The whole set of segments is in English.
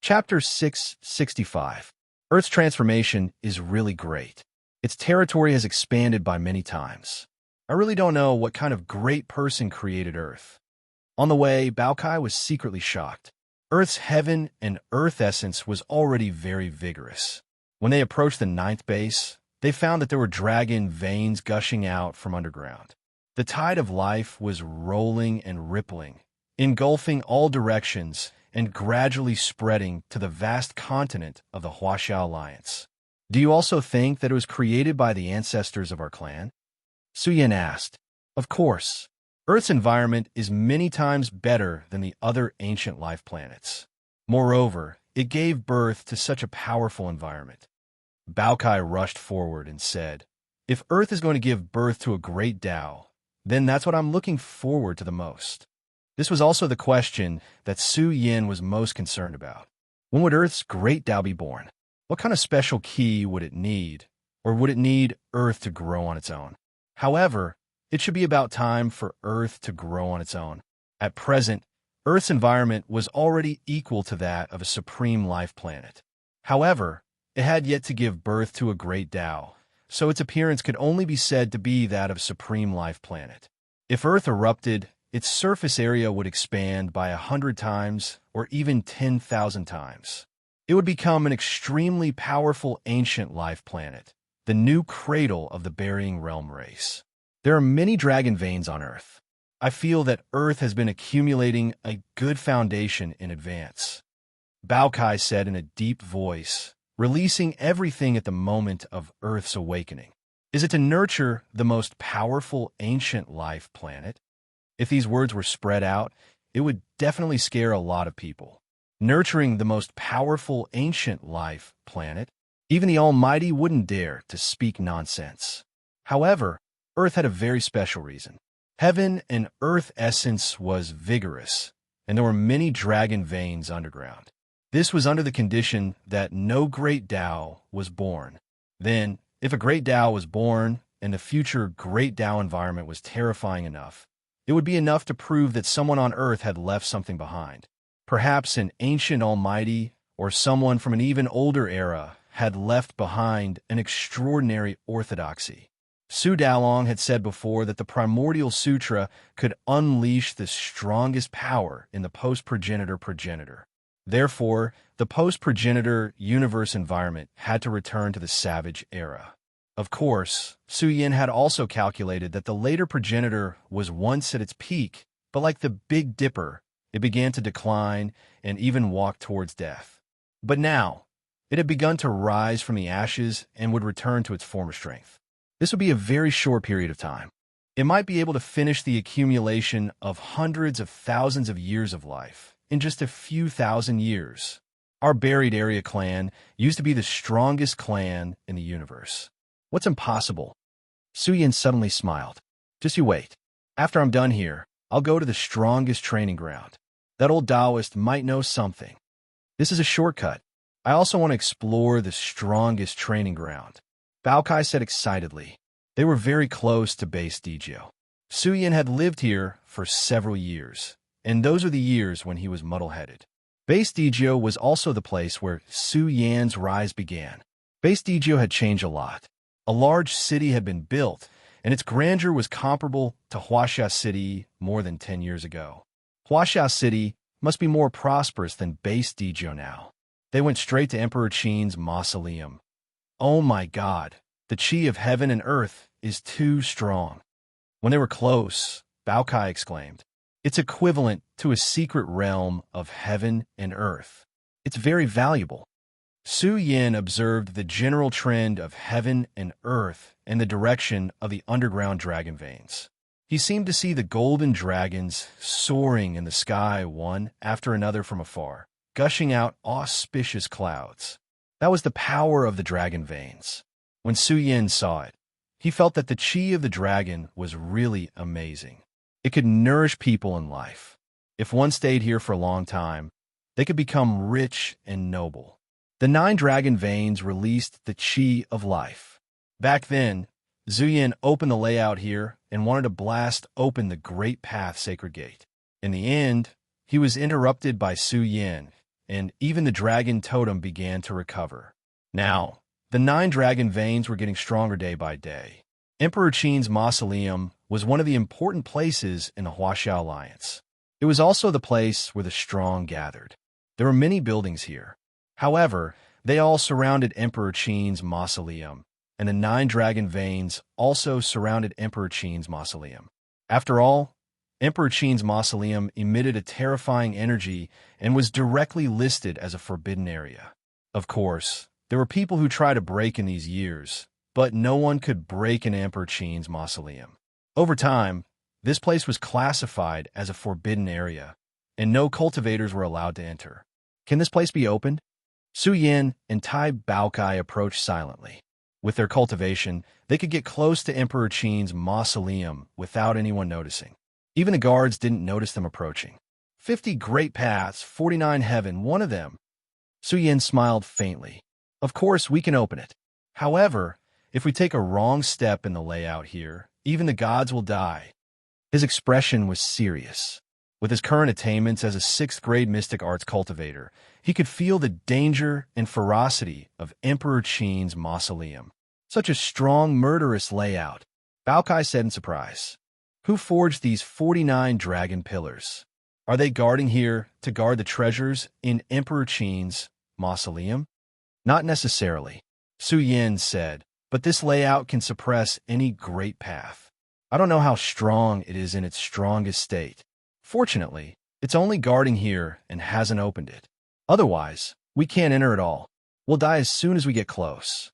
Chapter 665. Earth's transformation is really great. Its territory has expanded by many times. I really don't know what kind of great person created Earth. On the way, Baokai was secretly shocked. Earth's heaven and earth essence was already very vigorous. When they approached the ninth base, they found that there were dragon veins gushing out from underground. The tide of life was rolling and rippling, engulfing all directions and gradually spreading to the vast continent of the Huaxia Alliance. Do you also think that it was created by the ancestors of our clan? Su Yin asked. Of course. Earth's environment is many times better than the other ancient life planets. Moreover, it gave birth to such a powerful environment. Baokai rushed forward and said, if Earth is going to give birth to a great Tao, then that's what I'm looking forward to the most. This was also the question that Su Yin was most concerned about. When would Earth's great Tao be born? What kind of special key would it need? Or would it need Earth to grow on its own? However, it should be about time for Earth to grow on its own. At present, Earth's environment was already equal to that of a supreme life planet. However, it had yet to give birth to a great Tao, so its appearance could only be said to be that of a supreme life planet. If Earth erupted, its surface area would expand by 100 times or even 10,000 times. It would become an extremely powerful ancient life planet, the new cradle of the Burying Realm race. There are many dragon veins on Earth. I feel that Earth has been accumulating a good foundation in advance. Baokai said in a deep voice, releasing everything at the moment of Earth's awakening. Is it to nurture the most powerful ancient life planet? If these words were spread out, it would definitely scare a lot of people. Nurturing the most powerful ancient life planet? Even the Almighty wouldn't dare to speak nonsense. However, Earth had a very special reason. Heaven and Earth essence was vigorous, and there were many dragon veins underground. This was under the condition that no great Tao was born. Then, if a great Tao was born and the future great Tao environment was terrifying enough, it would be enough to prove that someone on Earth had left something behind. Perhaps an ancient almighty or someone from an even older era had left behind an extraordinary orthodoxy. Su Dalong had said before that the Primordial Sutra could unleash the strongest power in the post-progenitor. Therefore, the post-progenitor universe environment had to return to the savage era. Of course, Su Yin had also calculated that the later progenitor was once at its peak, but like the Big Dipper, it began to decline and even walk towards death. But now, it had begun to rise from the ashes and would return to its former strength. This would be a very short period of time. It might be able to finish the accumulation of hundreds of thousands of years of life in just a few thousand years. Our Buried Area clan used to be the strongest clan in the universe. What's impossible? Su Yin suddenly smiled. Just you wait. After I'm done here, I'll go to the strongest training ground. That old Taoist might know something. This is a shortcut. I also want to explore the strongest training ground. Baokai said excitedly. They were very close to Base Degio. Su Yin had lived here for several years, and those are the years when he was muddle-headed. Base Degio was also the place where Su Yan's rise began. Base Degio had changed a lot. A large city had been built, and its grandeur was comparable to Huaxia City more than 10 years ago. Huaxia City must be more prosperous than Base Degio now. They went straight to Emperor Qin's mausoleum. Oh my God, the qi of heaven and earth is too strong. When they were close, Baokai exclaimed, it's equivalent to a secret realm of heaven and earth. It's very valuable. Su Yin observed the general trend of heaven and earth and the direction of the underground dragon veins. He seemed to see the golden dragons soaring in the sky one after another from afar, gushing out auspicious clouds. That was the power of the dragon veins. When Su Yin saw it, he felt that the qi of the dragon was really amazing. It could nourish people in life. If one stayed here for a long time, they could become rich and noble. The 9 dragon veins released the qi of life. Back then, Zhu Yin opened the layout here and wanted to blast open the Great Path Sacred Gate. In the end, he was interrupted by Su Yin, and even the dragon totem began to recover. Now, the 9 dragon veins were getting stronger day by day. Emperor Qin's mausoleum was one of the important places in the Huaxiao Alliance. It was also the place where the strong gathered. There were many buildings here. However, they all surrounded Emperor Qin's mausoleum, and the 9 dragon veins also surrounded Emperor Qin's mausoleum. After all, Emperor Qin's mausoleum emitted a terrifying energy and was directly listed as a forbidden area. Of course, there were people who tried to break in these years, but no one could break in Emperor Qin's mausoleum. Over time, this place was classified as a forbidden area, and no cultivators were allowed to enter. Can this place be opened? Su Yin and Tai Baokai approached silently. With their cultivation, they could get close to Emperor Qin's mausoleum without anyone noticing. Even the guards didn't notice them approaching. 50 great paths, 49 heaven, one of them. Su Yin smiled faintly. Of course, we can open it. However, if we take a wrong step in the layout here, even the gods will die. His expression was serious. With his current attainments as a 6th-grade mystic arts cultivator, he could feel the danger and ferocity of Emperor Qin's mausoleum. Such a strong, murderous layout, Baokai said in surprise. Who forged these 49 dragon pillars? Are they guarding here to guard the treasures in Emperor Qin's mausoleum? Not necessarily, Su Yin said, but this layout can suppress any great path. I don't know how strong it is in its strongest state. Fortunately, it's only guarding here and hasn't opened it. Otherwise, we can't enter at all. We'll die as soon as we get close.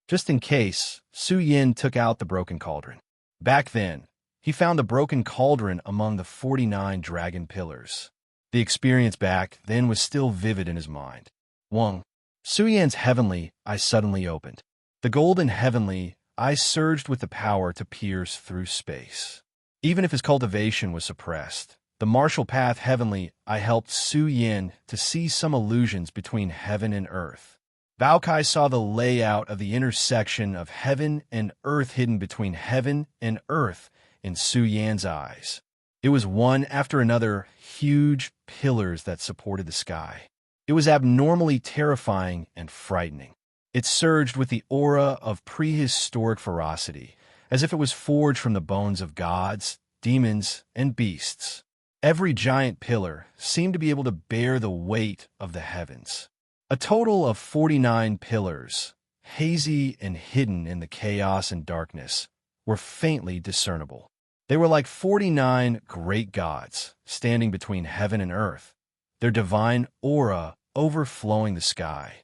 Just in case, Su Yin took out the broken cauldron. Back then, he found the broken cauldron among the 49 dragon pillars. The experience back then was still vivid in his mind. 1. Su Yin's heavenly eye suddenly opened. The golden heavenly eye surged with the power to pierce through space. Even if his cultivation was suppressed, the martial path heavenly eye helped Su Yin to see some illusions between heaven and earth. Baokai saw the layout of the intersection of heaven and earth hidden between heaven and earth in Su Yan's eyes. It was one after another huge pillars that supported the sky. It was abnormally terrifying and frightening. It surged with the aura of prehistoric ferocity, as if it was forged from the bones of gods, demons, and beasts. Every giant pillar seemed to be able to bear the weight of the heavens. A total of 49 pillars, hazy and hidden in the chaos and darkness, were faintly discernible. They were like 49 great gods standing between heaven and earth, their divine aura overflowing the sky.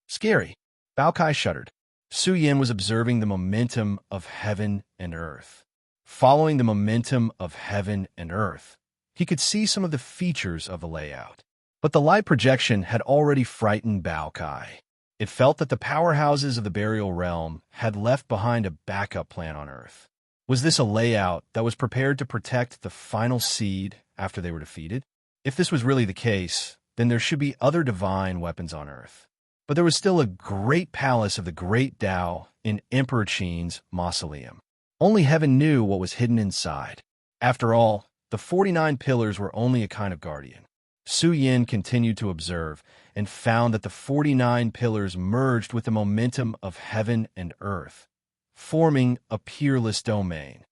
Scary. Baokai shuddered. Su Yin was observing the momentum of heaven and earth. Following the momentum of heaven and earth, he could see some of the features of the layout. But the light projection had already frightened Baokai. It felt that the powerhouses of the burial realm had left behind a backup plan on Earth. Was this a layout that was prepared to protect the final seed after they were defeated? If this was really the case, then there should be other divine weapons on Earth. But there was still a great palace of the great Tao in Emperor Qin's mausoleum. Only heaven knew what was hidden inside. After all, the 49 pillars were only a kind of guardian. Su Yin continued to observe and found that the 49 pillars merged with the momentum of heaven and earth, forming a peerless domain.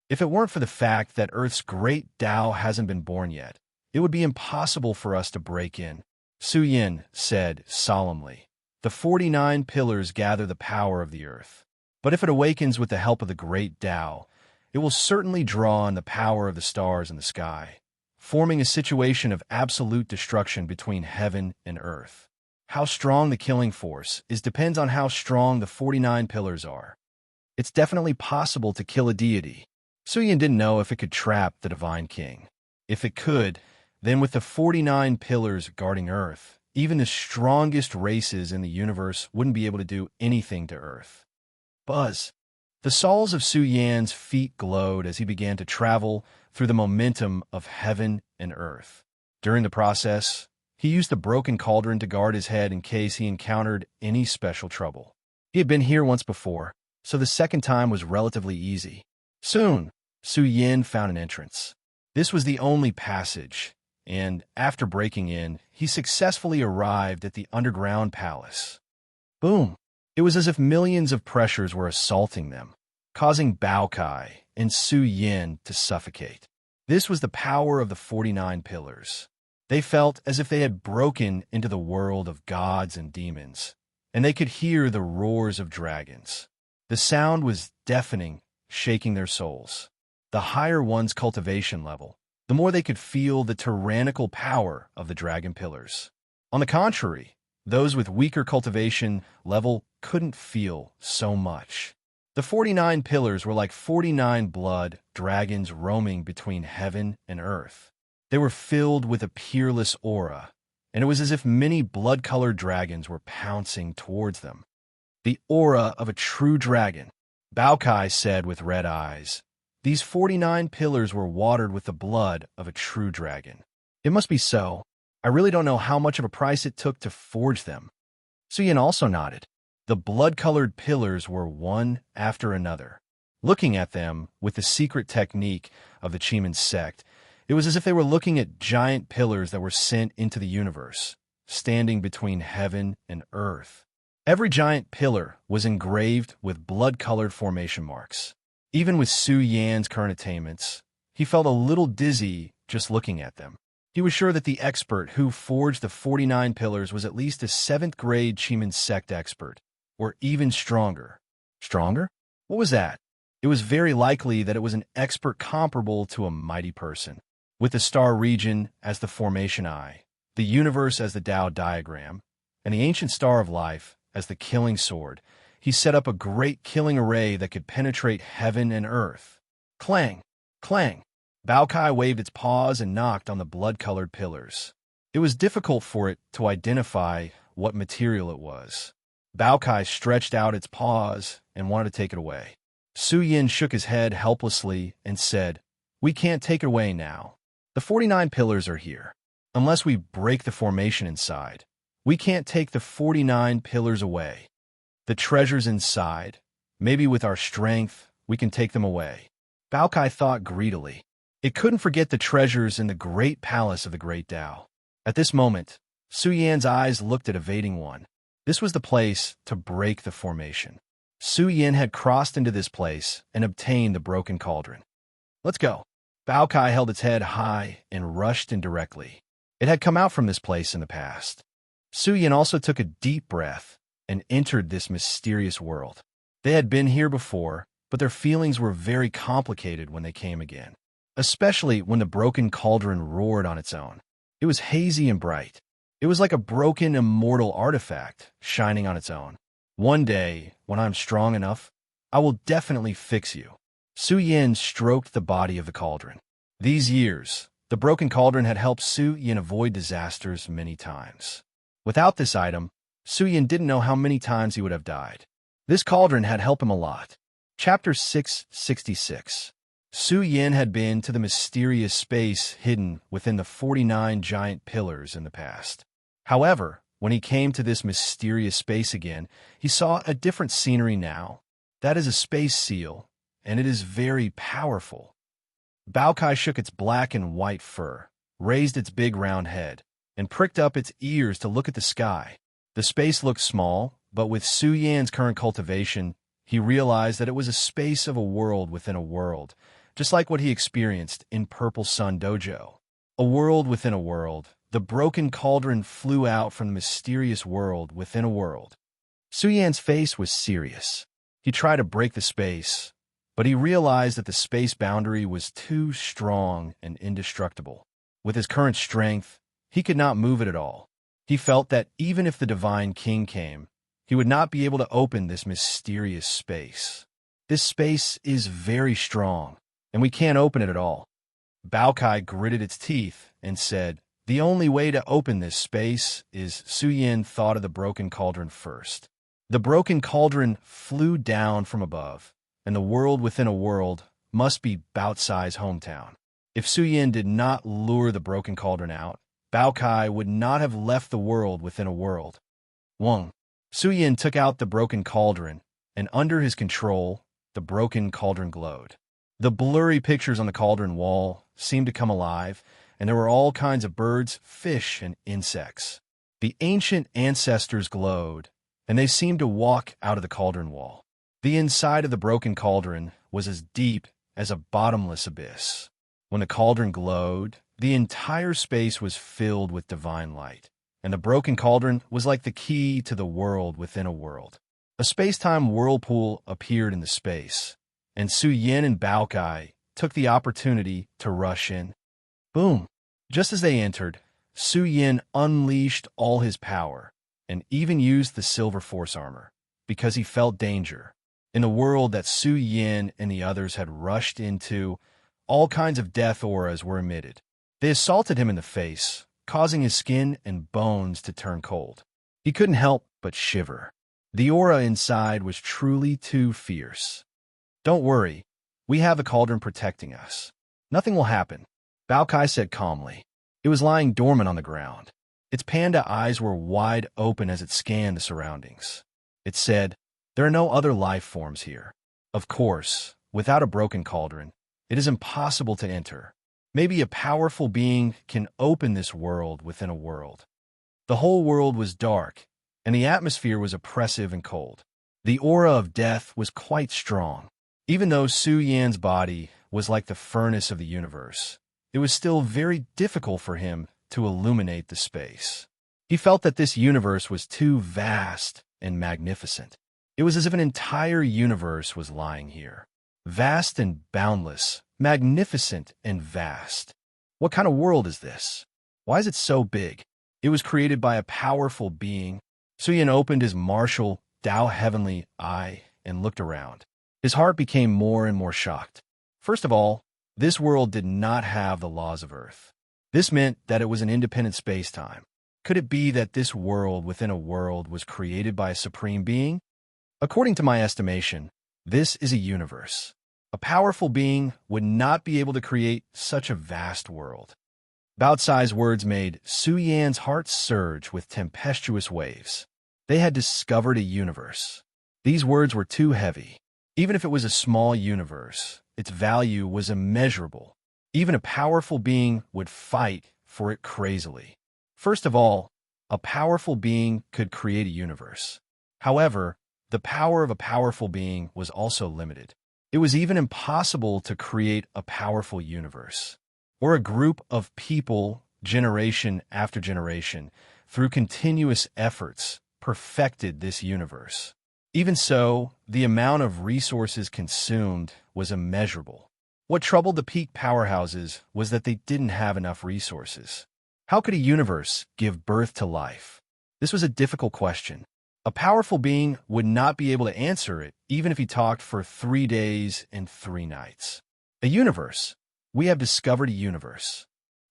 If it weren't for the fact that Earth's great Tao hasn't been born yet, it would be impossible for us to break in, Su Yin said solemnly. The 49 pillars gather the power of the earth. But if it awakens with the help of the great Tao, it will certainly draw on the power of the stars in the sky, forming a situation of absolute destruction between heaven and earth. How strong the killing force is depends on how strong the 49 pillars are. It's definitely possible to kill a deity. Su Yin didn't know if it could trap the Divine King. If it could, then with the 49 pillars guarding Earth, even the strongest races in the universe wouldn't be able to do anything to Earth. Buzz. The soles of Su Yan's feet glowed as he began to travel through the momentum of heaven and earth. During the process, he used the broken cauldron to guard his head in case he encountered any special trouble. He had been here once before, so the second time was relatively easy. Soon, Su Yin found an entrance. This was the only passage, and after breaking in, he successfully arrived at the underground palace. Boom! It was as if millions of pressures were assaulting them, causing Bao Kai and Su Yin to suffocate. This was the power of the 49 pillars. They felt as if they had broken into the world of gods and demons, and they could hear the roars of dragons. The sound was deafening, shaking their souls. The higher one's cultivation level, the more they could feel the tyrannical power of the dragon pillars. On the contrary, those with weaker cultivation level couldn't feel so much. The 49 pillars were like 49 blood dragons roaming between heaven and earth. They were filled with a peerless aura, and it was as if many blood-colored dragons were pouncing towards them. The aura of a true dragon, Bao Kai said with red eyes. These 49 pillars were watered with the blood of a true dragon. It must be so. I really don't know how much of a price it took to forge them. Su Yin also nodded. The blood-colored pillars were one after another. Looking at them with the secret technique of the Chiman sect, it was as if they were looking at giant pillars that were sent into the universe, standing between heaven and earth. Every giant pillar was engraved with blood-colored formation marks. Even with Su Yan's current attainments, he felt a little dizzy just looking at them. He was sure that the expert who forged the 49 pillars was at least a 7th-grade Chiman sect expert, or even stronger. Stronger? What was that? It was very likely that it was an expert comparable to a mighty person. With the star region as the formation eye, the universe as the Tao diagram, and the ancient star of life as the killing sword, he set up a great killing array that could penetrate heaven and earth. Clang! Clang! Bao Kai waved its paws and knocked on the blood-colored pillars. It was difficult for it to identify what material it was. Bao Kai stretched out its paws and wanted to take it away. Su Yin shook his head helplessly and said, "We can't take it away now. The 49 pillars are here. Unless we break the formation inside, we can't take the 49 pillars away. The treasures inside, maybe with our strength, we can take them away." Bao Kai thought greedily. It couldn't forget the treasures in the great palace of the Great Tao. At this moment, Su Yan's eyes looked at evading one. This was the place to break the formation. Su Yin had crossed into this place and obtained the broken cauldron. "Let's go." Bao Kai held its head high and rushed in directly. It had come out from this place in the past. Su Yin also took a deep breath and entered this mysterious world. They had been here before, but their feelings were very complicated when they came again, especially when the broken cauldron roared on its own. It was hazy and bright. It was like a broken immortal artifact shining on its own. "One day, when I'm strong enough, I will definitely fix you." Su Yin stroked the body of the cauldron. These years, the broken cauldron had helped Su Yin avoid disasters many times. Without this item, Su Yin didn't know how many times he would have died. This cauldron had helped him a lot. Chapter 666. Su Yin had been to the mysterious space hidden within the 49 giant pillars in the past. However, when he came to this mysterious space again, he saw a different scenery now. That is a space seal, and it is very powerful. Bao Kai shook its black and white fur, raised its big round head, and pricked up its ears to look at the sky. The space looked small, but with Su Yan's current cultivation, he realized that it was a space of a world within a world, just like what he experienced in Purple Sun Dojo. A world within a world, the broken cauldron flew out from the mysterious world within a world. Su Yan's face was serious. He tried to break the space, but he realized that the space boundary was too strong and indestructible. With his current strength, he could not move it at all. He felt that even if the Divine King came, he would not be able to open this mysterious space. This space is very strong, and we can't open it at all. Bao Kai gritted its teeth and said, "The only way to open this space is..." Su Yin thought of the broken cauldron first. The broken cauldron flew down from above, and the world within a world must be Bao-Cai's hometown. If Su Yin did not lure the broken cauldron out, Bao Kai would not have left the world within a world. Wong. Su Yin took out the broken cauldron, and under his control, the broken cauldron glowed. The blurry pictures on the cauldron wall seemed to come alive, and there were all kinds of birds, fish, and insects. The ancient ancestors glowed, and they seemed to walk out of the cauldron wall. The inside of the broken cauldron was as deep as a bottomless abyss. When the cauldron glowed, the entire space was filled with divine light, and the broken cauldron was like the key to the world within a world. A space-time whirlpool appeared in the space, and Su Yin and Bao Kai took the opportunity to rush in. Boom! Just as they entered, Su Yin unleashed all his power and even used the silver force armor because he felt danger. In the world that Su Yin and the others had rushed into, all kinds of death auras were emitted. They assaulted him in the face, causing his skin and bones to turn cold. He couldn't help but shiver. The aura inside was truly too fierce. Don't worry, we have a cauldron protecting us. Nothing will happen, Bao Kai said calmly. It was lying dormant on the ground. Its panda eyes were wide open as it scanned the surroundings. It said, "There are no other life forms here. Of course, without a broken cauldron, it is impossible to enter. Maybe a powerful being can open this world within a world." The whole world was dark, and the atmosphere was oppressive and cold. The aura of death was quite strong. Even though Su Yan's body was like the furnace of the universe, it was still very difficult for him to illuminate the space. He felt that this universe was too vast and magnificent. It was as if an entire universe was lying here. Vast and boundless, magnificent and vast. What kind of world is this? Why is it so big? It was created by a powerful being. Su Yin opened his martial, Tao heavenly eye and looked around. His heart became more and more shocked. First of all, this world did not have the laws of Earth. This meant that it was an independent space-time. Could it be that this world within a world was created by a supreme being? According to my estimation, this is a universe. A powerful being would not be able to create such a vast world. Bao Cai's words made Su Yan's heart surge with tempestuous waves. They had discovered a universe. These words were too heavy. Even if it was a small universe, its value was immeasurable. Even a powerful being would fight for it crazily. First of all, a powerful being could create a universe. However, the power of a powerful being was also limited. It was even impossible to create a powerful universe, or a group of people, generation after generation, through continuous efforts, perfected this universe. Even so, the amount of resources consumed was immeasurable. What troubled the peak powerhouses was that they didn't have enough resources. How could a universe give birth to life? This was a difficult question. A powerful being would not be able to answer it, even if he talked for 3 days and 3 nights. A universe. We have discovered a universe.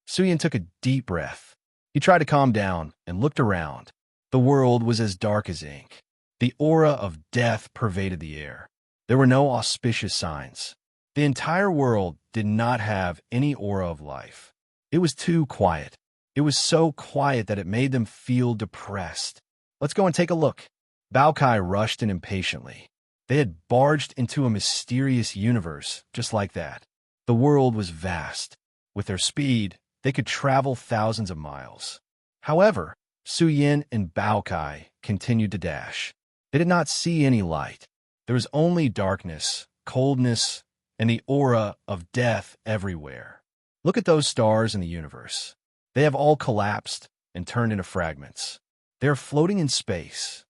Su Yin took a deep breath. He tried to calm down and looked around. The world was as dark as ink. The aura of death pervaded the air. There were no auspicious signs. The entire world did not have any aura of life. It was too quiet. It was so quiet that it made them feel depressed. Let's go and take a look. Bao Kai rushed in impatiently. They had barged into a mysterious universe just like that. The world was vast. With their speed, they could travel thousands of miles. However, Su Yin and Bao Kai continued to dash. They did not see any light. There was only darkness, coldness, and the aura of death everywhere. Look at those stars in the universe. They have all collapsed and turned into fragments. They are floating in space.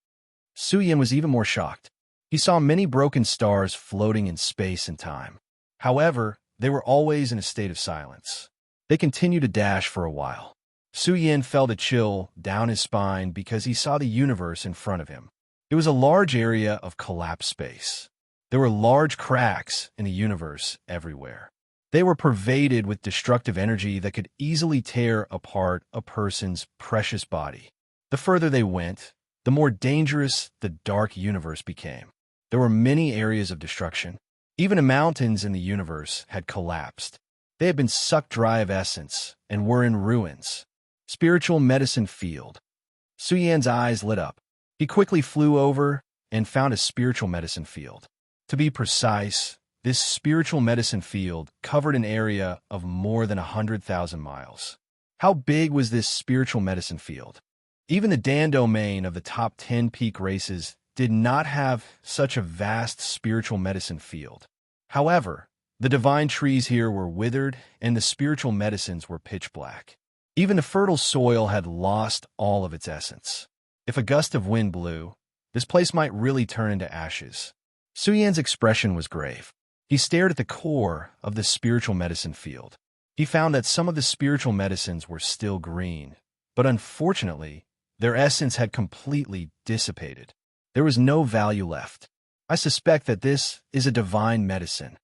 Su Yin was even more shocked. He saw many broken stars floating in space and time. However, they were always in a state of silence. They continued to dash for a while. Su Yin felt a chill down his spine because he saw the universe in front of him. It was a large area of collapsed space. There were large cracks in the universe everywhere. They were pervaded with destructive energy that could easily tear apart a person's precious body. The further they went, the more dangerous the dark universe became. There were many areas of destruction. Even the mountains in the universe had collapsed. They had been sucked dry of essence and were in ruins. Spiritual medicine field. Su Yan's eyes lit up. He quickly flew over and found a spiritual medicine field. To be precise, This spiritual medicine field covered an area of more than 100,000 miles. How big was this spiritual medicine field? Even the Dan domain of the top 10 peak races did not have such a vast spiritual medicine field. However, the divine trees here were withered and the spiritual medicines were pitch black. Even the fertile soil had lost all of its essence. If a gust of wind blew, this place might really turn into ashes. Su Yan's expression was grave. He stared at the core of the spiritual medicine field. He found that some of the spiritual medicines were still green, but unfortunately, their essence had completely dissipated. There was no value left. I suspect that this is a divine medicine.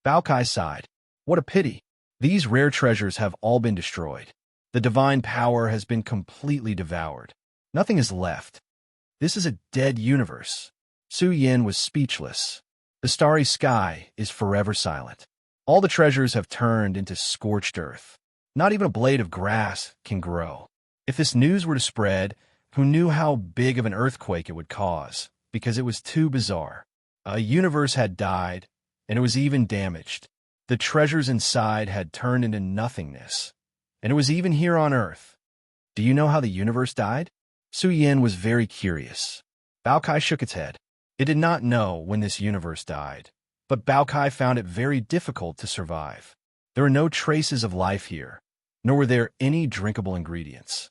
Bao Kai sighed. What a pity. These rare treasures have all been destroyed. The divine power has been completely devoured. Nothing is left. This is a dead universe. Su Yan was speechless. The starry sky is forever silent. All the treasures have turned into scorched earth. Not even a blade of grass can grow. If this news were to spread, who knew how big of an earthquake it would cause, because it was too bizarre. A universe had died, and it was even damaged. The treasures inside had turned into nothingness, and it was even here on Earth. Do you know how the universe died? Su Yan was very curious. Bao Kai shook its head. It did not know when this universe died, but Bao Kai found it very difficult to survive. There were no traces of life here, nor were there any drinkable ingredients.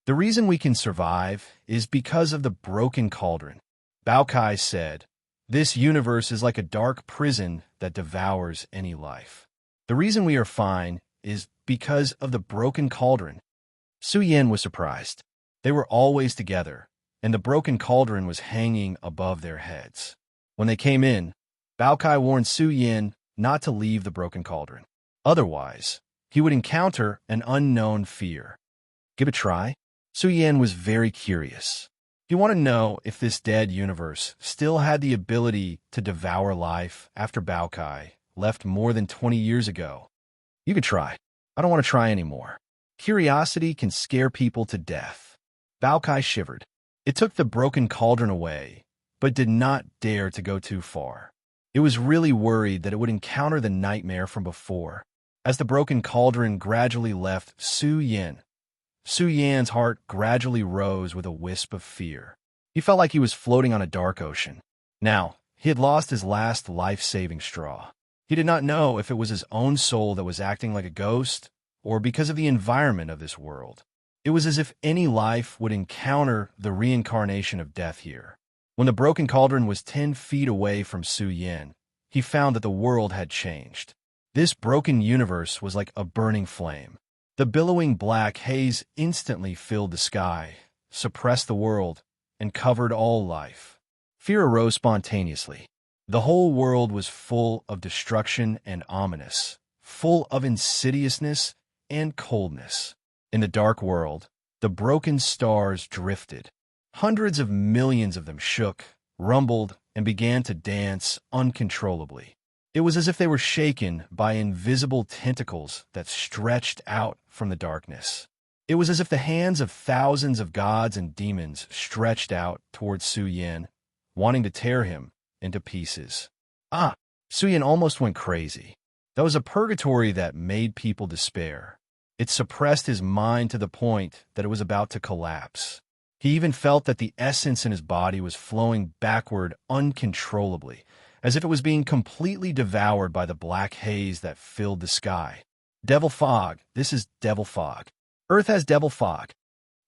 The reason we can survive is because of the broken cauldron. Bao Kai said, this universe is like a dark prison that devours any life. The reason we are fine is because of the broken cauldron. Su Yan was surprised. They were always together, and the broken cauldron was hanging above their heads. When they came in, Bao Kai warned Su Yan not to leave the broken cauldron. Otherwise, he would encounter an unknown fear. Give it a try? Su Yan was very curious. He wanted to know if this dead universe still had the ability to devour life after Bao Kai left more than 20 years ago. You could try. I don't want to try anymore. Curiosity can scare people to death. Bao Kai shivered. It took the broken cauldron away, but did not dare to go too far. It was really worried that it would encounter the nightmare from before. As the broken cauldron gradually left Su Yan's heart gradually rose with a wisp of fear. He felt like he was floating on a dark ocean. Now, he had lost his last life-saving straw. He did not know if it was his own soul that was acting like a ghost, or because of the environment of this world. It was as if any life would encounter the reincarnation of death here. When the broken cauldron was 10 feet away from Su Yan, he found that the world had changed. This broken universe was like a burning flame. The billowing black haze instantly filled the sky, suppressed the world, and covered all life. Fear arose spontaneously. The whole world was full of destruction and ominous, full of insidiousness and coldness. In the dark world, the broken stars drifted. Hundreds of millions of them shook, rumbled, and began to dance uncontrollably. It was as if they were shaken by invisible tentacles that stretched out from the darkness. It was as if the hands of thousands of gods and demons stretched out towards Su Yan, wanting to tear him into pieces. Su Yan almost went crazy. That was a purgatory that made people despair. It suppressed his mind to the point that it was about to collapse. He even felt that the essence in his body was flowing backward uncontrollably, as if it was being completely devoured by the black haze that filled the sky. Devil fog. This is devil fog. Earth has devil fog.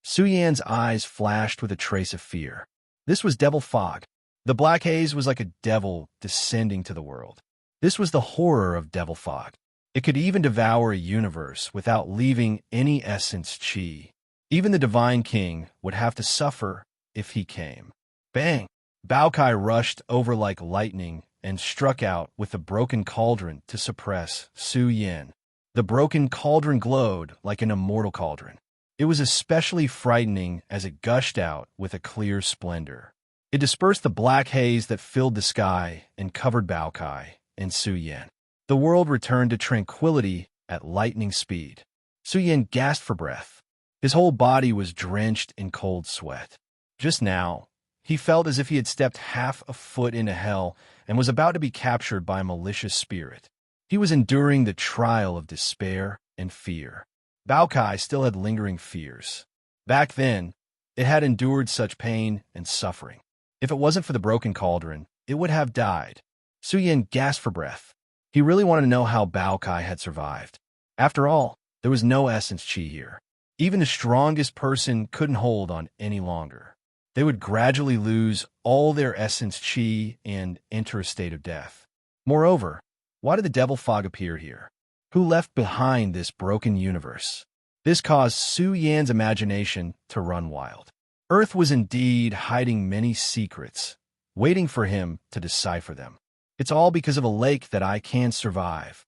Su Yan's eyes flashed with a trace of fear. This was devil fog. The black haze was like a devil descending to the world. This was the horror of devil fog. It could even devour a universe without leaving any essence chi. Even the Divine King would have to suffer if he came. Bang! Bao Kai rushed over like lightning and struck out with the broken cauldron to suppress Su Yan. The broken cauldron glowed like an immortal cauldron. It was especially frightening as it gushed out with a clear splendor. It dispersed the black haze that filled the sky and covered Bao Kai and Su Yan. The world returned to tranquility at lightning speed. Su Yan gasped for breath. His whole body was drenched in cold sweat. Just now, He felt as if he had stepped half a foot into hell and was about to be captured by a malicious spirit. He was enduring the trial of despair and fear. Baokai still had lingering fears. Back then, it had endured such pain and suffering. If it wasn't for the broken cauldron, it would have died. Su Yin gasped for breath. He really wanted to know how Baokai had survived. After all, there was no essence chi here. Even the strongest person couldn't hold on any longer. They would gradually lose all their essence chi and enter a state of death. Moreover, why did the devil fog appear here? Who left behind this broken universe? This caused Su Yan's imagination to run wild. Earth was indeed hiding many secrets, waiting for him to decipher them. It's all because of a lake that I can survive.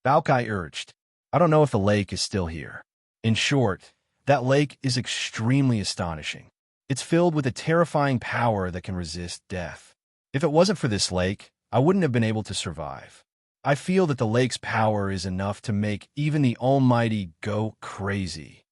Baokai urged. I don't know if the lake is still here. In short, that lake is extremely astonishing. It's filled with a terrifying power that can resist death. If it wasn't for this lake, I wouldn't have been able to survive. I feel that the lake's power is enough to make even the Almighty go crazy.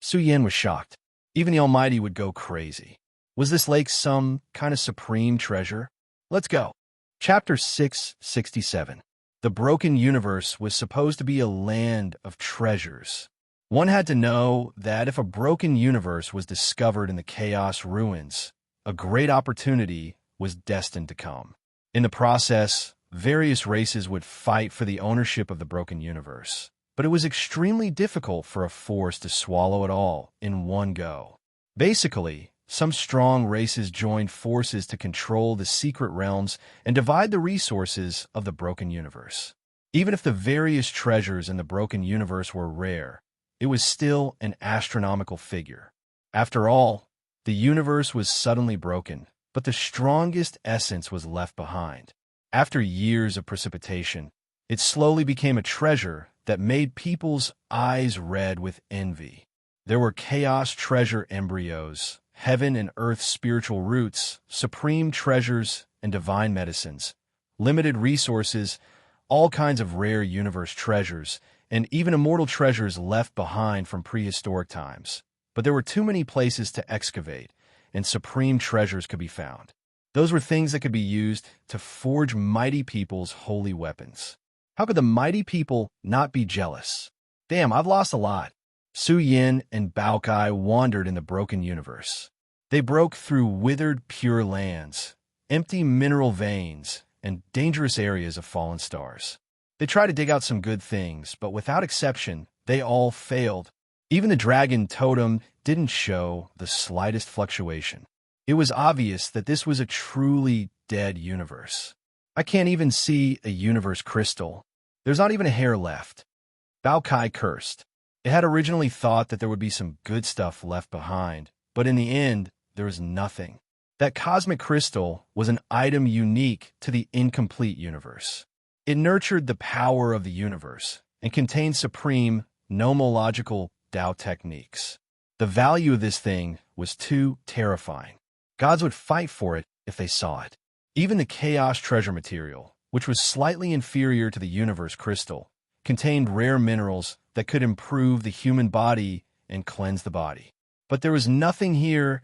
Su Yan was shocked. Even the Almighty would go crazy. Was this lake some kind of supreme treasure? Let's go. Chapter 667. The broken universe was supposed to be a land of treasures. One had to know that if a broken universe was discovered in the chaos ruins, a great opportunity was destined to come. In the process, various races would fight for the ownership of the broken universe, but it was extremely difficult for a force to swallow it all in one go. Basically, some strong races joined forces to control the secret realms and divide the resources of the broken universe. Even if the various treasures in the broken universe were rare, it was still an astronomical figure. After all, the universe was suddenly broken, but the strongest essence was left behind. After years of precipitation, it slowly became a treasure that made people's eyes red with envy. There were chaos treasure embryos, heaven and earth spiritual roots, supreme treasures and divine medicines, limited resources, all kinds of rare universe treasures, and even immortal treasures left behind from prehistoric times. But there were too many places to excavate, and supreme treasures could be found. Those were things that could be used to forge mighty people's holy weapons. How could the mighty people not be jealous? Damn, I've lost a lot. Su Yin and Baokai wandered in the broken universe. They broke through withered pure lands, empty mineral veins, and dangerous areas of fallen stars. They tried to dig out some good things, but without exception, they all failed. Even the dragon totem didn't show the slightest fluctuation. It was obvious that this was a truly dead universe. I can't even see a universe crystal. There's not even a hair left. Baokai cursed. It had originally thought that there would be some good stuff left behind, but in the end, there was nothing. That cosmic crystal was an item unique to the incomplete universe. It nurtured the power of the universe and contained supreme, nomological Tao techniques. The value of this thing was too terrifying. Gods would fight for it if they saw it. Even the chaos treasure material, which was slightly inferior to the universe crystal, contained rare minerals that could improve the human body and cleanse the body. But there was nothing here.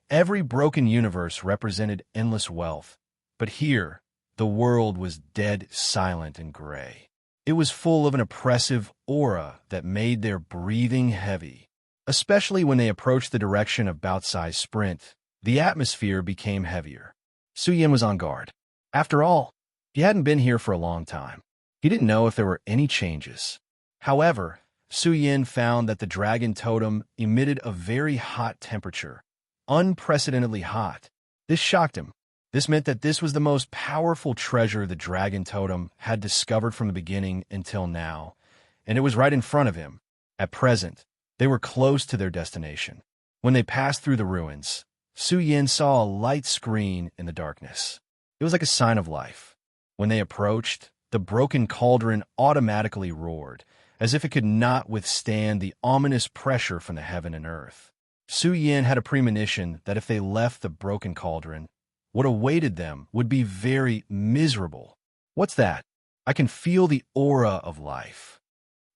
Every broken universe represented endless wealth. But here, the world was dead, silent, and gray. It was full of an oppressive aura that made their breathing heavy. Especially when they approached the direction of Baotsai's sprint, the atmosphere became heavier. Su Yin was on guard. After all, he hadn't been here for a long time. He didn't know if there were any changes. However, Su Yin found that the dragon totem emitted a very hot temperature, unprecedentedly hot. This shocked him. This meant that this was the most powerful treasure the dragon totem had discovered from the beginning until now, and it was right in front of him. At present, they were close to their destination. When they passed through the ruins, Su Yin saw a light screen in the darkness. It was like a sign of life. When they approached, the broken cauldron automatically roared, as if it could not withstand the ominous pressure from the heaven and earth. Su Yin had a premonition that if they left the broken cauldron, what awaited them would be very miserable. What's that? I can feel the aura of life.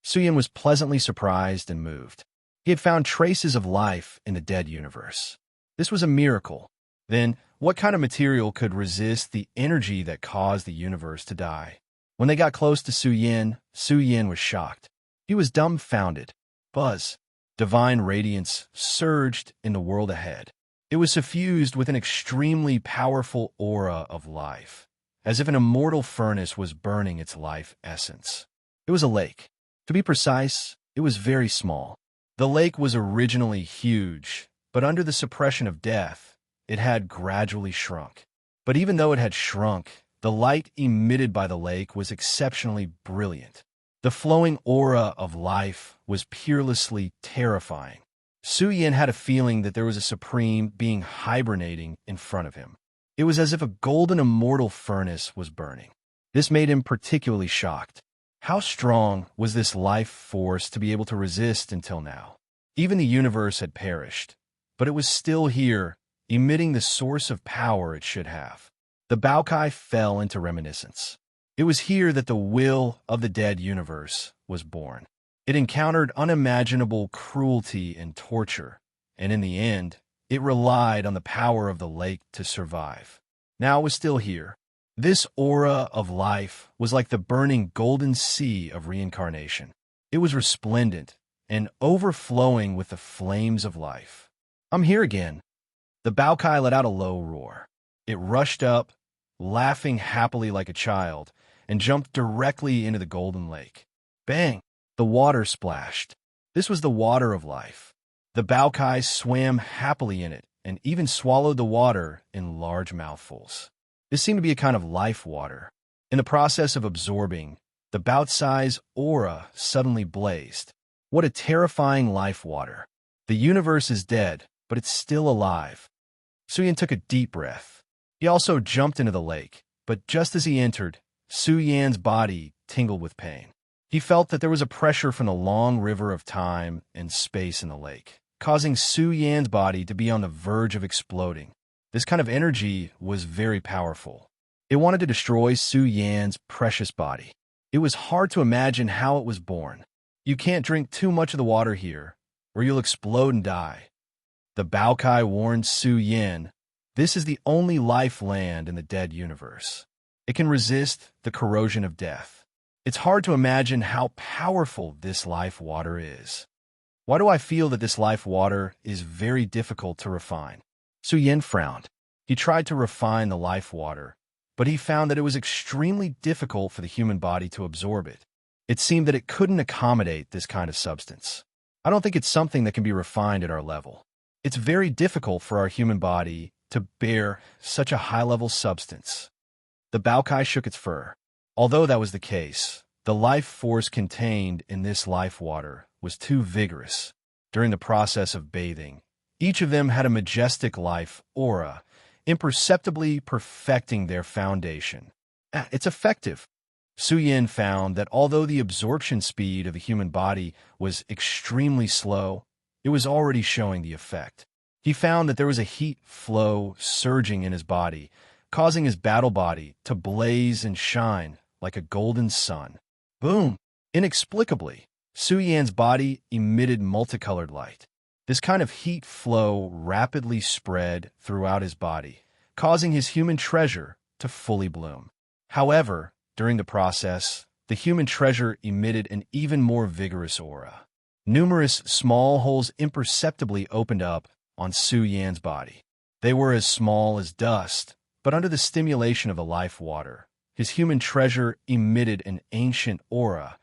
Su Yin was pleasantly surprised and moved. He had found traces of life in the dead universe. This was a miracle. Then, what kind of material could resist the energy that caused the universe to die? When they got close to Su Yin was shocked. He was dumbfounded. Buzz, divine radiance, surged in the world ahead. It was suffused with an extremely powerful aura of life, as if an immortal furnace was burning its life essence. It was a lake. To be precise, it was very small. The lake was originally huge, but under the suppression of death, it had gradually shrunk. But even though it had shrunk, the light emitted by the lake was exceptionally brilliant. The flowing aura of life was peerlessly terrifying. Su Yin had a feeling that there was a supreme being hibernating in front of him. It was as if a golden immortal furnace was burning. This made him particularly shocked. How strong was this life force to be able to resist until now? Even the universe had perished, but it was still here, emitting the source of power it should have. The Baokai fell into reminiscence. It was here that the will of the dead universe was born. It encountered unimaginable cruelty and torture, and in the end, it relied on the power of the lake to survive. Now it was still here. This aura of life was like the burning golden sea of reincarnation. It was resplendent and overflowing with the flames of life. I'm here again. The Baokai let out a low roar. It rushed up, laughing happily like a child, and jumped directly into the golden lake. Bang! The water splashed. This was the water of life. The Baokai swam happily in it and even swallowed the water in large mouthfuls. This seemed to be a kind of life water. In the process of absorbing, the Baotsai's aura suddenly blazed. What a terrifying life water. The universe is dead, but it's still alive. Su Yin took a deep breath. He also jumped into the lake, but just as he entered, Su Yan's body tingled with pain. He felt that there was a pressure from the long river of time and space in the lake, causing Su Yan's body to be on the verge of exploding. This kind of energy was very powerful. It wanted to destroy Su Yan's precious body. It was hard to imagine how it was born. You can't drink too much of the water here, or you'll explode and die. The Baokai warned Su Yan, this is the only life land in the dead universe. It can resist the corrosion of death. It's hard to imagine how powerful this life water is. Why do I feel that this life water is very difficult to refine? Su Yan frowned. He tried to refine the life water, but he found that it was extremely difficult for the human body to absorb it. It seemed that it couldn't accommodate this kind of substance. I don't think it's something that can be refined at our level. It's very difficult for our human body to bear such a high-level substance. The Baokai shook its fur. Although that was the case, the life force contained in this life water was too vigorous. During the process of bathing, each of them had a majestic life aura, imperceptibly perfecting their foundation. It's effective. Su Yin found that although the absorption speed of the human body was extremely slow, it was already showing the effect. He found that there was a heat flow surging in his body, causing his battle body to blaze and shine like a golden sun. Boom! Inexplicably, Su Yan's body emitted multicolored light. This kind of heat flow rapidly spread throughout his body, causing his human treasure to fully bloom. However, during the process, the human treasure emitted an even more vigorous aura. Numerous small holes imperceptibly opened up on Su Yan's body. They were as small as dust, but under the stimulation of the life water, his human treasure emitted an ancient aura,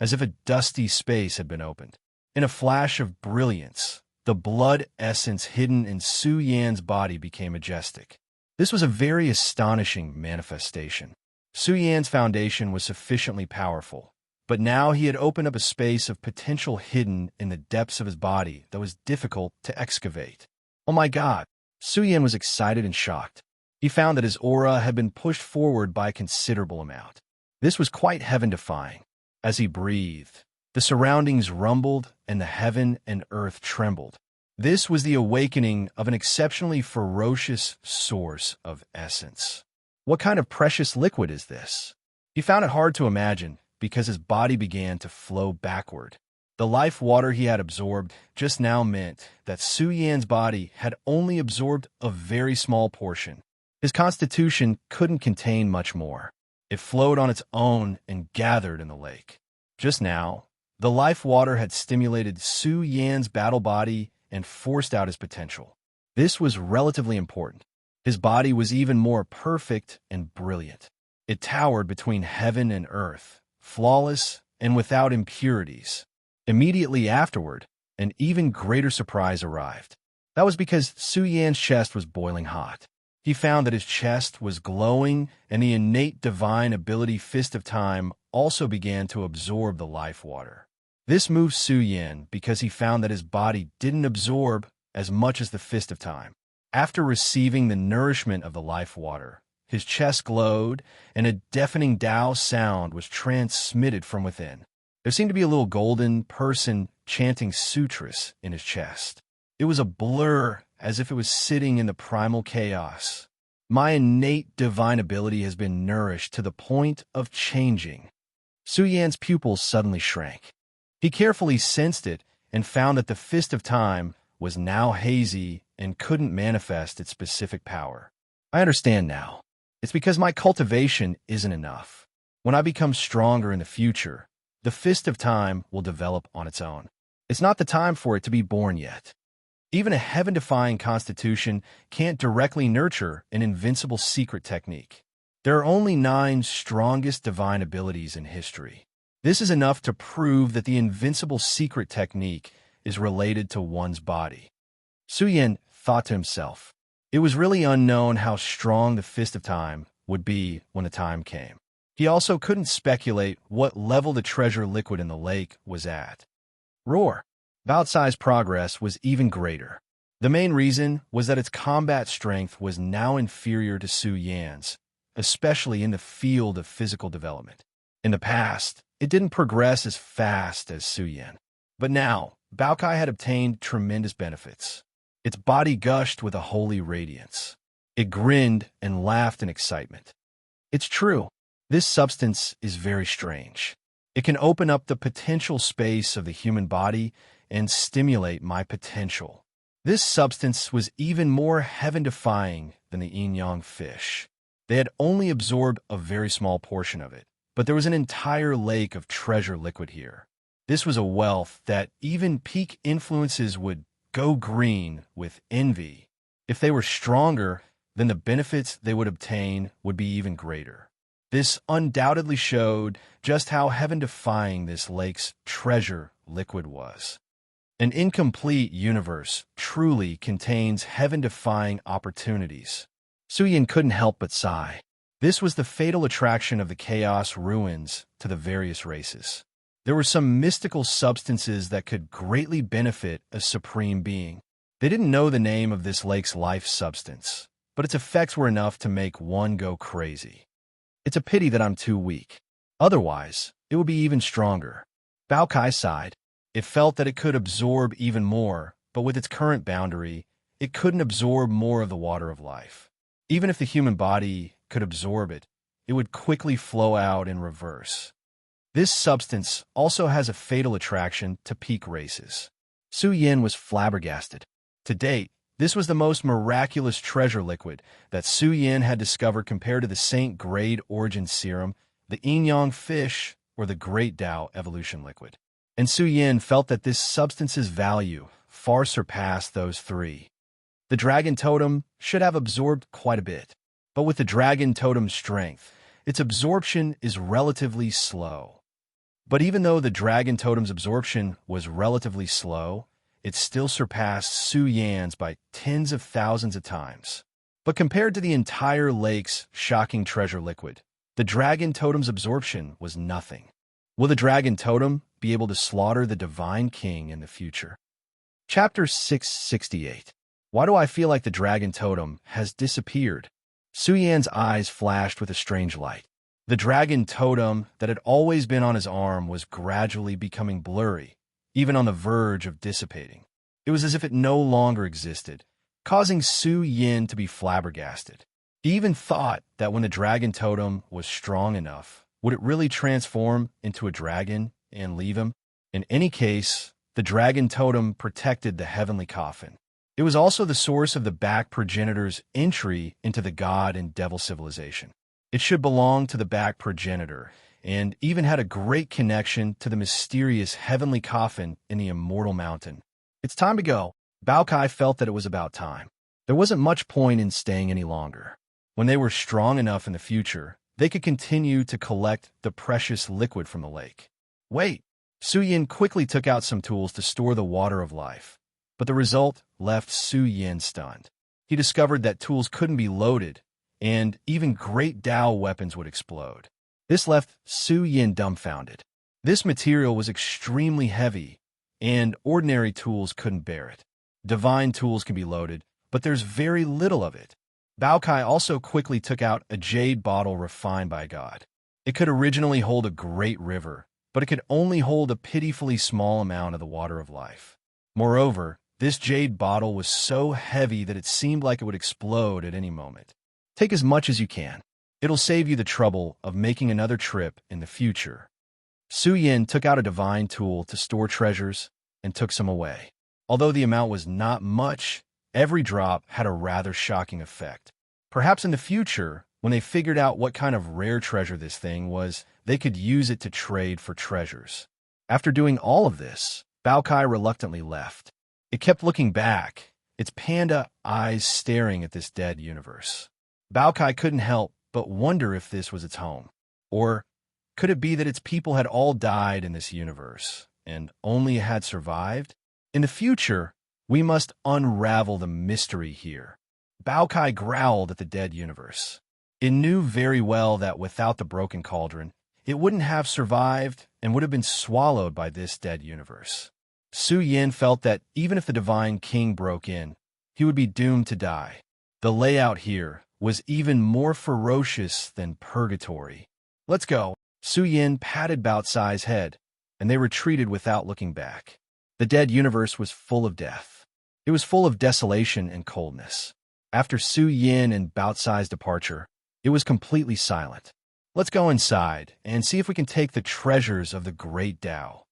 as if a dusty space had been opened. In a flash of brilliance, the blood essence hidden in Su Yan's body became majestic. This was a very astonishing manifestation. Su Yan's foundation was sufficiently powerful, but now he had opened up a space of potential hidden in the depths of his body that was difficult to excavate. Oh my God! Su Yan was excited and shocked. He found that his aura had been pushed forward by a considerable amount. This was quite heaven-defying. As he breathed, the surroundings rumbled and the heaven and earth trembled. This was the awakening of an exceptionally ferocious source of essence. What kind of precious liquid is this? He found it hard to imagine because his body began to flow backward. The life water he had absorbed just now meant that Su Yan's body had only absorbed a very small portion. His constitution couldn't contain much more. It flowed on its own and gathered in the lake. Just now, the life water had stimulated Su Yan's battle body and forced out his potential. This was relatively important. His body was even more perfect and brilliant. It towered between heaven and earth, flawless and without impurities. Immediately afterward, an even greater surprise arrived. That was because Su Yan's chest was boiling hot. He found that his chest was glowing, and the innate divine ability Fist of Time also began to absorb the life water. This moved Su Yan because he found that his body didn't absorb as much as the Fist of Time. After receiving the nourishment of the life water, his chest glowed, and a deafening Tao sound was transmitted from within. There seemed to be a little golden person chanting sutras in his chest. It was a blur, as if it was sitting in the primal chaos. My innate divine ability has been nourished to the point of changing. Su Yan's pupils suddenly shrank. He carefully sensed it and found that the Fist of Time was now hazy and couldn't manifest its specific power. I understand now. It's because my cultivation isn't enough. When I become stronger in the future, the Fist of Time will develop on its own. It's not the time for it to be born yet. Even a heaven-defying constitution can't directly nurture an invincible secret technique. There are only 9 strongest divine abilities in history. This is enough to prove that the invincible secret technique is related to one's body. Su Yan thought to himself, it was really unknown how strong the Fist of Time would be when the time came. He also couldn't speculate what level the treasure liquid in the lake was at. Roar! Bao-Cai's progress was even greater. The main reason was that its combat strength was now inferior to Su Yan's, especially in the field of physical development. In the past, it didn't progress as fast as Su Yan. But now, Bao-Cai had obtained tremendous benefits. Its body gushed with a holy radiance. It grinned and laughed in excitement. It's true. This substance is very strange. It can open up the potential space of the human body and stimulate my potential. This substance was even more heaven-defying than the yin-yang fish. They had only absorbed a very small portion of it, but there was an entire lake of treasure liquid here. This was a wealth that even peak influences would go green with envy. If they were stronger, then the benefits they would obtain would be even greater. This undoubtedly showed just how heaven-defying this lake's treasure liquid was. An incomplete universe truly contains heaven-defying opportunities. Su Yan couldn't help but sigh. This was the fatal attraction of the chaos ruins to the various races. There were some mystical substances that could greatly benefit a supreme being. They didn't know the name of this lake's life substance, but its effects were enough to make one go crazy. It's a pity that I'm too weak. Otherwise, it would be even stronger. Bao-Cai sighed. It felt that it could absorb even more, but with its current boundary, it couldn't absorb more of the water of life. Even if the human body could absorb it, it would quickly flow out in reverse. This substance also has a fatal attraction to peak races. Su Yan was flabbergasted. To date, this was the most miraculous treasure liquid that Su Yan had discovered compared to the Saint Grade Origin Serum, the yin-yang fish, or the Great Tao Evolution Liquid. And Su Yan felt that this substance's value far surpassed those 3. The Dragon Totem should have absorbed quite a bit, but with the Dragon Totem's strength, its absorption is relatively slow. But even though the Dragon Totem's absorption was relatively slow, it still surpassed Su Yan's by tens of thousands of times. But compared to the entire lake's shocking treasure liquid, the Dragon Totem's absorption was nothing. Will the Dragon Totem be able to slaughter the Divine King in the future? Chapter 668. Why do I feel like the Dragon Totem has disappeared? Su Yan's eyes flashed with a strange light. The Dragon Totem that had always been on his arm was gradually becoming blurry, even on the verge of dissipating. It was as if it no longer existed, causing Su Yan to be flabbergasted. He even thought that when the Dragon Totem was strong enough, would it really transform into a dragon and leave him? In any case, the dragon totem protected the heavenly coffin. It was also the source of the back progenitor's entry into the god and devil civilization. It should belong to the back progenitor, and even had a great connection to the mysterious heavenly coffin in the immortal mountain. It's time to go. Baokai felt that it was about time. There wasn't much point in staying any longer. When they were strong enough in the future, they could continue to collect the precious liquid from the lake. Wait! Su Yin quickly took out some tools to store the water of life, but the result left Su Yin stunned. He discovered that tools couldn't be loaded, and even great Dao weapons would explode. This left Su Yin dumbfounded. This material was extremely heavy, and ordinary tools couldn't bear it. Divine tools can be loaded, but there's very little of it. Baokai also quickly took out a jade bottle refined by God. It could originally hold a great river, but it could only hold a pitifully small amount of the water of life. Moreover, this jade bottle was so heavy that it seemed like it would explode at any moment. Take as much as you can. It'll save you the trouble of making another trip in the future. Su Yin took out a divine tool to store treasures and took some away. Although the amount was not much, every drop had a rather shocking effect. Perhaps in the future, when they figured out what kind of rare treasure this thing was, they could use it to trade for treasures. After doing all of this, Baokai reluctantly left. It kept looking back, its panda eyes staring at this dead universe. Baokai couldn't help but wonder if this was its home. Or could it be that its people had all died in this universe, and only had survived? In the future, we must unravel the mystery here. Baokai growled at the dead universe. It knew very well that without the broken cauldron, it wouldn't have survived and would have been swallowed by this dead universe. Su Yin felt that even if the Divine King broke in, he would be doomed to die. The layout here was even more ferocious than purgatory. Let's go. Su Yin patted Baocai's head, and they retreated without looking back. The dead universe was full of death. It was full of desolation and coldness. After Su Yin and Baocai's departure, it was completely silent. Let's go inside and see if we can take the treasures of the great Tao.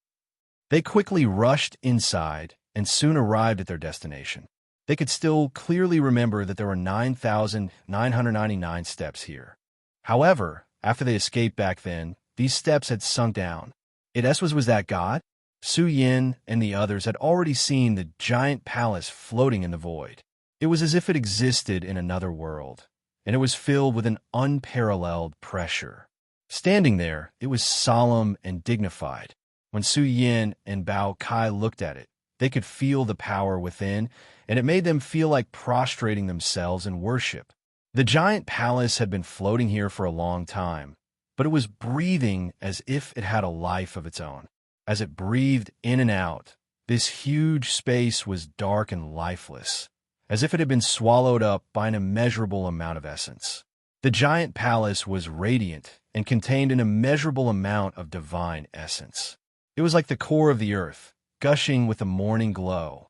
They quickly rushed inside and soon arrived at their destination. They could still clearly remember that there were 9,999 steps here. However, after they escaped back then, these steps had sunk down. Was that God? Su Yin and the others had already seen the giant palace floating in the void. It was as if it existed in another world, and it was filled with an unparalleled pressure. Standing there, it was solemn and dignified. When Su Yin and Bao Kai looked at it, they could feel the power within, and it made them feel like prostrating themselves in worship. The giant palace had been floating here for a long time, but it was breathing as if it had a life of its own. As it breathed in and out, this huge space was dark and lifeless, as if it had been swallowed up by an immeasurable amount of essence. The giant palace was radiant and contained an immeasurable amount of divine essence. It was like the core of the earth, gushing with a morning glow.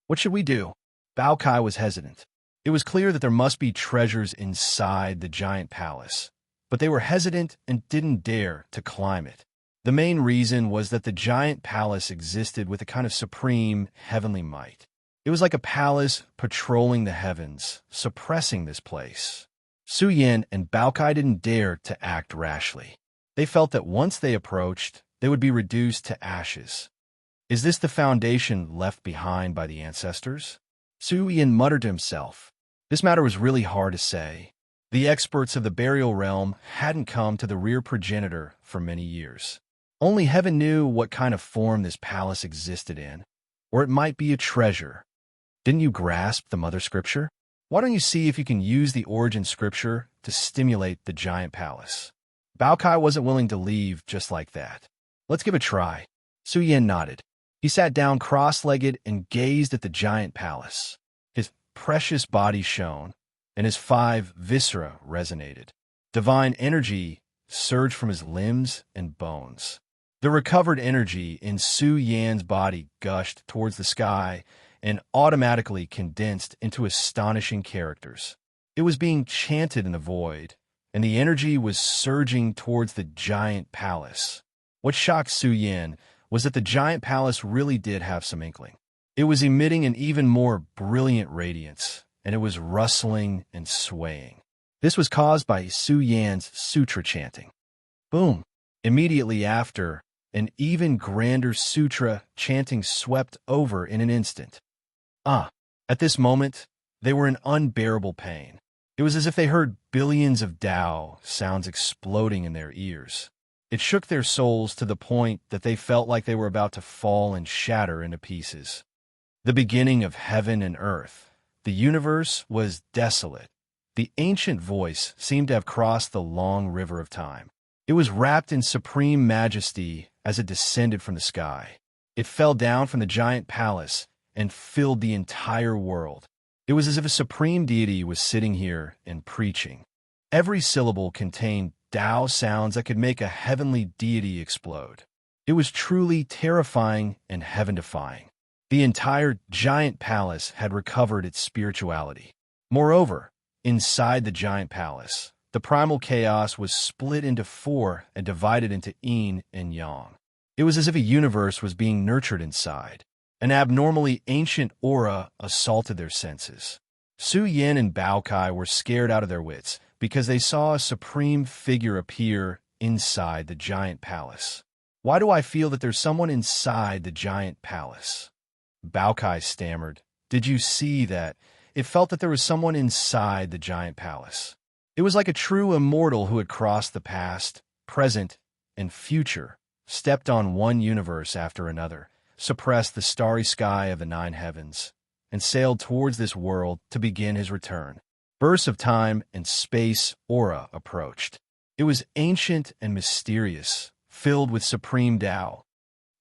What should we do? Bao Kai was hesitant. It was clear that there must be treasures inside the giant palace, but they were hesitant and didn't dare to climb it. The main reason was that the giant palace existed with a kind of supreme heavenly might. It was like a palace patrolling the heavens, suppressing this place. Su Yin and Bao Kai didn't dare to act rashly. They felt that once they approached, they would be reduced to ashes. Is this the foundation left behind by the ancestors? Su Yin muttered to himself. This matter was really hard to say. The experts of the burial realm hadn't come to the rear progenitor for many years. Only heaven knew what kind of form this palace existed in, or it might be a treasure. Didn't you grasp the mother scripture? Why don't you see if you can use the origin scripture to stimulate the giant palace? Bao Kai wasn't willing to leave just like that. Let's give it a try. Su Yin nodded. He sat down cross-legged and gazed at the giant palace. His precious body shone, and his 5 viscera resonated. Divine energy surged from his limbs and bones. The recovered energy in Su Yan's body gushed towards the sky and automatically condensed into astonishing characters. It was being chanted in the void, and the energy was surging towards the giant palace. What shocked Su Yan was that the giant palace really did have some inkling. It was emitting an even more brilliant radiance, and it was rustling and swaying. This was caused by Su Yan's sutra chanting. Boom! Immediately after, an even grander sutra chanting swept over in an instant. At this moment, they were in unbearable pain. It was as if they heard billions of Tao sounds exploding in their ears. It shook their souls to the point that they felt like they were about to fall and shatter into pieces. The beginning of heaven and earth. The universe was desolate. The ancient voice seemed to have crossed the long river of time. It was wrapped in supreme majesty as it descended from the sky. It fell down from the giant palace and filled the entire world. It was as if a supreme deity was sitting here and preaching. Every syllable contained Tao sounds that could make a heavenly deity explode. It was truly terrifying and heaven-defying. The entire giant palace had recovered its spirituality. Moreover, inside the giant palace, the primal chaos was split into four and divided into yin and yang. It was as if a universe was being nurtured inside. An abnormally ancient aura assaulted their senses. Su Yin and Bao Kai were scared out of their wits because they saw a supreme figure appear inside the giant palace. Why do I feel that there's someone inside the giant palace? Bao Kai stammered. Did you see that? It felt that there was someone inside the giant palace. It was like a true immortal who had crossed the past, present, and future, stepped on one universe after another, suppressed the starry sky of the nine heavens, and sailed towards this world to begin his return. Bursts of time and space aura approached. It was ancient and mysterious, filled with supreme Tao.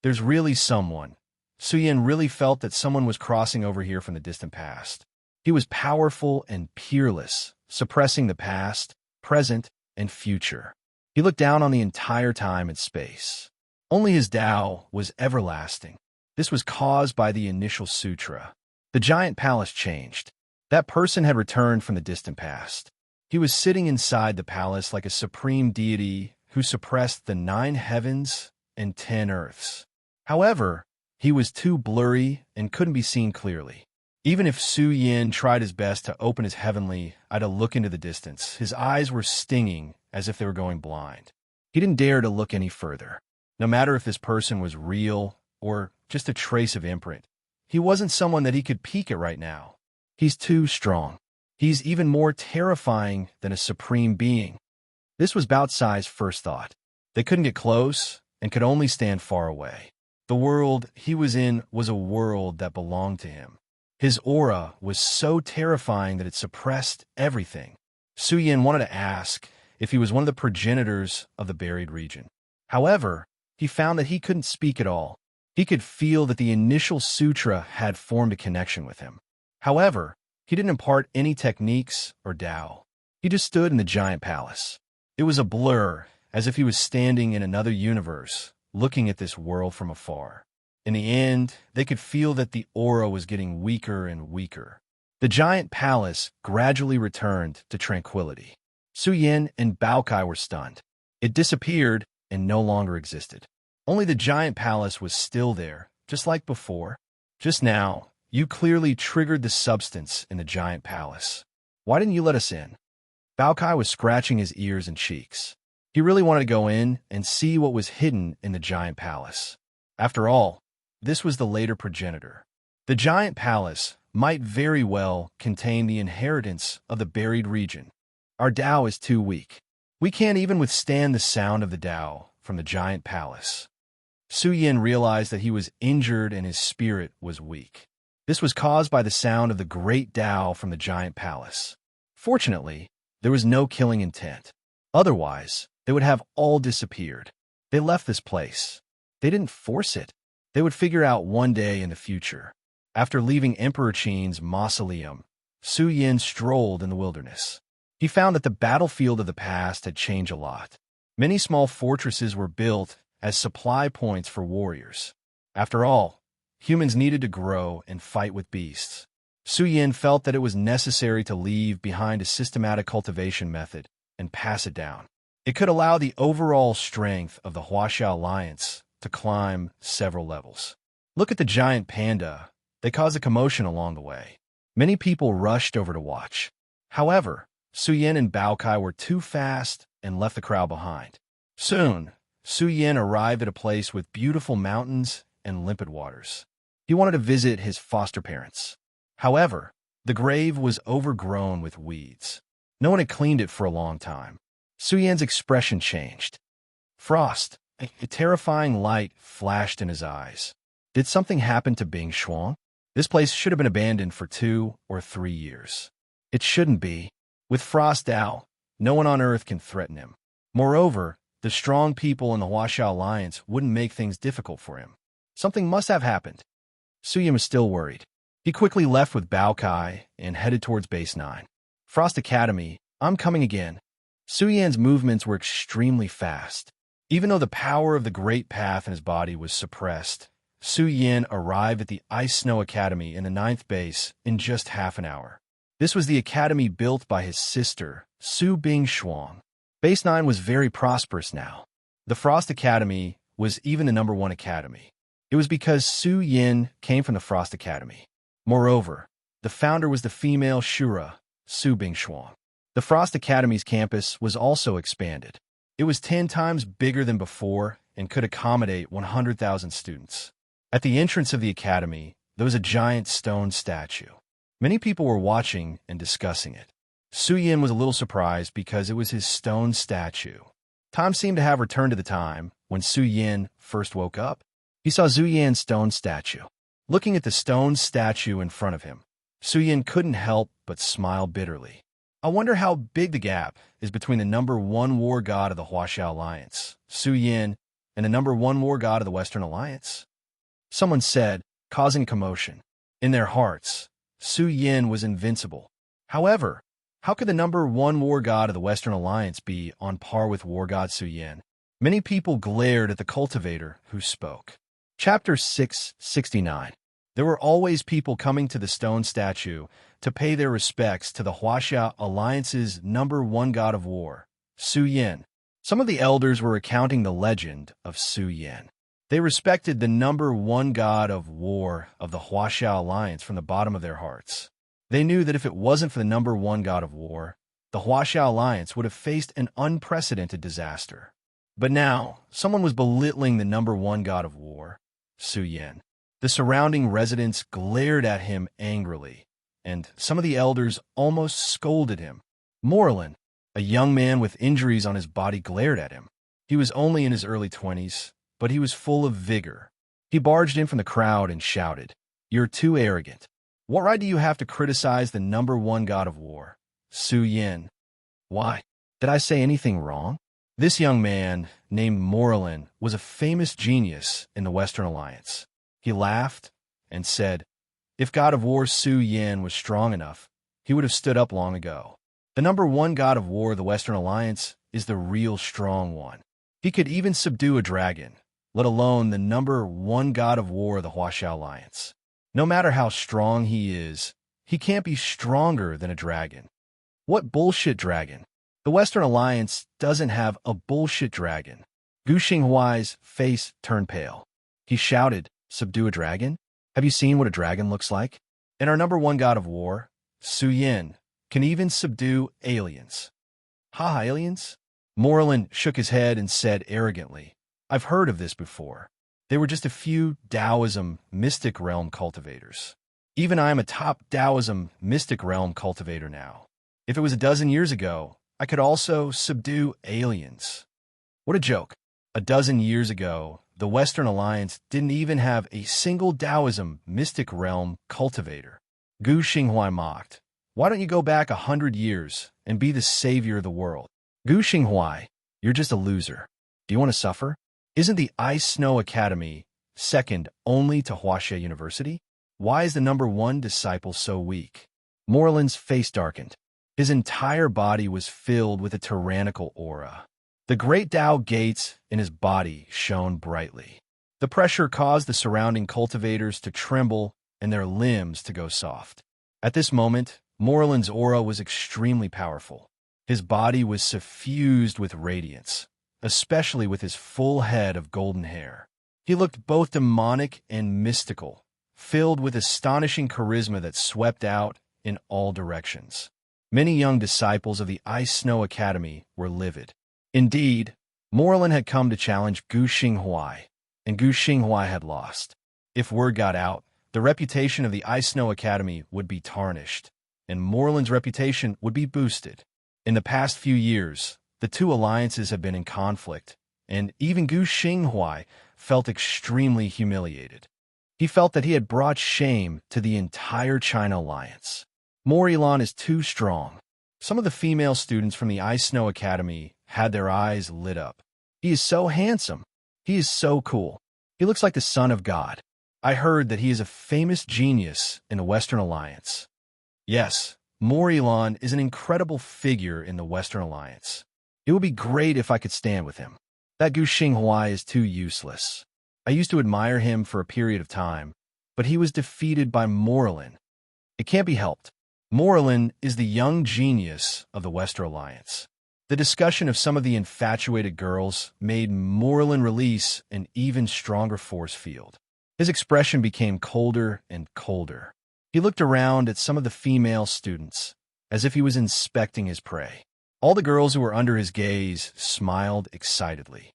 There's really someone. Su Yin really felt that someone was crossing over here from the distant past. He was powerful and peerless, suppressing the past, present, and future. He looked down on the entire time and space. Only his Tao was everlasting. This was caused by the initial sutra. The giant palace changed. That person had returned from the distant past. He was sitting inside the palace like a supreme deity who suppressed the 9 heavens and 10 earths. However, he was too blurry and couldn't be seen clearly. Even if Su Yin tried his best to open his heavenly eye to look into the distance, his eyes were stinging as if they were going blind. He didn't dare to look any further. No matter if this person was real or just a trace of imprint, he wasn't someone that he could peek at right now. He's too strong. He's even more terrifying than a supreme being. This was Bao Cai's first thought. They couldn't get close and could only stand far away. The world he was in was a world that belonged to him. His aura was so terrifying that it suppressed everything. Su Yin wanted to ask if he was one of the progenitors of the buried region. However, he found that he couldn't speak at all. He could feel that the initial sutra had formed a connection with him. However, he didn't impart any techniques or Tao. He just stood in the giant palace. It was a blur, as if he was standing in another universe, looking at this world from afar. In the end, they could feel that the aura was getting weaker and weaker. The giant palace gradually returned to tranquility. Su Yin and Bao Kai were stunned. It disappeared and no longer existed. Only the giant palace was still there, just like before. Just now, you clearly triggered the substance in the giant palace. Why didn't you let us in? Bao Kai was scratching his ears and cheeks. He really wanted to go in and see what was hidden in the giant palace. After all, this was the later progenitor. The giant palace might very well contain the inheritance of the buried region. Our Tao is too weak. We can't even withstand the sound of the Tao from the giant palace. Su Yin realized that he was injured and his spirit was weak. This was caused by the sound of the great Tao from the giant palace. Fortunately, there was no killing intent. Otherwise, they would have all disappeared. They left this place. They didn't force it. They would figure out one day in the future. After leaving Emperor Qin's mausoleum, Su Yin strolled in the wilderness. He found that the battlefield of the past had changed a lot. Many small fortresses were built as supply points for warriors. After all, humans needed to grow and fight with beasts. Su Yin felt that it was necessary to leave behind a systematic cultivation method and pass it down. It could allow the overall strength of the Huaxia Alliance to climb several levels. Look at the giant panda. They caused a commotion along the way. Many people rushed over to watch. However, Su Yin and Bao Kai were too fast and left the crowd behind. Soon, Su Yin arrived at a place with beautiful mountains and limpid waters. He wanted to visit his foster parents. However, the grave was overgrown with weeds. No one had cleaned it for a long time. Su Yin's expression changed. Frost, a terrifying light flashed in his eyes. Did something happen to Bing Shuang? This place should have been abandoned for 2 or 3 years. It shouldn't be. With Frost out, no one on Earth can threaten him. Moreover, the strong people in the Huaxia Alliance wouldn't make things difficult for him. Something must have happened. Su Yin was still worried. He quickly left with Bao Kai and headed towards Base 9. Frost Academy, I'm coming again. Su Yin's movements were extremely fast. Even though the power of the Great Path in his body was suppressed, Su Yin arrived at the Ice Snow Academy in the 9th base in just half an hour. This was the academy built by his sister, Su Bing Shuang. Base 9 was very prosperous now. The Frost Academy was even the #1 academy. It was because Su Yin came from the Frost Academy. Moreover, the founder was the female Shura, Su Bing Shuang. The Frost Academy's campus was also expanded. It was 10 times bigger than before and could accommodate 100,000 students. At the entrance of the academy, there was a giant stone statue. Many people were watching and discussing it. Su Yin was a little surprised because it was his stone statue. Time seemed to have returned to the time when Su Yin first woke up. He saw Su Yin's stone statue. Looking at the stone statue in front of him, Su Yin couldn't help but smile bitterly. I wonder how big the gap is between the #1 war god of the Huaxia Alliance, Su Yin, and the #1 war god of the Western Alliance. Someone said, causing commotion. In their hearts, Su Yin was invincible. However, how could the #1 war god of the Western Alliance be on par with war god Su Yin? Many people glared at the cultivator who spoke. Chapter 669. There were always people coming to the stone statue to pay their respects to the Huaxia Alliance's #1 god of war, Su Yin. Some of the elders were recounting the legend of Su Yin. They respected the #1 god of war of the Huaxia Alliance from the bottom of their hearts. They knew that if it wasn't for the #1 god of war, the Huaxia Alliance would have faced an unprecedented disaster. But now, someone was belittling the #1 god of war, Su Yin. The surrounding residents glared at him angrily, and some of the elders almost scolded him. Morlin, a young man with injuries on his body, glared at him. He was only in his early 20s, but he was full of vigor. He barged in from the crowd and shouted, "You're too arrogant. What right do you have to criticize the #1 god of war, Su Yin?" "Why? Did I say anything wrong?" This young man, named Morlin, was a famous genius in the Western Alliance. He laughed and said, "If God of War Su Yin was strong enough, he would have stood up long ago. The #1 god of war of the Western Alliance is the real strong one. He could even subdue a dragon, let alone the #1 god of war of the Huaxia Alliance. No matter how strong he is, he can't be stronger than a dragon." "What bullshit dragon? The Western Alliance doesn't have a bullshit dragon." Gu Xinghuai's face turned pale. He shouted, "Subdue a dragon? Have you seen what a dragon looks like? And our #1 god of war, Su Yin, can even subdue aliens." "Ha, aliens?" Morlin shook his head and said arrogantly, "I've heard of this before. They were just a few Taoism mystic realm cultivators. Even I am a top Taoism mystic realm cultivator now. If it was a dozen years ago, I could also subdue aliens." What a joke. A dozen years ago, the Western Alliance didn't even have a single Taoism mystic realm cultivator. Gu Xinghuai mocked. "Why don't you go back 100 years and be the savior of the world?" "Gu Xinghuai, you're just a loser. Do you want to suffer? Isn't the Ice Snow Academy second only to Huaxia University? Why is the #1 disciple so weak?" Morlin's face darkened. His entire body was filled with a tyrannical aura. The great Tao gates in his body shone brightly. The pressure caused the surrounding cultivators to tremble and their limbs to go soft. At this moment, Morlin's aura was extremely powerful. His body was suffused with radiance, especially with his full head of golden hair. He looked both demonic and mystical, filled with astonishing charisma that swept out in all directions. Many young disciples of the Ice Snow Academy were livid. Indeed, Moreland had come to challenge Gu Xinghuai, and Gu Xinghuai had lost. If word got out, the reputation of the Ice Snow Academy would be tarnished, and Moreland's reputation would be boosted. In the past few years, the two alliances have been in conflict, and even Gu Xinghuai felt extremely humiliated. He felt that he had brought shame to the entire China alliance. Moreland is too strong. Some of the female students from the Ice Snow Academy had their eyes lit up. He is so handsome. He is so cool. He looks like the son of God. I heard that he is a famous genius in the Western Alliance. Yes, Moreland is an incredible figure in the Western Alliance. It would be great if I could stand with him. That Gu Xinghuai is too useless. I used to admire him for a period of time, but he was defeated by Moreland. It can't be helped. Moreland is the young genius of the Western Alliance. The discussion of some of the infatuated girls made Moreland release an even stronger force field. His expression became colder and colder. He looked around at some of the female students, as if he was inspecting his prey. All the girls who were under his gaze smiled excitedly.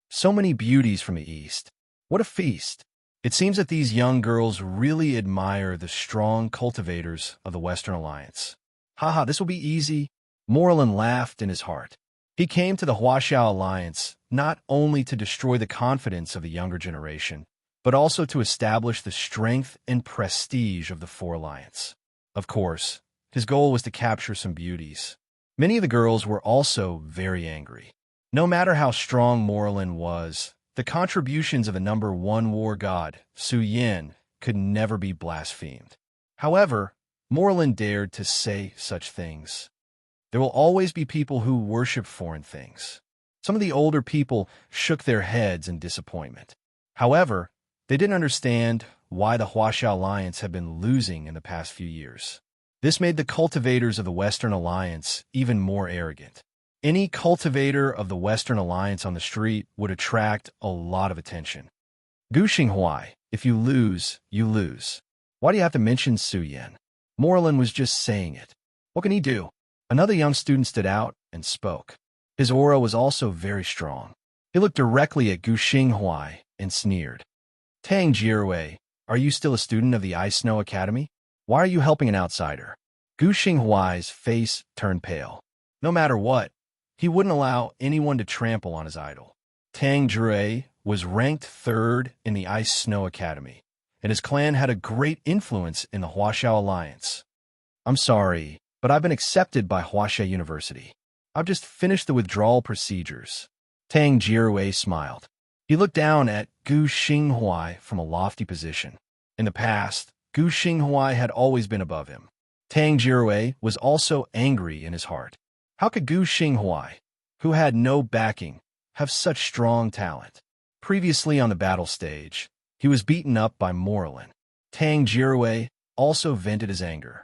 So many beauties from the East. What a feast! It seems that these young girls really admire the strong cultivators of the Western Alliance. Haha, this will be easy. Moreland laughed in his heart. He came to the Huaxiao Alliance not only to destroy the confidence of the younger generation, but also to establish the strength and prestige of the Four Alliance. Of course, his goal was to capture some beauties. Many of the girls were also very angry. No matter how strong Moreland was, the contributions of the #1 war god, Su Yin, could never be blasphemed. However, Moreland dared to say such things. There will always be people who worship foreign things. Some of the older people shook their heads in disappointment. However, they didn't understand why the Huaxiao Alliance had been losing in the past few years. This made the cultivators of the Western Alliance even more arrogant. Any cultivator of the Western Alliance on the street would attract a lot of attention. Gu Xinghuai, if you lose, you lose. Why do you have to mention Su Yin? Moreland was just saying it. What can he do? Another young student stood out and spoke. His aura was also very strong. He looked directly at Gu Xinghuai and sneered. Tang Jirui, are you still a student of the Ice Snow Academy? Why are you helping an outsider? Gu Xinghuai's face turned pale. No matter what, he wouldn't allow anyone to trample on his idol. Tang Jirui was ranked 3rd in the Ice Snow Academy, and his clan had a great influence in the Huaxiao Alliance. I'm sorry, but I've been accepted by Huaxia University. I've just finished the withdrawal procedures. Tang Jirui smiled. He looked down at Gu Xinghuai from a lofty position. In the past, Gu Xinghuai had always been above him. Tang Jirui was also angry in his heart. How could Gu Xinghuai, who had no backing, have such strong talent? Previously on the battle stage, he was beaten up by Moreland. Tang Jirui also vented his anger.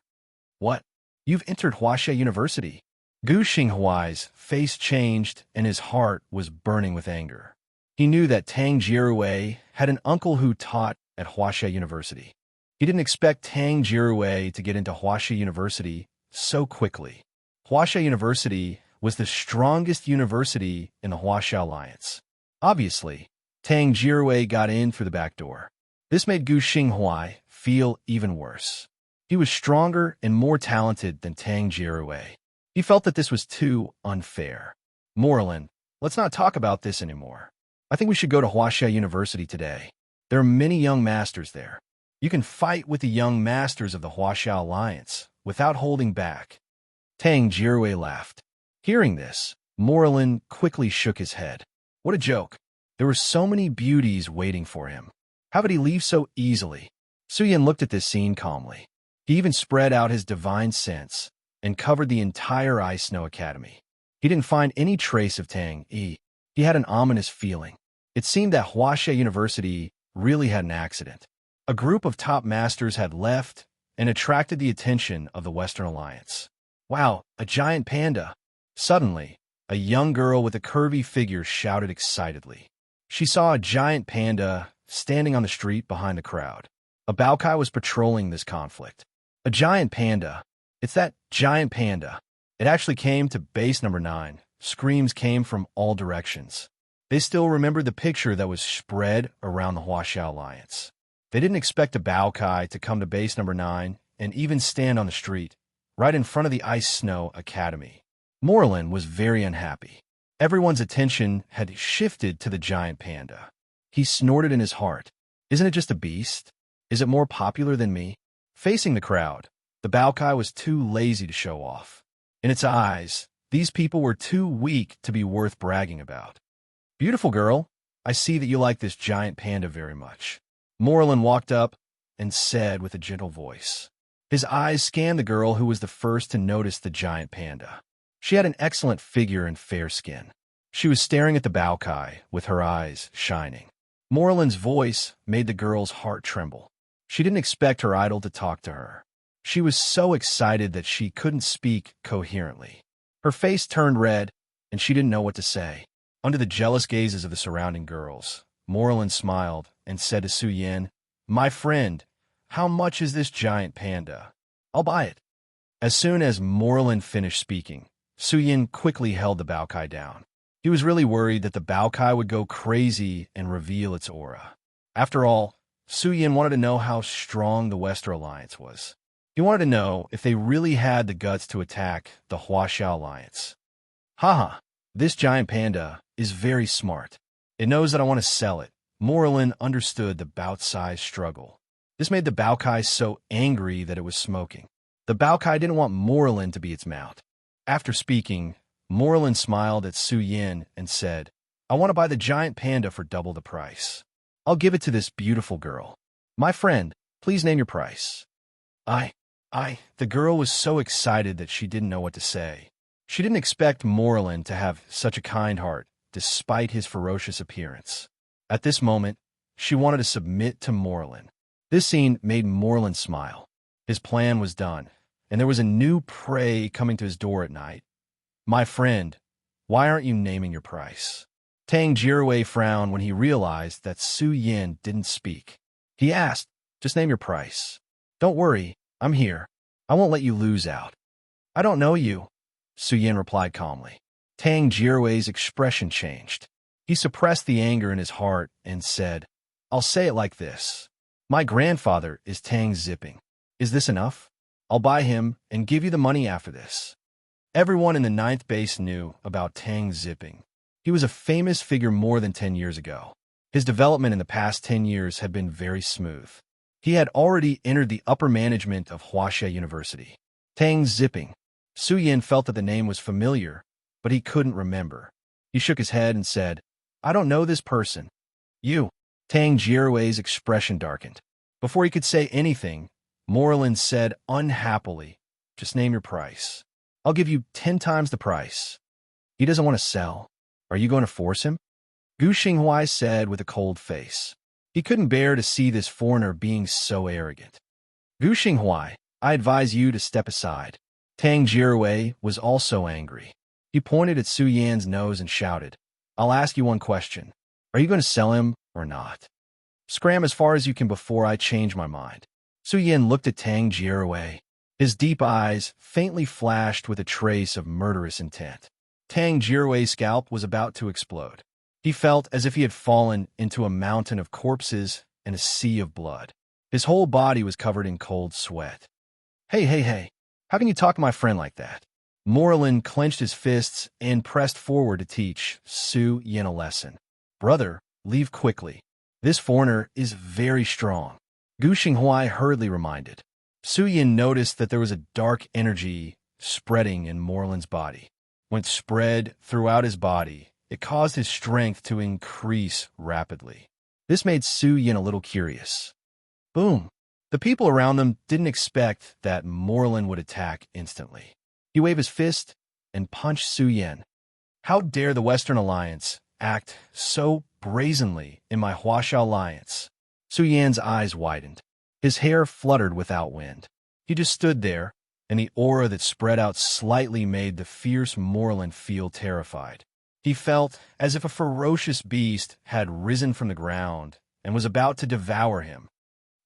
What? You've entered Huaxia University. Gu Xinghuai's face changed and his heart was burning with anger. He knew that Tang Jirui had an uncle who taught at Huaxia University. He didn't expect Tang Jirui to get into Huaxia University so quickly. Huaxia University was the strongest university in the Huaxia Alliance. Obviously, Tang Jirui got in through the back door. This made Gu Xinghuai feel even worse. He was stronger and more talented than Tang Jirui. He felt that this was too unfair. Moreland, let's not talk about this anymore. I think we should go to Huaxia University today. There are many young masters there. You can fight with the young masters of the Huaxia Alliance without holding back. Tang Jirui laughed. Hearing this, Moreland quickly shook his head. What a joke. There were so many beauties waiting for him. How could he leave so easily? Su Yin looked at this scene calmly. He even spread out his divine sense and covered the entire Ice Snow Academy. He didn't find any trace of Tang Yi. He had an ominous feeling. It seemed that Huaxia University really had an accident. A group of top masters had left and attracted the attention of the Western Alliance. Wow, a giant panda! Suddenly, a young girl with a curvy figure shouted excitedly. She saw a giant panda standing on the street behind the crowd. A Baokai was patrolling this conflict. A giant panda. It's that giant panda. It actually came to base number 9. Screams came from all directions. They still remembered the picture that was spread around the Huaxiao Alliance. They didn't expect a Baokai to come to base number 9 and even stand on the street, right in front of the Ice Snow Academy. Morlin was very unhappy. Everyone's attention had shifted to the giant panda. He snorted in his heart. Isn't it just a beast? Is it more popular than me? Facing the crowd, the Baokai was too lazy to show off. In its eyes, these people were too weak to be worth bragging about. Beautiful girl, I see that you like this giant panda very much. Morlin walked up and said with a gentle voice. His eyes scanned the girl who was the first to notice the giant panda. She had an excellent figure and fair skin. She was staring at the Baokai with her eyes shining. Morlin's voice made the girl's heart tremble. She didn't expect her idol to talk to her. She was so excited that she couldn't speak coherently. Her face turned red, and she didn't know what to say. Under the jealous gazes of the surrounding girls, Morlin smiled and said to Su Yin, "My friend, how much is this giant panda? I'll buy it." As soon as Morlin finished speaking, Su Yin quickly held the Baokai down. He was really worried that the Baokai would go crazy and reveal its aura. After all, Su Yin wanted to know how strong the Western Alliance was. He wanted to know if they really had the guts to attack the Huaxiao Alliance. Haha, this giant panda is very smart. It knows that I want to sell it. Morlin understood the bout-sized struggle. This made the Baokai so angry that it was smoking. The Baokai didn't want Morlin to be its mount. After speaking, Morlin smiled at Su Yin and said, "I want to buy the giant panda for double the price. I'll give it to this beautiful girl. My friend, please name your price." The girl was so excited that she didn't know what to say. She didn't expect Morlin to have such a kind heart, despite his ferocious appearance. At this moment, she wanted to submit to Morlin. This scene made Morlin smile. His plan was done, and there was a new prey coming to his door at night. "My friend, why aren't you naming your price?" Tang Jirui frowned when he realized that Su Yin didn't speak. He asked, "Just name your price." "Don't worry, I'm here. I won't let you lose out." "I don't know you," Su Yin replied calmly. Tang Jirui's expression changed. He suppressed the anger in his heart and said, "I'll say it like this. My grandfather is Tang Zipping. Is this enough? I'll buy him and give you the money after this." Everyone in the 9th base knew about Tang Zipping. He was a famous figure more than 10 years ago. His development in the past 10 years had been very smooth. He had already entered the upper management of Huaxia University. Tang Zipping. Su Yin felt that the name was familiar, but he couldn't remember. He shook his head and said, "I don't know this person." "You." Tang Jirui's expression darkened. Before he could say anything, Morlin said unhappily, "Just name your price. I'll give you 10 times the price." "He doesn't want to sell. Are you going to force him?" Gu Xinghuai said with a cold face. He couldn't bear to see this foreigner being so arrogant. "Gu Xinghuai, I advise you to step aside." Tang Jirui was also angry. He pointed at Su Yan's nose and shouted, "I'll ask you one question. Are you going to sell him or not? Scram as far as you can before I change my mind." Su Yan looked at Tang Jirui. His deep eyes faintly flashed with a trace of murderous intent. Tang Jirui's scalp was about to explode. He felt as if he had fallen into a mountain of corpses and a sea of blood. His whole body was covered in cold sweat. Hey, how can you talk to my friend like that?" Morlin clenched his fists and pressed forward to teach Su Yin a lesson. "Brother, leave quickly. This foreigner is very strong," Gu Xinghuai hurriedly reminded. Su Yin noticed that there was a dark energy spreading in Morlin's body. When it spread throughout his body, it caused his strength to increase rapidly. This made Su Yin a little curious. Boom! The people around them didn't expect that Morlin would attack instantly. He waved his fist and punched Su Yin. "How dare the Western Alliance act so brazenly in my Huaxia Alliance?" Su Yan's eyes widened. His hair fluttered without wind. He just stood there, and the aura that spread out slightly made the fierce Morlin feel terrified. He felt as if a ferocious beast had risen from the ground and was about to devour him.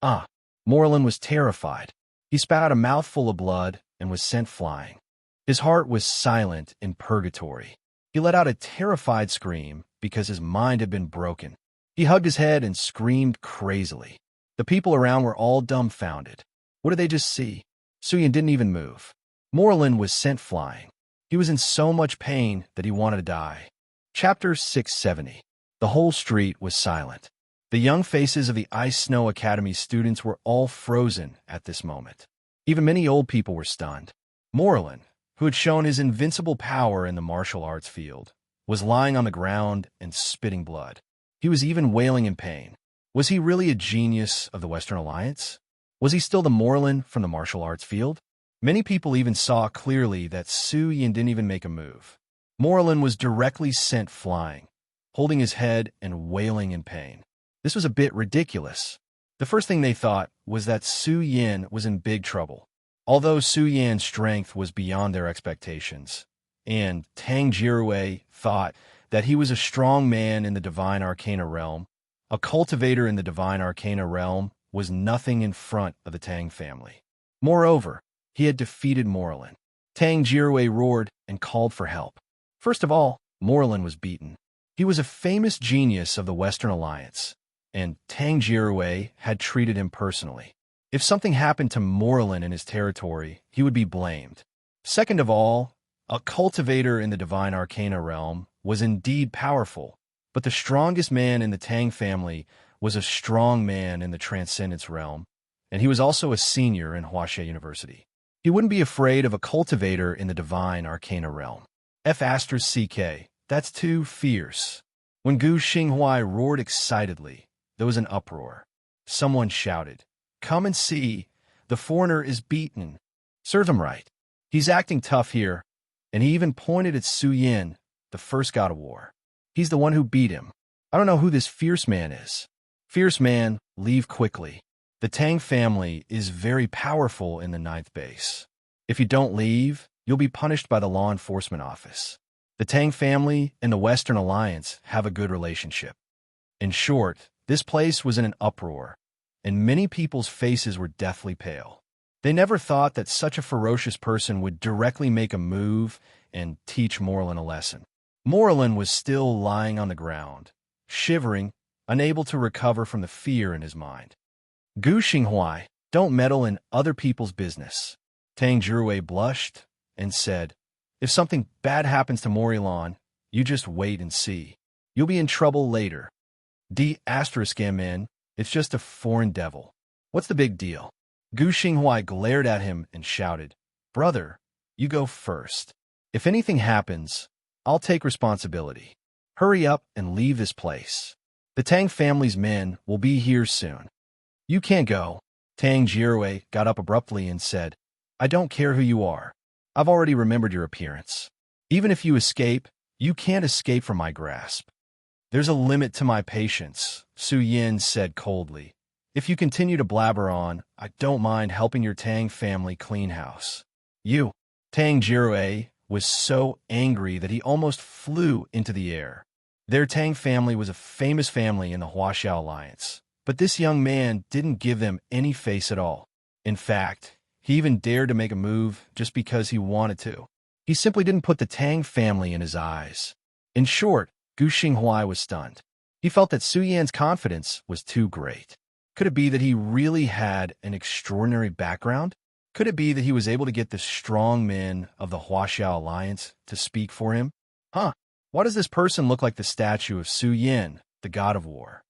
Ah! Morlun was terrified. He spat out a mouthful of blood and was sent flying. His heart was silent in purgatory. He let out a terrified scream because his mind had been broken. He hugged his head and screamed crazily. The people around were all dumbfounded. What did they just see? Suyin didn't even move. Morlun was sent flying. He was in so much pain that he wanted to die. Chapter 670. The whole street was silent. The young faces of the Ice Snow Academy students were all frozen at this moment. Even many old people were stunned. Morlun, who had shown his invincible power in the martial arts field, was lying on the ground and spitting blood. He was even wailing in pain. Was he really a genius of the Western Alliance? Was he still the Morlun from the martial arts field? Many people even saw clearly that Suyin didn't even make a move. Morlun was directly sent flying, holding his head and wailing in pain. This was a bit ridiculous. The first thing they thought was that Suyin was in big trouble. Although Suyin's strength was beyond their expectations, and Tang Jirue thought that he was a strong man in the Divine Arcana realm, a cultivator in the Divine Arcana realm was nothing in front of the Tang family. Moreover, he had defeated Morlun. Tang Jirue roared and called for help. First of all, Morlun was beaten. He was a famous genius of the Western Alliance, and Tang Jirue had treated him personally. If something happened to Morlun in his territory, he would be blamed. Second of all, a cultivator in the Divine Arcana realm was indeed powerful, but the strongest man in the Tang family was a strong man in the Transcendence realm, and he was also a senior in Huaxia University. He wouldn't be afraid of a cultivator in the Divine Arcana realm. F***CK, that's too fierce. When Gu Xinghuai roared excitedly, there was an uproar. Someone shouted, "Come and see, the foreigner is beaten." Serve him right. He's acting tough here, and he even pointed at Suyin, the first god of war. He's the one who beat him. I don't know who this fierce man is. Fierce man, leave quickly. The Tang family is very powerful in the 9th base. If you don't leave, you'll be punished by the law enforcement office. The Tang family and the Western Alliance have a good relationship. In short, this place was in an uproar, and many people's faces were deathly pale. They never thought that such a ferocious person would directly make a move and teach Morlun a lesson. Morlun was still lying on the ground, shivering, unable to recover from the fear in his mind. Gu Xinghuai, don't meddle in other people's business. Tang Jirue blushed and said, if something bad happens to Morlun, you just wait and see. You'll be in trouble later. D***MN, it's just a foreign devil. What's the big deal? Gu Xinghuai glared at him and shouted, brother, you go first. If anything happens, I'll take responsibility. Hurry up and leave this place. The Tang family's men will be here soon. You can't go. Tang Jirue got up abruptly and said, I don't care who you are. I've already remembered your appearance. Even if you escape, you can't escape from my grasp. There's a limit to my patience, Suyin said coldly. If you continue to blabber on, I don't mind helping your Tang family clean house. You, Tang Jirue, was so angry that he almost flew into the air. Their Tang family was a famous family in the Huaxia Alliance, but this young man didn't give them any face at all. In fact, he even dared to make a move just because he wanted to. He simply didn't put the Tang family in his eyes. In short, Gu Xinghuai was stunned. He felt that Suyin's confidence was too great. Could it be that he really had an extraordinary background? Could it be that he was able to get the strong men of the Huaxia Alliance to speak for him? Why does this person look like the statue of Suyin, the god of war?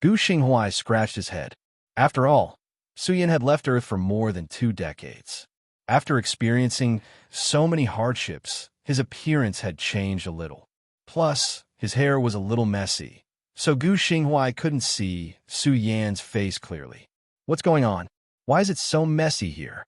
Gu Xinghuai scratched his head. After all, Suyin had left Earth for more than 2 decades. After experiencing so many hardships, his appearance had changed a little. Plus, his hair was a little messy, so Gu Xinghuai couldn't see Suyin's face clearly. What's going on? Why is it so messy here?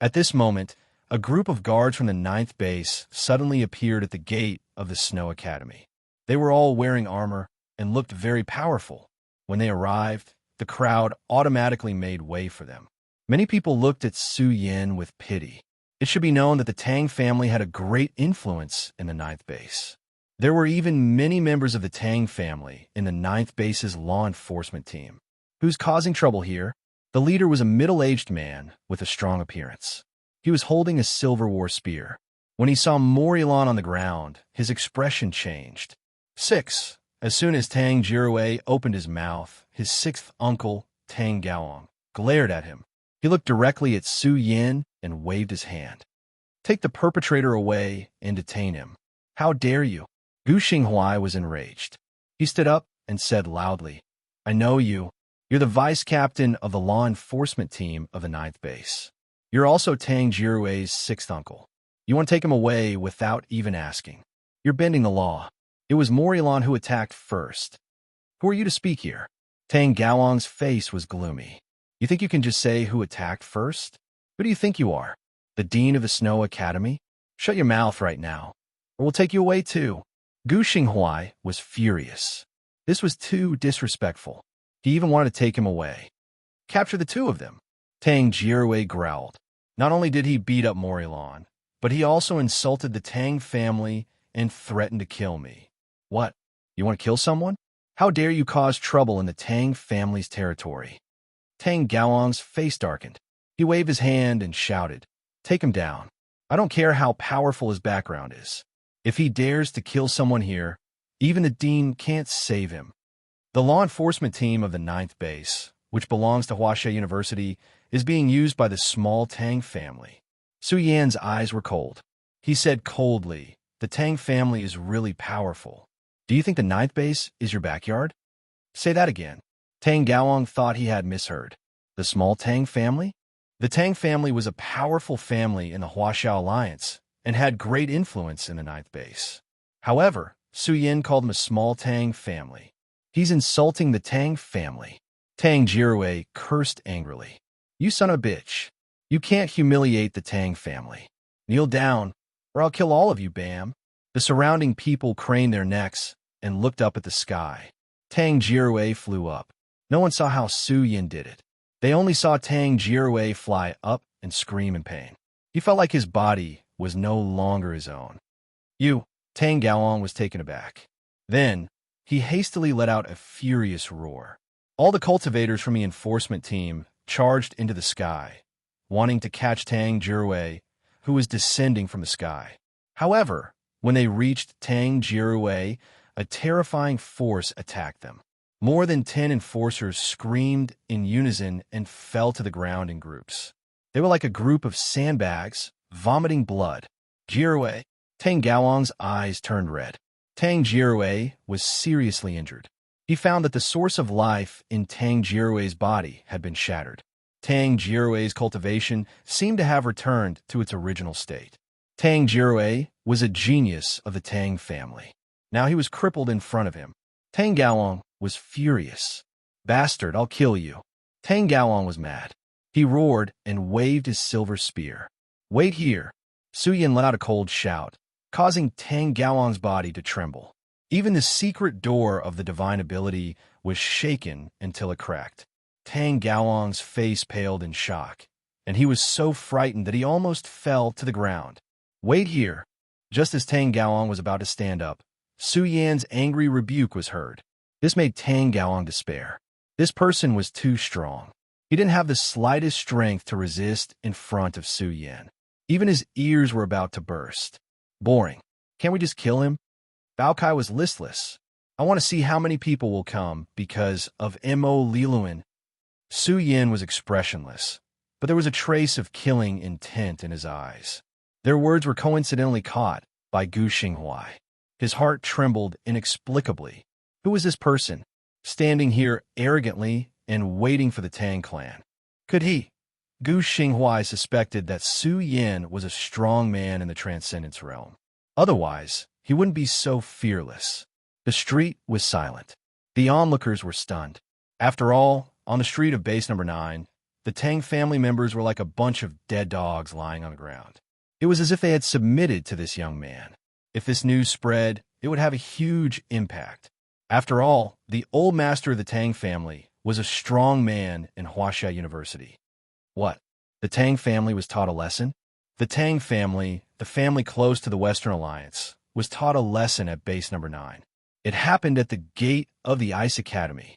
At this moment, a group of guards from the 9th base suddenly appeared at the gate of the Snow Academy. They were all wearing armor and looked very powerful. When they arrived, the crowd automatically made way for them. Many people looked at Suyin with pity. It should be known that the Tang family had a great influence in the 9th base. There were even many members of the Tang family in the ninth base's law enforcement team. Who's causing trouble here? The leader was a middle-aged man with a strong appearance. He was holding a silver war spear. When he saw Morillon on the ground, his expression changed. 6. As soon as Tang Jirue opened his mouth, his sixth uncle, Tang Gaoang, glared at him. He looked directly at Su Yin and waved his hand. Take the perpetrator away and detain him. How dare you? Gu Xinghuai was enraged. He stood up and said loudly, I know you. You're the vice captain of the law enforcement team of the ninth base. You're also Tang Jirue's sixth uncle. You want to take him away without even asking. You're bending the law. It was Morillon who attacked first. Who are you to speak here? Tang Gaoang's face was gloomy. You think you can just say who attacked first? Who do you think you are? The dean of the Snow Academy? Shut your mouth right now, or we'll take you away too. Gu Xinghuai was furious. This was too disrespectful. He even wanted to take him away. Capture the two of them. Tang Jirue growled. Not only did he beat up Morillon, but he also insulted the Tang family and threatened to kill me. What? You want to kill someone? How dare you cause trouble in the Tang family's territory? Tang Gaoang's face darkened. He waved his hand and shouted, Take him down. I don't care how powerful his background is. If he dares to kill someone here, even the dean can't save him. The law enforcement team of the ninth base, which belongs to Huaxia University, is being used by the small Tang family. Su Yan's eyes were cold. He said coldly, The Tang family is really powerful. Do you think the ninth base is your backyard? Say that again. Tang Gaoang thought he had misheard. The small Tang family? The Tang family was a powerful family in the Huaxia Alliance and had great influence in the ninth base. However, Su Yin called him a small Tang family. He's insulting the Tang family. Tang Jirue cursed angrily. You son of a bitch. You can't humiliate the Tang family. Kneel down, or I'll kill all of you, Bam. The surrounding people craned their necks and looked up at the sky. Tang Jirue flew up. No one saw how Su Yin did it. They only saw Tang Jirue fly up and scream in pain. He felt like his body was no longer his own. Tang Gaoang was taken aback. Then, he hastily let out a furious roar. All the cultivators from the enforcement team charged into the sky, wanting to catch Tang Jirue, who was descending from the sky. However, when they reached Tang Jirue, a terrifying force attacked them. More than 10 enforcers screamed in unison and fell to the ground in groups. They were like a group of sandbags, vomiting blood. Jirue. Tang Gaoang's eyes turned red. Tang Jirue was seriously injured. He found that the source of life in Tang Jirue's body had been shattered. Tang Jirue's cultivation seemed to have returned to its original state. Tang Jirue was a genius of the Tang family. Now he was crippled in front of him. Tang Gaoang was furious. Bastard, I'll kill you. Tang Gaoang was mad. He roared and waved his silver spear. Wait here. Su Yin let out a cold shout, causing Tang Gaoang's body to tremble. Even the secret door of the divine ability was shaken until it cracked. Tang Gaoang's face paled in shock, and he was so frightened that he almost fell to the ground. Wait here. Just as Tang Gaoang was about to stand up, Su Yan's angry rebuke was heard. This made Tang Gaoang despair. This person was too strong. He didn't have the slightest strength to resist in front of Su Yan. Even his ears were about to burst. Boring. Can't we just kill him? Bao Kai was listless. I want to see how many people will come because of Mo Liluan. Su Yin was expressionless, but there was a trace of killing intent in his eyes. Their words were coincidentally caught by Gu Xinghuai. His heart trembled inexplicably. Who was this person, standing here arrogantly and waiting for the Tang clan? Could he? Gu Xinghuai suspected that Su Yin was a strong man in the Transcendence realm. Otherwise, he wouldn't be so fearless. The street was silent. The onlookers were stunned. After all, on the street of base number 9, the Tang family members were like a bunch of dead dogs lying on the ground. It was as if they had submitted to this young man. If this news spread, it would have a huge impact. After all, the old master of the Tang family was a strong man in Huaxia University. What? The Tang family was taught a lesson? The Tang family, the family close to the Western Alliance, was taught a lesson at base number 9. It happened at the gate of the Ice Academy.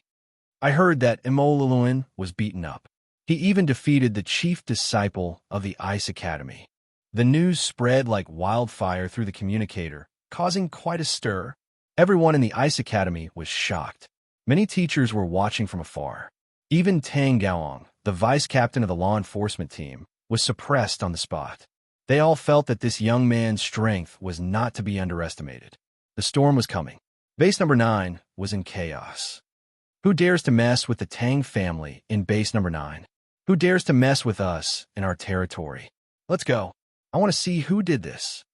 I heard that Emoluluin was beaten up. He even defeated the chief disciple of the Ice Academy. The news spread like wildfire through the communicator, causing quite a stir. Everyone in the Ice Academy was shocked. Many teachers were watching from afar. Even Tang Gaoang, the vice captain of the law enforcement team, was suppressed on the spot. They all felt that this young man's strength was not to be underestimated. The storm was coming. Base number 9 was in chaos. Who dares to mess with the Tang family in base number 9? Who dares to mess with us in our territory? Let's go. I want to see who did this.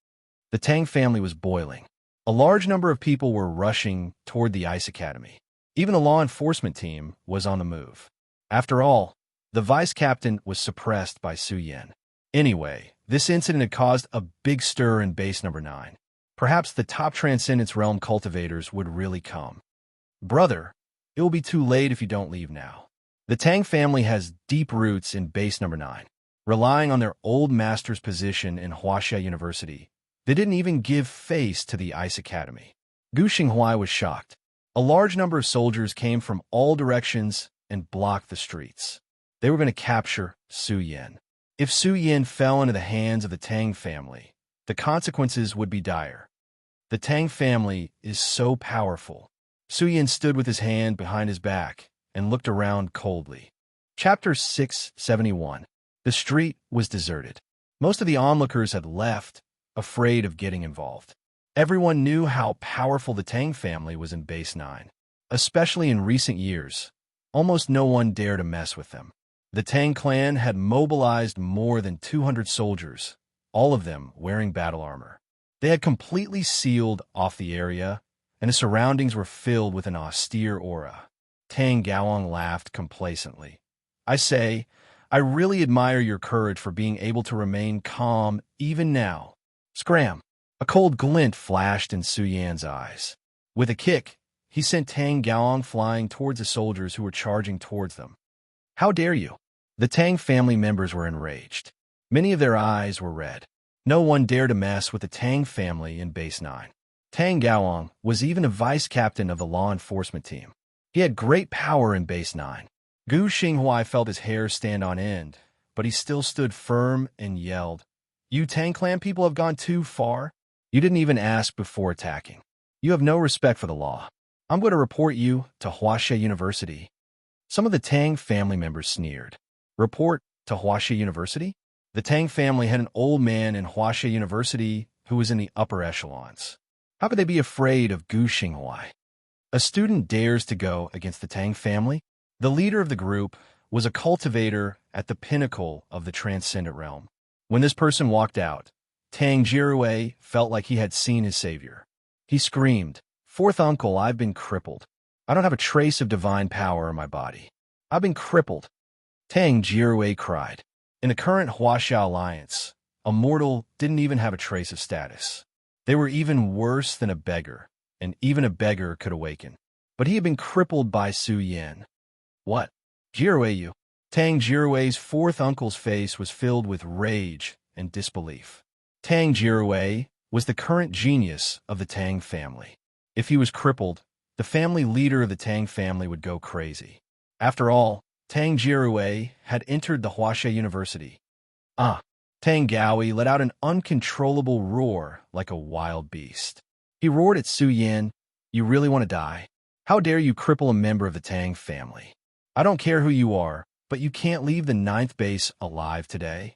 The Tang family was boiling. A large number of people were rushing toward the Ice Academy. Even the law enforcement team was on the move. After all, the vice captain was suppressed by Su Yan. Anyway, this incident had caused a big stir in base number 9. Perhaps the top Transcendence Realm cultivators would really come. Brother, it will be too late if you don't leave now. The Tang family has deep roots in base number 9. Relying on their old master's position in Huaxia University, they didn't even give face to the Ice Academy. Gu Xinghuai was shocked. A large number of soldiers came from all directions and blocked the streets. They were going to capture Su Yan. If Su Yan fell into the hands of the Tang family, the consequences would be dire. The Tang family is so powerful. Su Yan stood with his hand behind his back and looked around coldly. Chapter 671. The street was deserted. Most of the onlookers had left, afraid of getting involved. Everyone knew how powerful the Tang family was in base 9. Especially in recent years, almost no one dared to mess with them. The Tang clan had mobilized more than 200 soldiers, all of them wearing battle armor. They had completely sealed off the area, and the surroundings were filled with an austere aura. Tang Gaoang laughed complacently. I say, I really admire your courage for being able to remain calm even now. Scram! A cold glint flashed in Su Yan's eyes. With a kick, he sent Tang Gaoang flying towards the soldiers who were charging towards them. How dare you? The Tang family members were enraged. Many of their eyes were red. No one dared to mess with the Tang family in base 9. Tang Gaoang was even a vice captain of the law enforcement team. He had great power in base 9. Gu Xinghuai felt his hair stand on end, but he still stood firm and yelled, You Tang clan people have gone too far. You didn't even ask before attacking. You have no respect for the law. I'm going to report you to Huaxia University. Some of the Tang family members sneered. Report to Huaxia University? The Tang family had an old man in Huaxia University who was in the upper echelons. How could they be afraid of Gu Xinghuai? A student dares to go against the Tang family? The leader of the group was a cultivator at the pinnacle of the Transcendent Realm. When this person walked out, Tang Jirue felt like he had seen his savior. He screamed, Fourth uncle, I've been crippled. I don't have a trace of divine power in my body. I've been crippled. Tang Jirue cried. In the current Huaxia alliance, a mortal didn't even have a trace of status. They were even worse than a beggar, and even a beggar could awaken. But he had been crippled by Su Yan. What? Jirue you? Tang Jirue's fourth uncle's face was filled with rage and disbelief. Tang Jirue was the current genius of the Tang family. If he was crippled, the family leader of the Tang family would go crazy. After all, Tang Jirue had entered the Huaxia University. Tang Gaoui let out an uncontrollable roar like a wild beast. He roared at Su Yan, You really want to die? How dare you cripple a member of the Tang family? I don't care who you are, but you can't leave the 9th base alive today.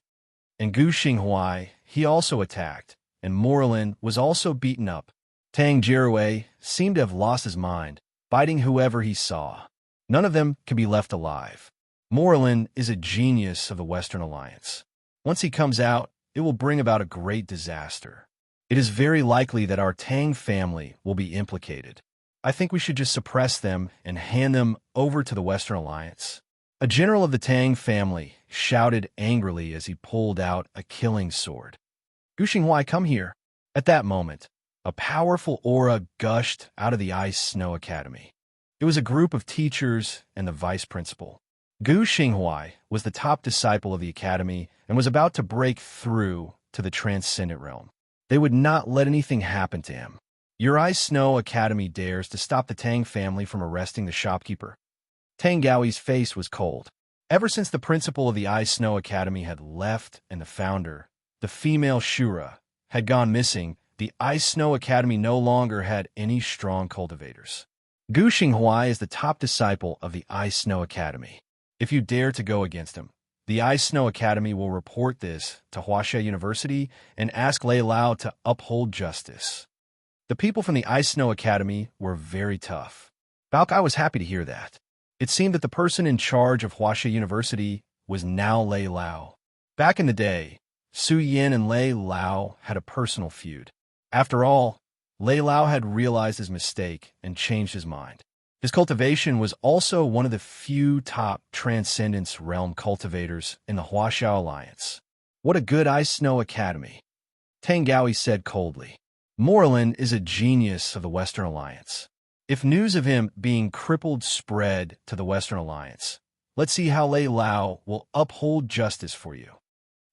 And Gu Xinghuai, he also attacked, and Morlin was also beaten up. Tang Jirue seemed to have lost his mind, biting whoever he saw. None of them can be left alive. Morlin is a genius of the Western Alliance. Once he comes out, it will bring about a great disaster. It is very likely that our Tang family will be implicated. I think we should just suppress them and hand them over to the Western Alliance. A general of the Tang family shouted angrily as he pulled out a killing sword. Gu Xinghuai, come here. At that moment, a powerful aura gushed out of the Ice Snow Academy. It was a group of teachers and the vice principal. Gu Xinghuai was the top disciple of the academy and was about to break through to the Transcendent Realm. They would not let anything happen to him. Your Ice Snow Academy dares to stop the Tang family from arresting the shopkeeper. Tang Gaoi's face was cold. Ever since the principal of the Ice Snow Academy had left and the founder, the female Shura, had gone missing, the Ice Snow Academy no longer had any strong cultivators. Gu Xinghuai is the top disciple of the Ice Snow Academy. If you dare to go against him, the Ice Snow Academy will report this to Huaxia University and ask Lei Lao to uphold justice. The people from the Ice Snow Academy were very tough. Baokai was happy to hear that. It seemed that the person in charge of Huaxia University was now Lei Lao. Back in the day, Su Yin and Lei Lao had a personal feud. After all, Lei Lao had realized his mistake and changed his mind. His cultivation was also one of the few top Transcendence Realm cultivators in the Huaxiao Alliance. What a good Ice Snow Academy, Tang Gaoi said coldly. Morlin is a genius of the Western Alliance. If news of him being crippled spread to the Western Alliance, let's see how Lei Lao will uphold justice for you.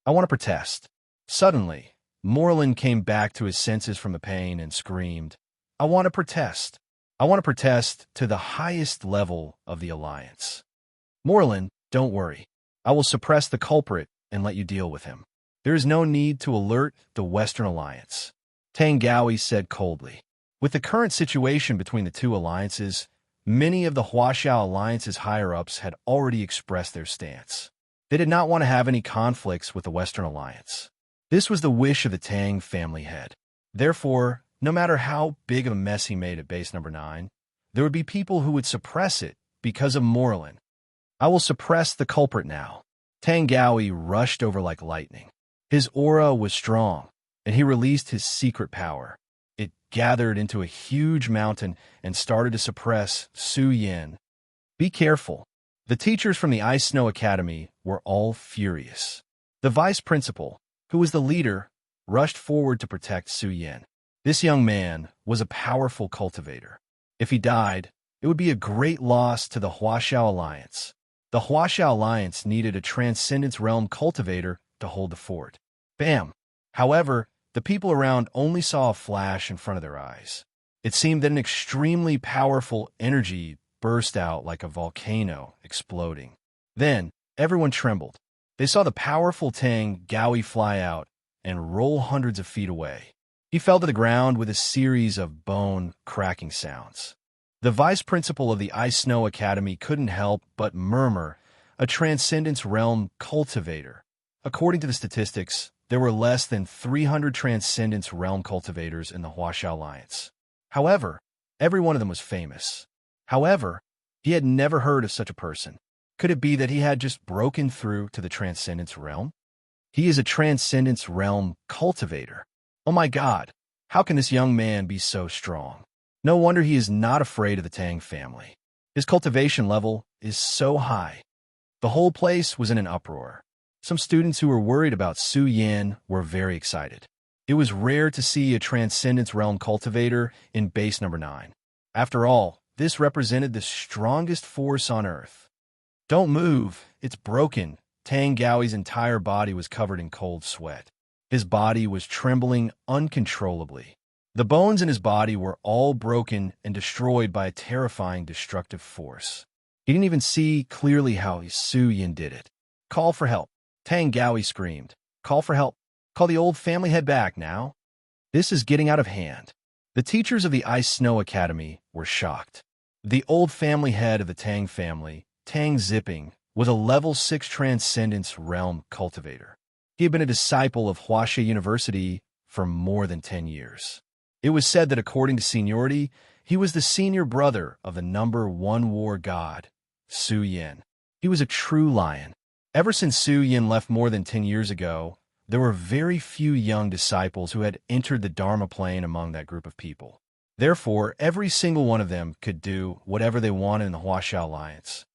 I want to protest. Suddenly, Morlin came back to his senses from the pain and screamed, I want to protest. I want to protest to the highest level of the Alliance. Morlin, don't worry. I will suppress the culprit and let you deal with him. There is no need to alert the Western Alliance, Tang Gaoi said coldly. With the current situation between the two alliances, many of the Huaxiao Alliance's higher-ups had already expressed their stance. They did not want to have any conflicts with the Western Alliance. This was the wish of the Tang family head. Therefore, no matter how big of a mess he made at base number 9, there would be people who would suppress it because of Morlin. I will suppress the culprit now. Tang Gaoi rushed over like lightning. His aura was strong, and he released his secret power. It gathered into a huge mountain and started to suppress Su Yin. Be careful. The teachers from the Ice Snow Academy were all furious. The vice principal, who was the leader, rushed forward to protect Su Yin. This young man was a powerful cultivator. If he died, it would be a great loss to the Huaxiao Alliance. The Huaxiao Alliance needed a Transcendence Realm cultivator to hold the fort. Bam! However, the people around only saw a flash in front of their eyes. It seemed that an extremely powerful energy burst out like a volcano exploding. Then, everyone trembled. They saw the powerful Tang Gaoi fly out and roll hundreds of feet away. He fell to the ground with a series of bone-cracking sounds. The vice principal of the Ice Snow Academy couldn't help but murmur, a Transcendence Realm cultivator. According to the statistics, there were less than 300 Transcendence Realm cultivators in the Huaxiao Alliance. However, every one of them was famous. However, he had never heard of such a person. Could it be that he had just broken through to the Transcendence Realm? He is a Transcendence Realm cultivator. Oh my God, how can this young man be so strong? No wonder he is not afraid of the Tang family. His cultivation level is so high. The whole place was in an uproar. Some students who were worried about Su Yin were very excited. It was rare to see a Transcendence Realm cultivator in base number 9. After all, this represented the strongest force on Earth. Don't move, it's broken. Tang Gaoi's entire body was covered in cold sweat. His body was trembling uncontrollably. The bones in his body were all broken and destroyed by a terrifying destructive force. He didn't even see clearly how Su Yin did it. Call for help. Tang Gaoi screamed. Call for help. Call the old family head back now. This is getting out of hand. The teachers of the Ice Snow Academy were shocked. The old family head of the Tang family, Tang Zipping, was a level 6 Transcendence Realm cultivator. He had been a disciple of Huaxia University for more than 10 years. It was said that according to seniority, he was the senior brother of the number 1 war god, Su Yin. He was a true lion. Ever since Su Yin left more than 10 years ago, there were very few young disciples who had entered the Dharma plane among that group of people. Therefore, every single one of them could do whatever they wanted in the Huaxia Alliance.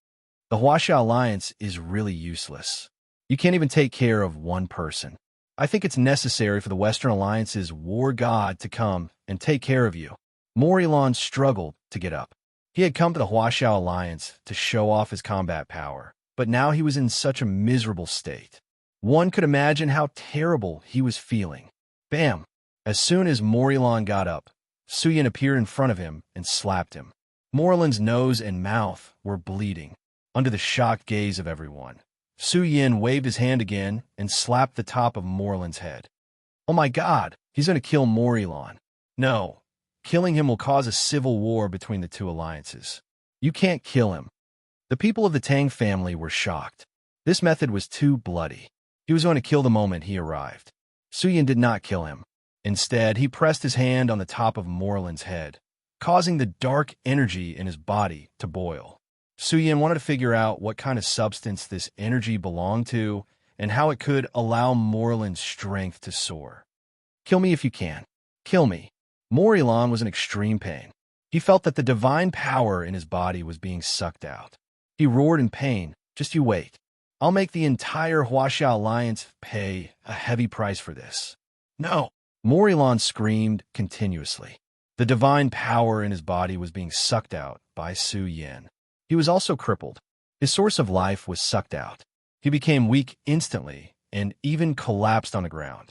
The Huaxia Alliance is really useless. You can't even take care of one person. I think it's necessary for the Western Alliance's war god to come and take care of you. Morilon struggled to get up. He had come to the Huaxiao Alliance to show off his combat power, but now he was in such a miserable state. One could imagine how terrible he was feeling. Bam! As soon as Morillon got up, Suyin appeared in front of him and slapped him. Morillon's nose and mouth were bleeding. Under the shocked gaze of everyone, Suyin waved his hand again and slapped the top of Morillon's head. Oh my God, he's going to kill Morillon. No, killing him will cause a civil war between the two alliances. You can't kill him. The people of the Tang family were shocked. This method was too bloody. He was going to kill the moment he arrived. Suyin did not kill him. Instead, he pressed his hand on the top of Morillon's head, causing the dark energy in his body to boil. Suyin wanted to figure out what kind of substance this energy belonged to and how it could allow Morillon's strength to soar. Kill me if you can. Kill me. Morillon was in extreme pain. He felt that the divine power in his body was being sucked out. He roared in pain. Just you wait. I'll make the entire Huaxia Alliance pay a heavy price for this. No. Morillon screamed continuously. The divine power in his body was being sucked out by Suyin. He was also crippled. His source of life was sucked out. He became weak instantly and even collapsed on the ground.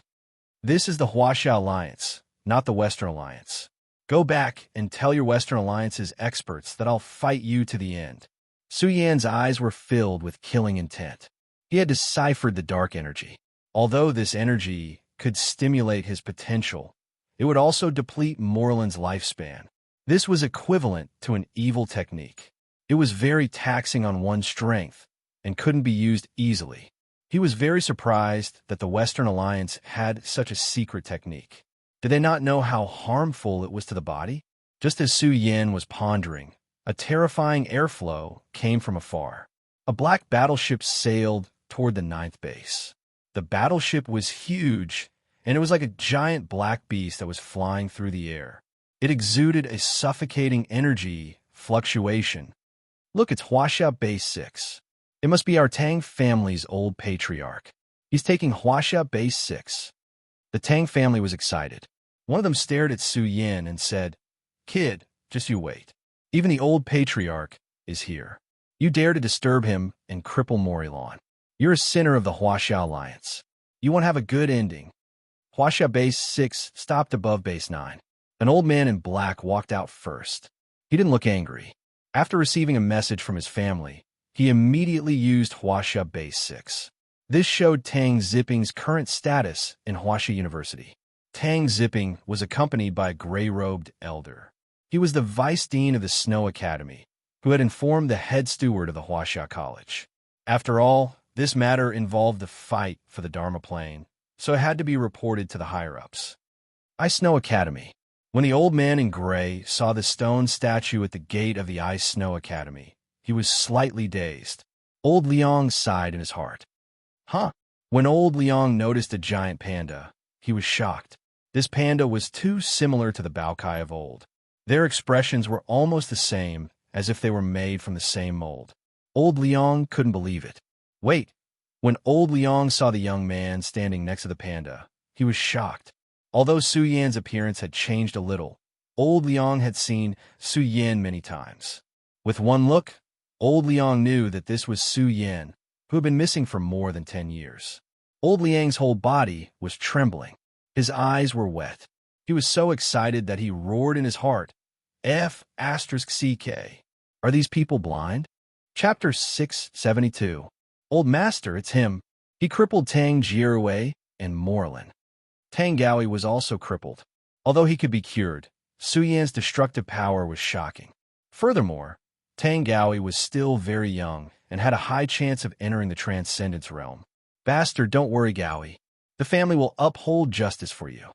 This is the Huaxia Alliance, not the Western Alliance. Go back and tell your Western Alliance's experts that I'll fight you to the end. Suyin's eyes were filled with killing intent. He had deciphered the dark energy. Although this energy could stimulate his potential, it would also deplete Morillon's lifespan. This was equivalent to an evil technique. It was very taxing on one's strength and couldn't be used easily. He was very surprised that the Western Alliance had such a secret technique. Did they not know how harmful it was to the body? Just as Suyin was pondering, a terrifying airflow came from afar. A black battleship sailed toward the 9th base. The battleship was huge, and it was like a giant black beast that was flying through the air. It exuded a suffocating energy fluctuation. Look, it's Huaxia Base 6. It must be our Tang family's old patriarch. He's taking Huaxia Base 6. The Tang family was excited. One of them stared at Suyin and said, Kid, just you wait. Even the old patriarch is here. You dare to disturb him and cripple Morillon. You're a sinner of the Huaxia Alliance. You won't have a good ending. Huaxia Base 6 stopped above Base 9. An old man in black walked out first. He didn't look angry. After receiving a message from his family, he immediately used Huaxia Base 6. This showed Tang Zipping's current status in Huaxia University. Tang Zipping was accompanied by a gray-robed elder. He was the vice dean of the Snow Academy, who had informed the head steward of the Huaxia College. After all, this matter involved the fight for the Dharma Plane, so it had to be reported to the higher-ups. Ice Snow Academy. When the old man in gray saw the stone statue at the gate of the Ice Snow Academy, he was slightly dazed. Old Liang sighed in his heart. Huh? When old Liang noticed a giant panda, he was shocked. This panda was too similar to the Baokai of old. Their expressions were almost the same, as if they were made from the same mold. Old Liang couldn't believe it. Wait. When old Liang saw the young man standing next to the panda, he was shocked. Although Suyin's appearance had changed a little, old Liang had seen Suyin many times. With one look, old Liang knew that this was Suyin, who had been missing for more than 10 years. Old Liang's whole body was trembling. His eyes were wet. He was so excited that he roared in his heart, F***CK. Are these people blind? Chapter 672. Old Master, it's him. He crippled Tang Jirui and Morillon. Tang Gaoi was also crippled. Although he could be cured, Suyin's destructive power was shocking. Furthermore, Tang Gaoi was still very young and had a high chance of entering the Transcendence realm. Bastard, don't worry, Gaoi. The family will uphold justice for you.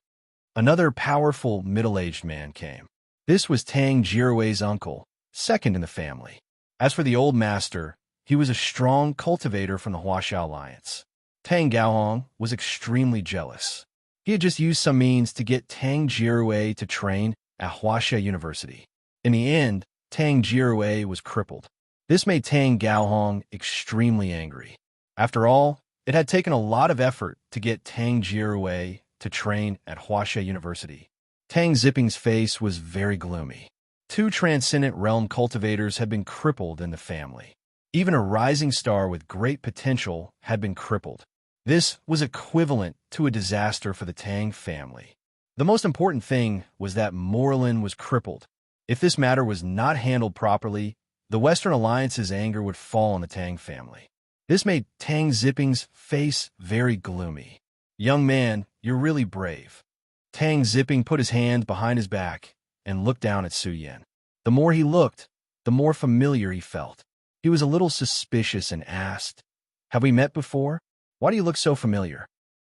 Another powerful middle-aged man came. This was Tang Jirui's uncle, second in the family. As for the old master, he was a strong cultivator from the Huaxia Alliance. Tang Gaohong was extremely jealous. He had just used some means to get Tang Jirui to train at Huaxia University. In the end, Tang Jirui was crippled. This made Tang Gaohong extremely angry. After all, it had taken a lot of effort to get Tang Jirui to train at Huaxia University. Tang Zipping's face was very gloomy. 2 transcendent realm cultivators had been crippled in the family. Even a rising star with great potential had been crippled. This was equivalent to a disaster for the Tang family. The most important thing was that Morlin was crippled. If this matter was not handled properly, the Western Alliance's anger would fall on the Tang family. This made Tang Zipping's face very gloomy. "Young man, you're really brave." Tang Zipping put his hand behind his back and looked down at Su Yin. The more he looked, the more familiar he felt. He was a little suspicious and asked, "Have we met before? Why do you look so familiar?"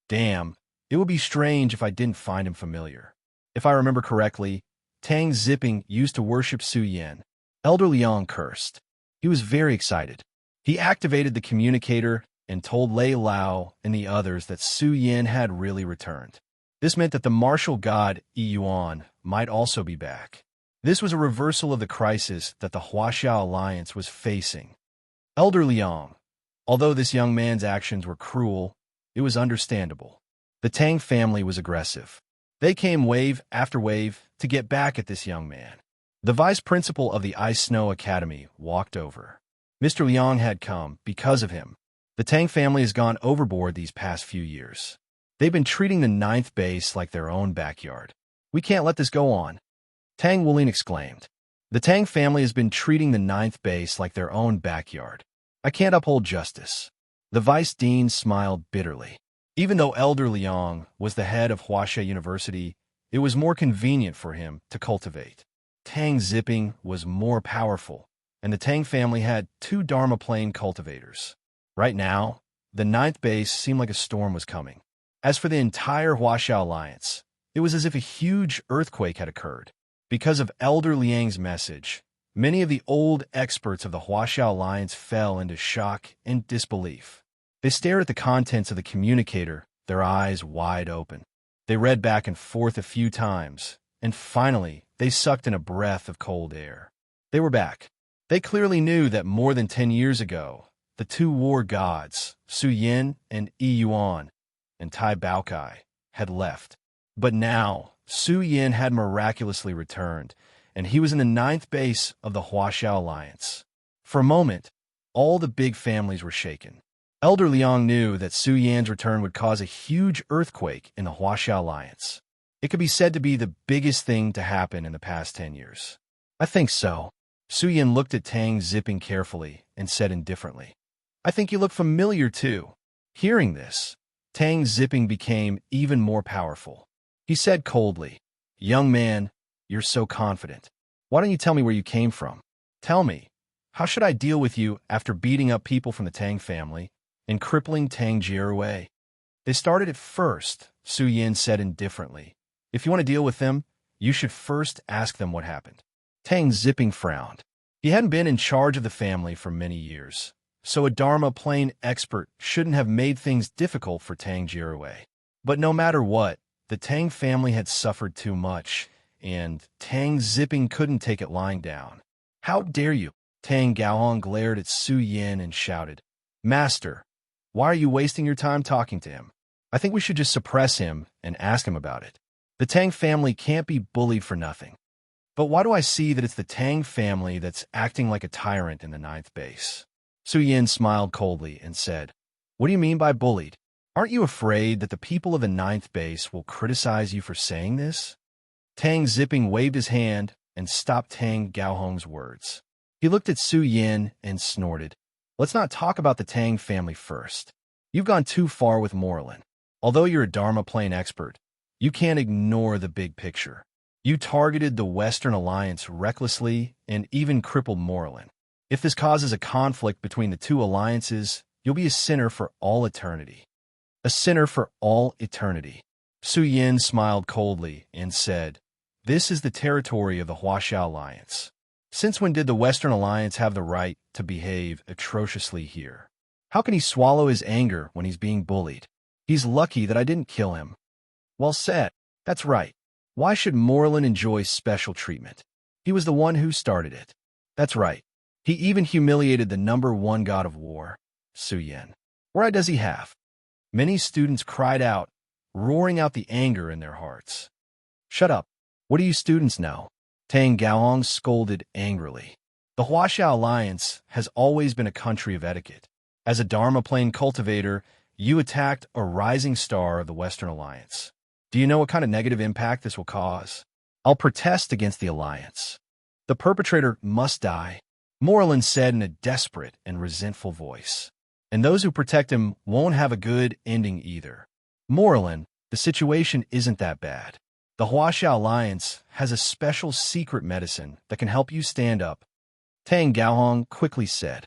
Damn, it would be strange if I didn't find him familiar. If I remember correctly, Tang Zipping used to worship Su Yin. Elder Liang cursed. He was very excited. He activated the communicator and told Lei Lao and the others that Su Yin had really returned. This meant that the martial god Yi Yuan might also be back. This was a reversal of the crisis that the Huaxiao Alliance was facing. Elder Liang, although this young man's actions were cruel, it was understandable. The Tang family was aggressive. They came wave after wave to get back at this young man. The vice principal of the Ice Snow Academy walked over. Mr. Liang had come because of him. The Tang family has gone overboard these past few years. They've been treating the 9th base like their own backyard. We can't let this go on. Tang Wulin exclaimed. The Tang family has been treating the 9th base like their own backyard. I can't uphold justice. The vice dean smiled bitterly. Even though Elder Liang was the head of Huaxia University, it was more convenient for him to cultivate. Tang Zipping was more powerful, and the Tang family had 2 Dharma Plane cultivators. Right now, the 9th base seemed like a storm was coming. As for the entire Huaxiao Alliance, it was as if a huge earthquake had occurred. Because of Elder Liang's message, many of the old experts of the Huaxiao Alliance fell into shock and disbelief. They stared at the contents of the communicator, their eyes wide open. They read back and forth a few times, and finally, they sucked in a breath of cold air. They were back. They clearly knew that more than 10 years ago, the 2 war gods, Su Yin and Yi Yuan, and Tai Baokai, had left. But now, Su Yin had miraculously returned, and he was in the 9th base of the Huaxiao Alliance. For a moment, all the big families were shaken. Elder Liang knew that Su Yan's return would cause a huge earthquake in the Huaxiao Alliance. It could be said to be the biggest thing to happen in the past 10 years. I think so. Su Yan looked at Tang Zipping carefully and said indifferently, I think you look familiar too. Hearing this, Tang Zipping became even more powerful. He said coldly, Young man, you're so confident. Why don't you tell me where you came from? Tell me, how should I deal with you after beating up people from the Tang family and crippling Tang Jierwei? They started at first, Su Yin said indifferently. If you want to deal with them, you should first ask them what happened. Tang Zipping frowned. He hadn't been in charge of the family for many years, so a Dharma Plane expert shouldn't have made things difficult for Tang Jierwei. But no matter what, the Tang family had suffered too much, and Tang Zipping couldn't take it lying down. How dare you? Tang Gaohong glared at Su Yin and shouted, Master, why are you wasting your time talking to him? I think we should just suppress him and ask him about it. The Tang family can't be bullied for nothing. But why do I see that it's the Tang family that's acting like a tyrant in the 9th base? Su Yin smiled coldly and said, What do you mean by bullied? Aren't you afraid that the people of the 9th base will criticize you for saying this? Tang Zipping waved his hand and stopped Tang Gaohong's words. He looked at Su Yin and snorted. Let's not talk about the Tang family first. You've gone too far with Morlin. Although you're a Dharma Plane expert, you can't ignore the big picture. You targeted the Western Alliance recklessly and even crippled Morlin. If this causes a conflict between the 2 alliances, you'll be a sinner for all eternity. A sinner for all eternity. Su Yin smiled coldly and said, This is the territory of the Huaxiao Alliance. Since when did the Western Alliance have the right to behave atrociously here? How can he swallow his anger when he's being bullied? He's lucky that I didn't kill him. Well said. That's right. Why should Morlin enjoy special treatment? He was the one who started it. That's right. He even humiliated the #1 god of war, Su Yin. What right does he have? Many students cried out, roaring out the anger in their hearts. Shut up. What do you students know? Tang Gaohong scolded angrily. The Huaxiao Alliance has always been a country of etiquette. As a Dharma Plane cultivator, you attacked a rising star of the Western Alliance. Do you know what kind of negative impact this will cause? I'll protest against the alliance. The perpetrator must die, Morlun said in a desperate and resentful voice. And those who protect him won't have a good ending either. Morlun, the situation isn't that bad. The Huaxia Alliance has a special secret medicine that can help you stand up, Tang Gaohong quickly said.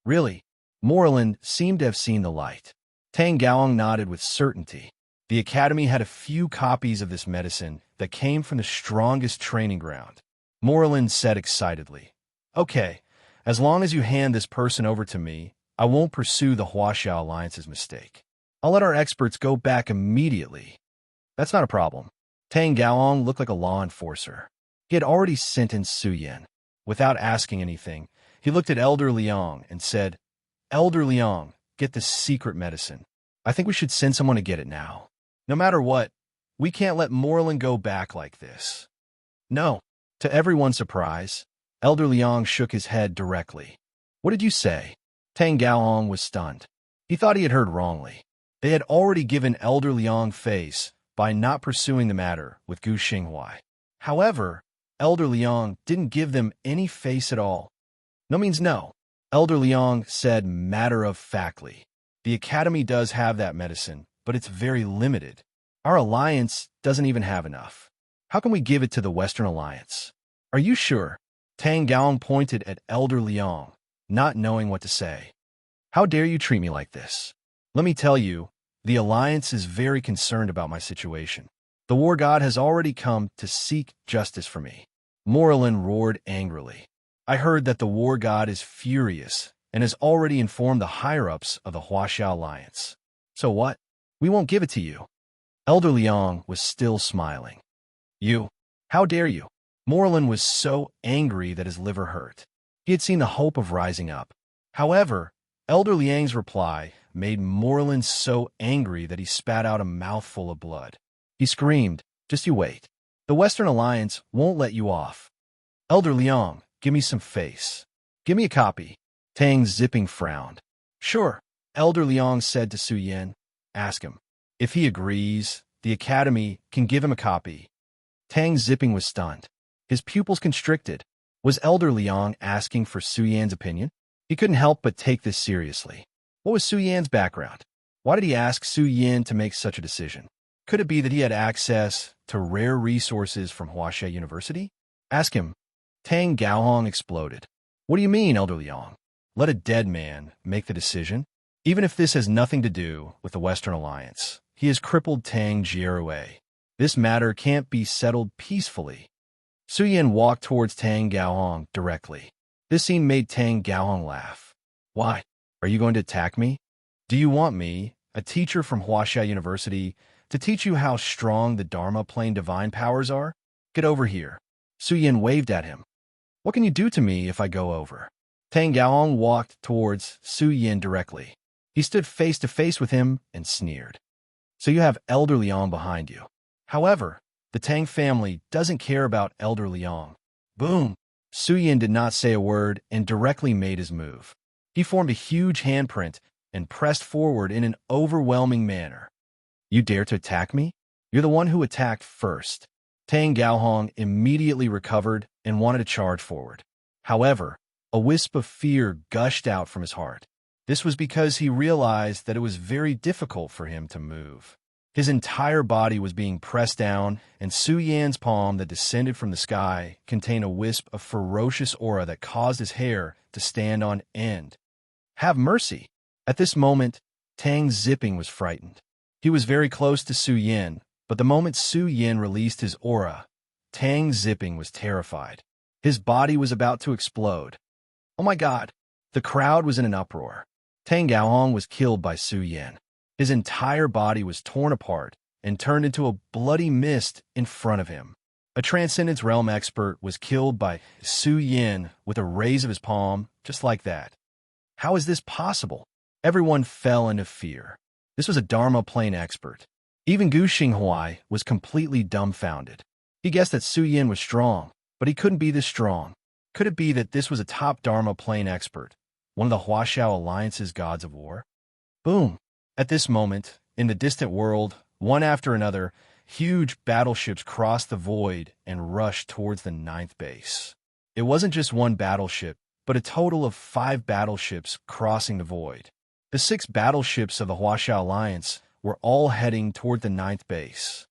Really? Morlun seemed to have seen the light. Tang Gaohong nodded with certainty. The Academy had a few copies of this medicine that came from the strongest training ground. Morlun said excitedly. Okay, as long as you hand this person over to me, I won't pursue the Huaxia Alliance's mistake. I'll let our experts go back immediately. That's not a problem. Tang Gaohong looked like a law enforcer. He had already sentenced Su Yan. Without asking anything, he looked at Elder Liang and said, Elder Liang, get this secret medicine. I think we should send someone to get it now. No matter what, we can't let Morlun go back like this. No. To everyone's surprise, Elder Liang shook his head directly. What did you say? Tang Gaohong was stunned. He thought he had heard wrongly. They had already given Elder Liang face by not pursuing the matter with Gu Xinghuai. However, Elder Liang didn't give them any face at all. No means no, Elder Liang said matter-of-factly. The Academy does have that medicine, but it's very limited. Our alliance doesn't even have enough. How can we give it to the Western Alliance? Are you sure? Tang Gaohong pointed at Elder Liang, not knowing what to say. How dare you treat me like this? Let me tell you, the Alliance is very concerned about my situation. The War God has already come to seek justice for me. Morlun roared angrily. I heard that the War God is furious and has already informed the higher-ups of the Huaxia Alliance. So what? We won't give it to you. Elder Liang was still smiling. You? How dare you? Morlun was so angry that his liver hurt. He had seen the hope of rising up. However, Elder Liang's reply made Morlun so angry that he spat out a mouthful of blood. He screamed, just you wait. The Western Alliance won't let you off. Elder Liang, give me some face. Give me a copy. Tang Zipping frowned. Sure, Elder Liang said to Su Yan. Ask him. If he agrees, the Academy can give him a copy. Tang Zipping was stunned. His pupils constricted. Was Elder Liang asking for Su Yan's opinion? He couldn't help but take this seriously. What was Su Yan's background? Why did he ask Su Yan to make such a decision? Could it be that he had access to rare resources from Huaxia University? Ask him. Tang Gaohong exploded. What do you mean, Elder Liang? Let a dead man make the decision? Even if this has nothing to do with the Western Alliance, he has crippled Tang Jierue. This matter can't be settled peacefully. Su Yan walked towards Tang Gaohong directly. This scene made Tang Gaohong laugh. Why? Are you going to attack me? Do you want me, a teacher from Huaxia University, to teach you how strong the Dharma plane divine powers are? Get over here. Su Yan waved at him. What can you do to me if I go over? Tang Gaohong walked towards Su Yan directly. He stood face to face with him and sneered. So you have Elder Liang behind you. However, the Tang family doesn't care about Elder Liang. Boom! Su Yan did not say a word and directly made his move. He formed a huge handprint and pressed forward in an overwhelming manner. You dare to attack me? You're the one who attacked first. Tang Gaohong immediately recovered and wanted to charge forward. However, a wisp of fear gushed out from his heart. This was because he realized that it was very difficult for him to move. His entire body was being pressed down, and Su Yan's palm that descended from the sky contained a wisp of ferocious aura that caused his hair to stand on end. Have mercy! At this moment, Tang Zipping was frightened. He was very close to Su Yan, but the moment Su Yan released his aura, Tang Zipping was terrified. His body was about to explode. Oh my God! The crowd was in an uproar. Tang Gaohong was killed by Su Yan. His entire body was torn apart and turned into a bloody mist in front of him. A Transcendence Realm expert was killed by Su Yan with a raise of his palm, just like that. How is this possible? Everyone fell into fear. This was a Dharma plane expert. Even Gu Xinghuai was completely dumbfounded. He guessed that Su Yan was strong, but he couldn't be this strong. Could it be that this was a top Dharma plane expert, one of the Huaxia Alliance's gods of war? Boom! At this moment, in the distant world, one after another, huge battleships crossed the void and rushed towards the ninth base. It wasn't just one battleship, but a total of 5 battleships crossing the void. The 6 battleships of the Huaxia Alliance were all heading toward the ninth base.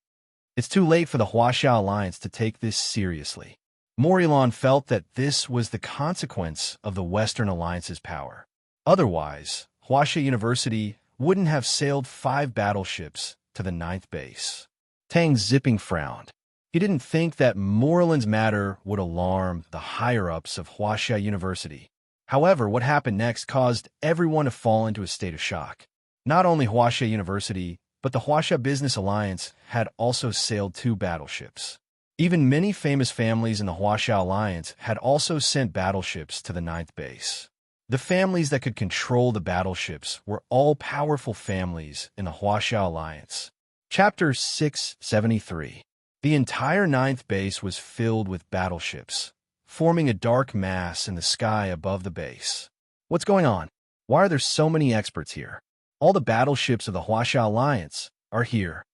It's too late for the Huaxia Alliance to take this seriously. Morillon felt that this was the consequence of the Western Alliance's power. Otherwise, Huaxia University wouldn't have sailed 5 battleships to the ninth base. Tang Zipping frowned. He didn't think that Morillon's matter would alarm the higher-ups of Huaxia University. However, what happened next caused everyone to fall into a state of shock. Not only Huaxia University, but the Huaxia Business Alliance had also sailed 2 battleships. Even many famous families in the Huaxia Alliance had also sent battleships to the ninth base. The families that could control the battleships were all powerful families in the Huaxia Alliance. Chapter 673. The entire ninth base was filled with battleships, forming a dark mass in the sky above the base. What's going on? Why are there so many experts here? All the battleships of the Huaxia Alliance are here.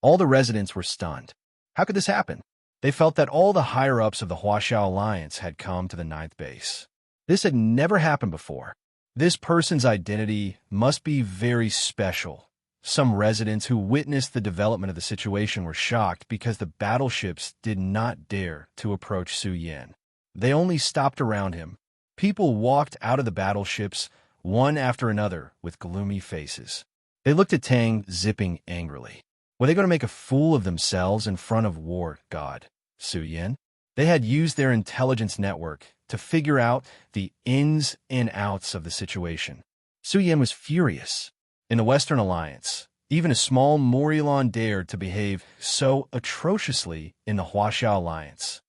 All the residents were stunned. How could this happen? They felt that all the higher-ups of the Huaxia Alliance had come to the ninth base. This had never happened before. This person's identity must be very special. Some residents who witnessed the development of the situation were shocked because the battleships did not dare to approach Su Yin. They only stopped around him. People walked out of the battleships, one after another, with gloomy faces. They looked at Tang Zipping angrily. Were they going to make a fool of themselves in front of war god Su Yin? They had used their intelligence network to figure out the ins and outs of the situation. Su Yin was furious. In the Western Alliance, even a small Morillon dared to behave so atrociously in the Huaxia Alliance.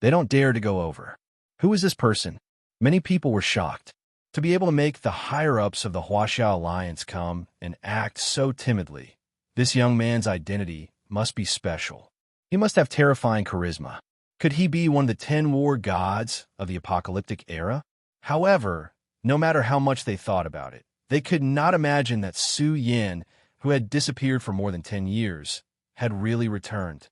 They don't dare to go over. Who is this person? Many people were shocked. To be able to make the higher-ups of the Huaxia Alliance come and act so timidly, this young man's identity must be special. He must have terrifying charisma. Could he be one of the 10 war gods of the apocalyptic era? However, no matter how much they thought about it, they could not imagine that Su Yin, who had disappeared for more than 10 years, had really returned.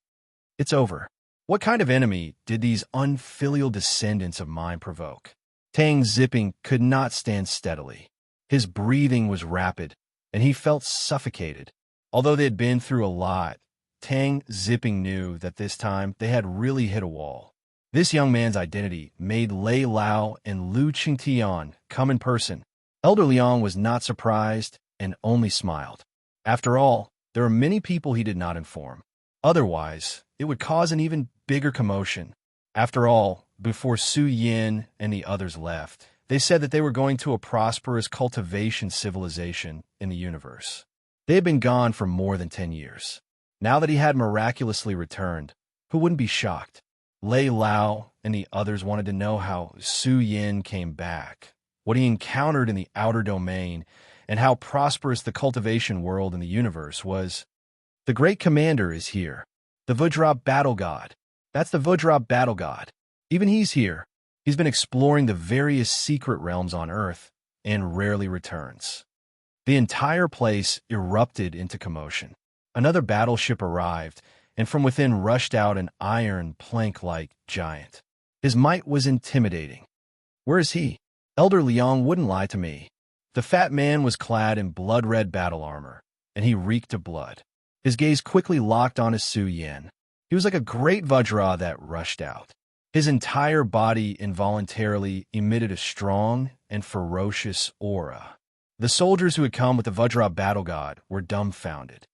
It's over. What kind of enemy did these unfilial descendants of mine provoke? Tang Zipping could not stand steadily. His breathing was rapid, and he felt suffocated. Although they had been through a lot, Tang Zipping knew that this time they had really hit a wall. This young man's identity made Lei Lao and Lu Qingtian come in person. Elder Liang was not surprised and only smiled. After all, there are many people he did not inform. Otherwise, it would cause an even bigger commotion. After all, before Su Yin and the others left, they said that they were going to a prosperous cultivation civilization in the universe. They had been gone for more than 10 years. Now that he had miraculously returned, who wouldn't be shocked? Lei Lao and the others wanted to know how Su Yin came back, what he encountered in the outer domain, and how prosperous the cultivation world in the universe was. The great commander is here. The Vajra battle god. That's the Vajra battle god. Even he's here. He's been exploring the various secret realms on Earth and rarely returns. The entire place erupted into commotion. Another battleship arrived, and from within rushed out an iron plank-like giant. His might was intimidating. Where is he? Elder Liang wouldn't lie to me. The fat man was clad in blood-red battle armor, and he reeked of blood. His gaze quickly locked on Su Yin. He was like a great Vajra that rushed out. His entire body involuntarily emitted a strong and ferocious aura. The soldiers who had come with the Vajra battle god were dumbfounded.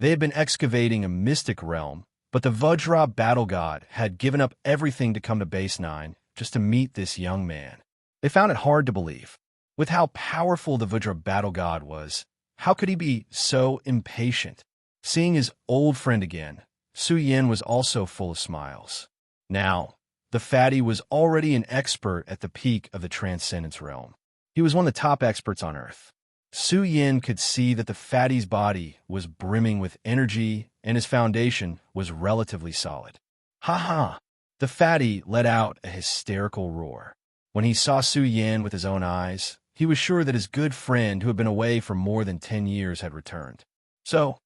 They had been excavating a mystic realm, but the Vajra battle god had given up everything to come to Base 9 just to meet this young man. They found it hard to believe. With how powerful the Vajra battle god was, how could he be so impatient? Seeing his old friend again, Su Yin was also full of smiles. Now, the fatty was already an expert at the peak of the Transcendence realm. He was one of the top experts on Earth. Su Yin could see that the fatty's body was brimming with energy and his foundation was relatively solid. Ha ha! The fatty let out a hysterical roar. When he saw Su Yin with his own eyes, he was sure that his good friend who had been away for more than 10 years had returned. So,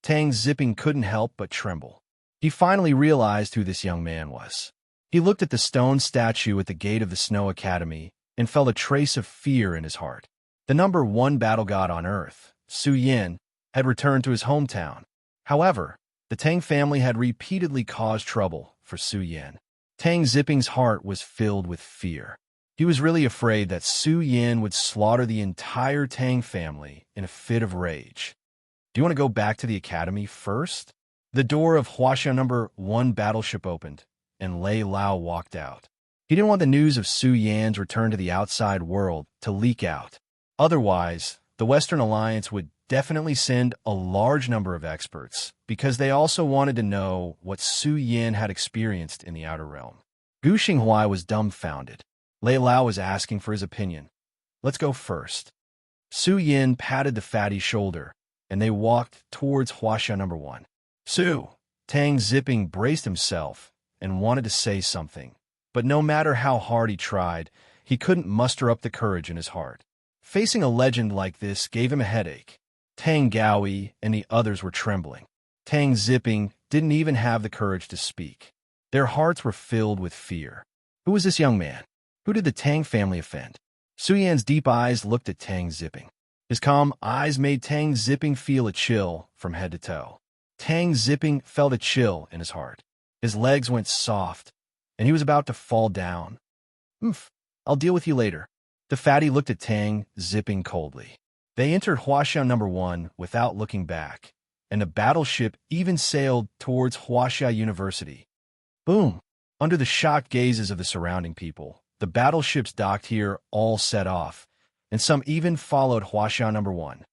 Tang Zipping couldn't help but tremble. He finally realized who this young man was. He looked at the stone statue at the gate of the Snow Academy and felt a trace of fear in his heart. The number one battle god on Earth, Su Yin, had returned to his hometown. However, the Tang family had repeatedly caused trouble for Su Yin. Tang Zipping's heart was filled with fear. He was really afraid that Su Yin would slaughter the entire Tang family in a fit of rage. Do you want to go back to the academy first? The door of Huaxia number 1 battleship opened, and Lei Lao walked out. He didn't want the news of Su Yan's return to the outside world to leak out. Otherwise, the Western Alliance would definitely send a large number of experts, because they also wanted to know what Su Yin had experienced in the Outer Realm. Gu Xinghuai was dumbfounded. Lei Lao was asking for his opinion. Let's go first. Su Yin patted the fatty's shoulder, and they walked towards Huaxia number 1. Su! Tang Zipping braced himself and wanted to say something, but no matter how hard he tried, he couldn't muster up the courage in his heart. Facing a legend like this gave him a headache. Tang Gaoi and the others were trembling. Tang Zipping didn't even have the courage to speak. Their hearts were filled with fear. Who was this young man? Who did the Tang family offend? Su Yan's deep eyes looked at Tang Zipping. His calm eyes made Tang Zipping feel a chill from head to toe. Tang Zipping felt a chill in his heart. His legs went soft, and he was about to fall down. I'll deal with you later. The fatty looked at Tang Zipping coldly. They entered Huaxia number 1 without looking back, and the battleship even sailed towards Huaxia University. Boom! Under the shocked gazes of the surrounding people, the battleships docked here all set off, and some even followed Huaxia number 1.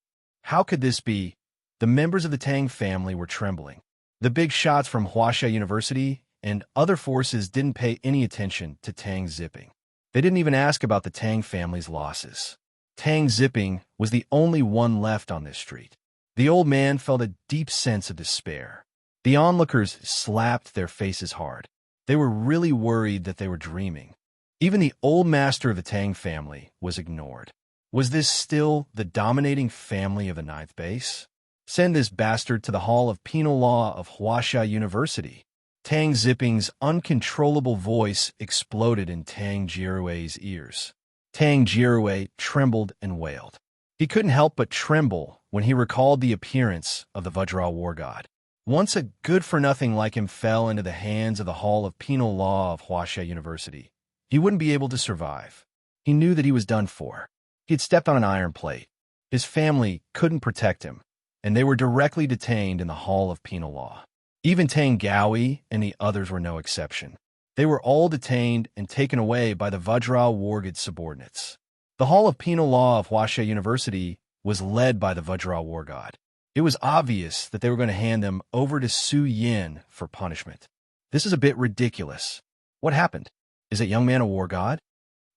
How could this be? The members of the Tang family were trembling. The big shots from Huaxia University and other forces didn't pay any attention to Tang Zipping. They didn't even ask about the Tang family's losses. Tang Zipping was the only one left on this street. The old man felt a deep sense of despair. The onlookers slapped their faces hard. They were really worried that they were dreaming. Even the old master of the Tang family was ignored. Was this still the dominating family of the 9th base? Send this bastard to the Hall of Penal Law of Huaxia University. Tang Zipping's uncontrollable voice exploded in Tang Jirui's ears. Tang Jirui trembled and wailed. He couldn't help but tremble when he recalled the appearance of the Vajra war god. Once a good-for-nothing like him fell into the hands of the Hall of Penal Law of Huaxia University, he wouldn't be able to survive. He knew that he was done for. He had stepped on an iron plate. His family couldn't protect him, and they were directly detained in the Hall of Penal Law. Even Tang Gaoi and the others were no exception. They were all detained and taken away by the Vajra war god subordinates. The Hall of Penal Law of Huaxia University was led by the Vajra war god. It was obvious that they were going to hand them over to Su Yin for punishment. This is a bit ridiculous. What happened? Is that young man a war god?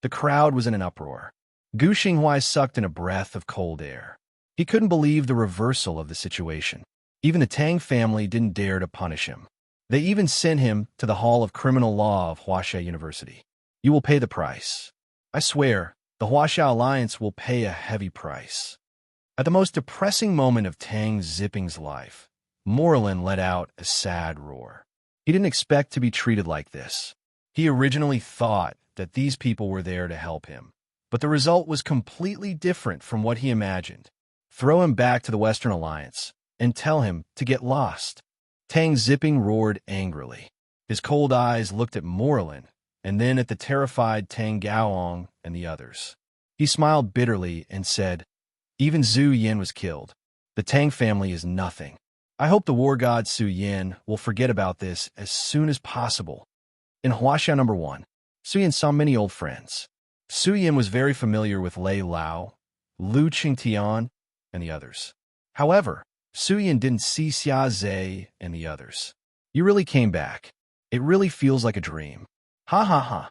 The crowd was in an uproar. Gu Xinghuai sucked in a breath of cold air. He couldn't believe the reversal of the situation. Even the Tang family didn't dare to punish him. They even sent him to the Hall of Criminal Law of Huaxia University. You will pay the price. I swear, the Huaxia Alliance will pay a heavy price. At the most depressing moment of Tang Zipping's life, Morlin let out a sad roar. He didn't expect to be treated like this. He originally thought that these people were there to help him, but the result was completely different from what he imagined. Throw him back to the Western Alliance and tell him to get lost. Tang Zipping roared angrily. His cold eyes looked at Morlin and then at the terrified Tang Gaoong and the others. He smiled bitterly and said, even Zhu Yin was killed. The Tang family is nothing. I hope the war god Su Yin will forget about this as soon as possible. In Huaxia number 1, Su Yin saw many old friends. Su Yin was very familiar with Lei Lao, Lu Qingtian, and the others. However, Su Yin didn't see Xia Zhe and the others. You really came back. It really feels like a dream. Ha ha ha.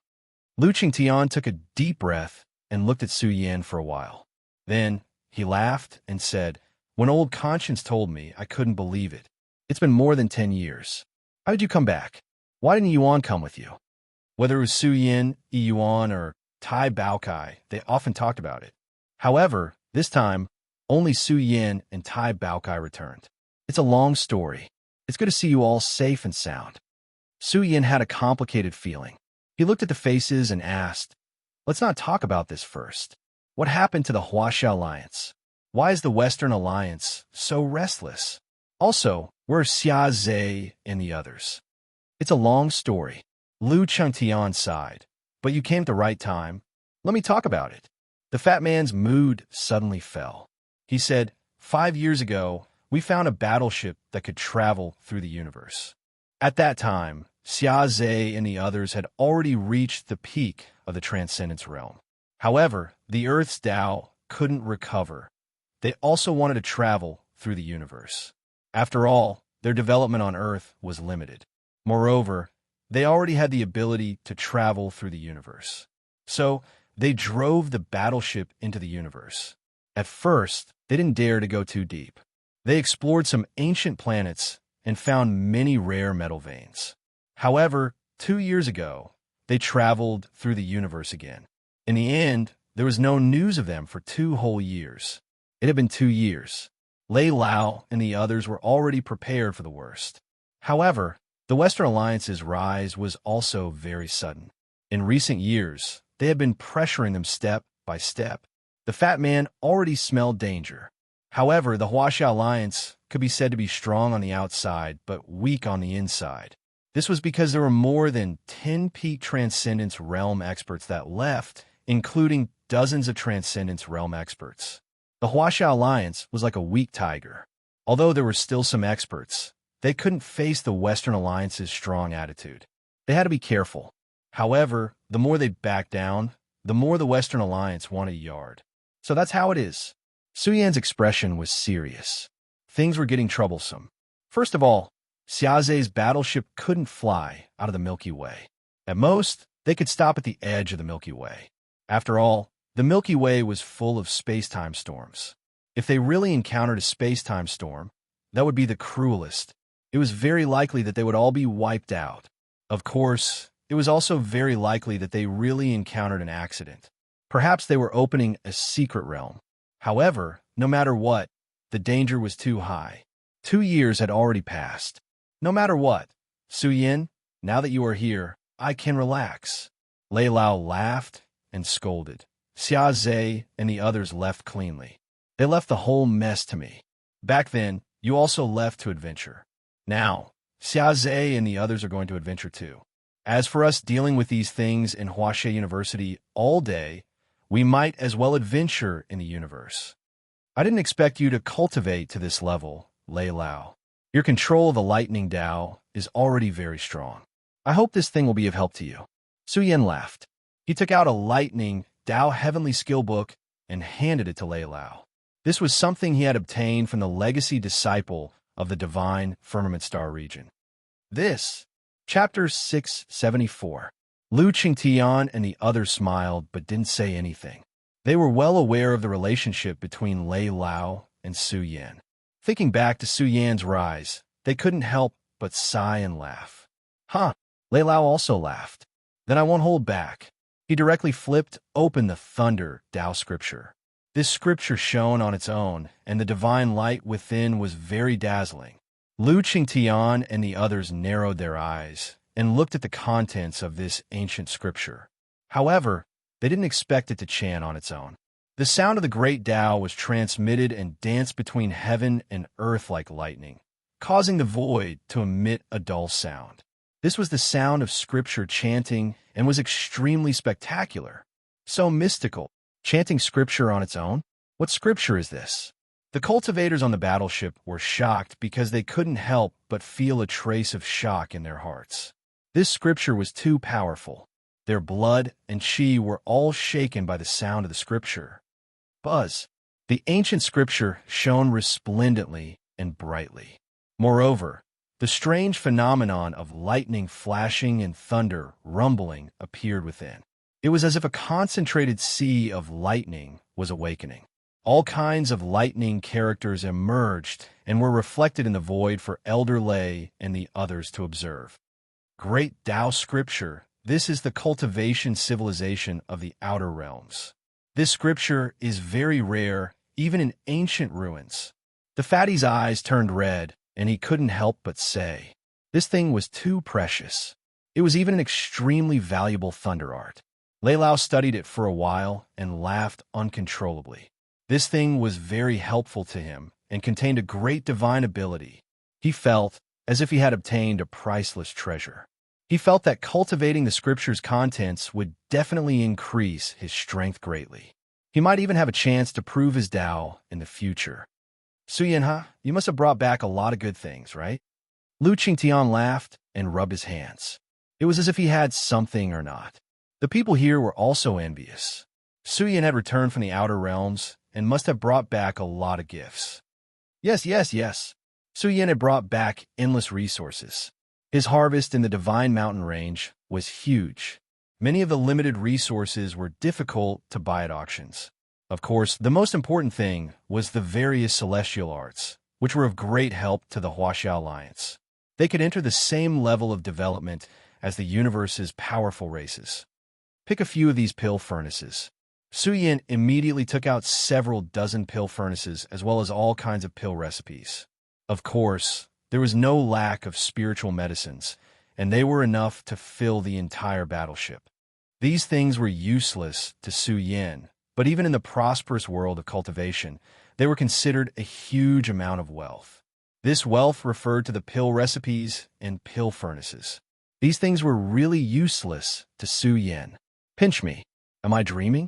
Lu Qingtian took a deep breath and looked at Su Yin for a while. Then he laughed and said, when old Conscience told me, I couldn't believe it. It's been more than 10 years. How did you come back? Why didn't Yuan come with you? Whether it was Su Yin, Yuan, or Tai Baokai, they often talked about it. However, this time, only Su Yin and Tai Baokai returned. It's a long story. It's good to see you all safe and sound. Su Yin had a complicated feeling. He looked at the faces and asked, let's not talk about this first. What happened to the Huaxia Alliance? Why is the Western Alliance so restless? Also, where's Xia Zhe and the others? It's a long story. Lu Chengtian sighed. But you came at the right time. Let me talk about it. The fat man's mood suddenly fell. He said, 5 years ago, we found a battleship that could travel through the universe. At that time, Xia Zhe and the others had already reached the peak of the Transcendence realm. However, the Earth's Tao couldn't recover. They also wanted to travel through the universe. After all, their development on Earth was limited. Moreover, they already had the ability to travel through the universe. So, they drove the battleship into the universe. At first, they didn't dare to go too deep. They explored some ancient planets and found many rare metal veins. However, 2 years ago, they traveled through the universe again. In the end, there was no news of them for 2 whole years. It had been 2 years. Lei Lao and the others were already prepared for the worst. However, the Western Alliance's rise was also very sudden. In recent years, they had been pressuring them step by step. The fat man already smelled danger. However, the Huaxia Alliance could be said to be strong on the outside, but weak on the inside. This was because there were more than 10 peak Transcendence Realm experts that left, including dozens of Transcendence Realm experts. The Huaxia Alliance was like a weak tiger. Although there were still some experts, they couldn't face the Western Alliance's strong attitude. They had to be careful. However, the more they backed down, the more the Western Alliance wanted a yard. So that's how it is. Su Yan's expression was serious. Things were getting troublesome. First of all, Xia Zhe's battleship couldn't fly out of the Milky Way. At most, they could stop at the edge of the Milky Way. After all, the Milky Way was full of space-time storms. If they really encountered a space-time storm, that would be the cruelest. It was very likely that they would all be wiped out. Of course, it was also very likely that they really encountered an accident. Perhaps they were opening a secret realm. However, no matter what, the danger was too high. 2 years had already passed. No matter what, Su Yin, now that you are here, I can relax. Lei Lao laughed and scolded. Xia Zhe and the others left cleanly. They left the whole mess to me. Back then, you also left to adventure. Now, Xia Zhe and the others are going to adventure too. As for us dealing with these things in Huaxia University all day, we might as well adventure in the universe. I didn't expect you to cultivate to this level, Lei Lao. Your control of the lightning Tao is already very strong. I hope this thing will be of help to you. Su Yin laughed. He took out a lightning Tao Heavenly Skill Book and handed it to Lei Lao. This was something he had obtained from the legacy disciple of the Divine Firmament Star region. This, Chapter 674. Lu Qingtian and the others smiled but didn't say anything. They were well aware of the relationship between Lei Lao and Su Yan. Thinking back to Su Yan's rise, they couldn't help but sigh and laugh. Huh, Lei Lao also laughed. Then I won't hold back. He directly flipped open the Thunder Tao scripture. This scripture shone on its own, and the divine light within was very dazzling. Lu Qingtian and the others narrowed their eyes and looked at the contents of this ancient scripture. However, they didn't expect it to chant on its own. The sound of the great Tao was transmitted and danced between heaven and earth like lightning, causing the void to emit a dull sound. This was the sound of scripture chanting and was extremely spectacular. So mystical. Chanting scripture on its own? What scripture is this? The cultivators on the battleship were shocked because they couldn't help but feel a trace of shock in their hearts. This scripture was too powerful. Their blood and chi were all shaken by the sound of the scripture. Buzz. The ancient scripture shone resplendently and brightly. Moreover, the strange phenomenon of lightning flashing and thunder rumbling appeared within. It was as if a concentrated sea of lightning was awakening. All kinds of lightning characters emerged and were reflected in the void for Elder Lei and the others to observe. Great Tao Scripture, this is the cultivation civilization of the outer realms. This scripture is very rare, even in ancient ruins. The fatty's eyes turned red, and he couldn't help but say, "This thing was too precious." It was even an extremely valuable thunder art. Leilau studied it for a while and laughed uncontrollably. This thing was very helpful to him and contained a great divine ability. He felt as if he had obtained a priceless treasure. He felt that cultivating the scripture's contents would definitely increase his strength greatly. He might even have a chance to prove his Tao in the future. Suyin, you must have brought back a lot of good things, right? Lu Qingtian laughed and rubbed his hands. It was as if he had something or not. The people here were also envious. Suyin had returned from the outer realms and must have brought back a lot of gifts. Yes. Suyin had brought back endless resources. His harvest in the Divine Mountain Range was huge. Many of the limited resources were difficult to buy at auctions. Of course, the most important thing was the various celestial arts, which were of great help to the Huaxia Alliance. They could enter the same level of development as the universe's powerful races. Pick a few of these pill furnaces. Suyin immediately took out several dozen pill furnaces as well as all kinds of pill recipes. Of course, there was no lack of spiritual medicines, and they were enough to fill the entire battleship. These things were useless to Suyin, but even in the prosperous world of cultivation, they were considered a huge amount of wealth. This wealth referred to the pill recipes and pill furnaces. These things were really useless to Suyin. Pinch me. Am I dreaming?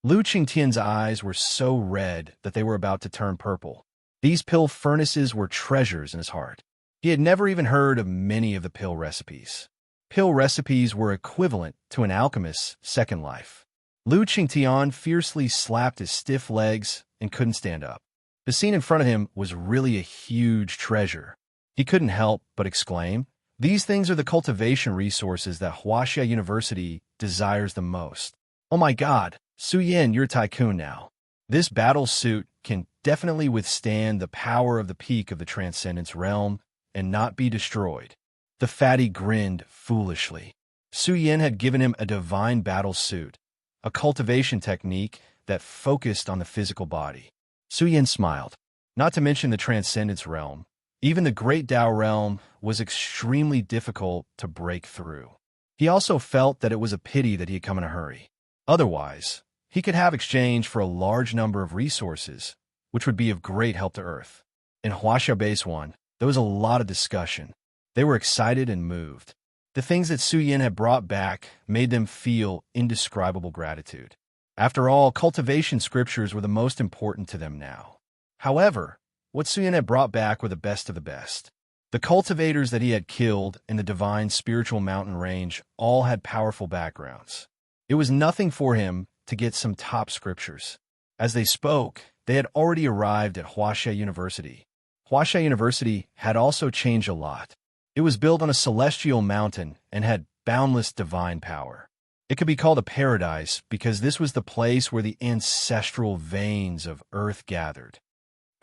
Lu Qingtian's eyes were so red that they were about to turn purple. These pill furnaces were treasures in his heart. He had never even heard of many of the pill recipes. Pill recipes were equivalent to an alchemist's second life. Lu Qingtian fiercely slapped his stiff legs and couldn't stand up. The scene in front of him was really a huge treasure. He couldn't help but exclaim, "These things are the cultivation resources that Huaxia University desires the most." Oh my god, Suyin, you're a tycoon now. This battle suit can definitely withstand the power of the peak of the Transcendence realm and not be destroyed. The fatty grinned foolishly. Suyin had given him a divine battle suit, a cultivation technique that focused on the physical body. Suyin smiled. Not to mention the Transcendence realm, even the Great Tao realm was extremely difficult to break through. He also felt that it was a pity that he had come in a hurry. Otherwise, he could have exchange for a large number of resources, which would be of great help to Earth. In Huaxia Base 1, there was a lot of discussion. They were excited and moved. The things that Suyin had brought back made them feel indescribable gratitude. After all, cultivation scriptures were the most important to them now. However, what Suyin had brought back were the best of the best. The cultivators that he had killed in the divine spiritual mountain range all had powerful backgrounds. It was nothing for him to get some top scriptures. As they spoke, they had already arrived at Huaxia University. Huaxia University had also changed a lot. It was built on a celestial mountain and had boundless divine power. It could be called a paradise because this was the place where the ancestral veins of Earth gathered.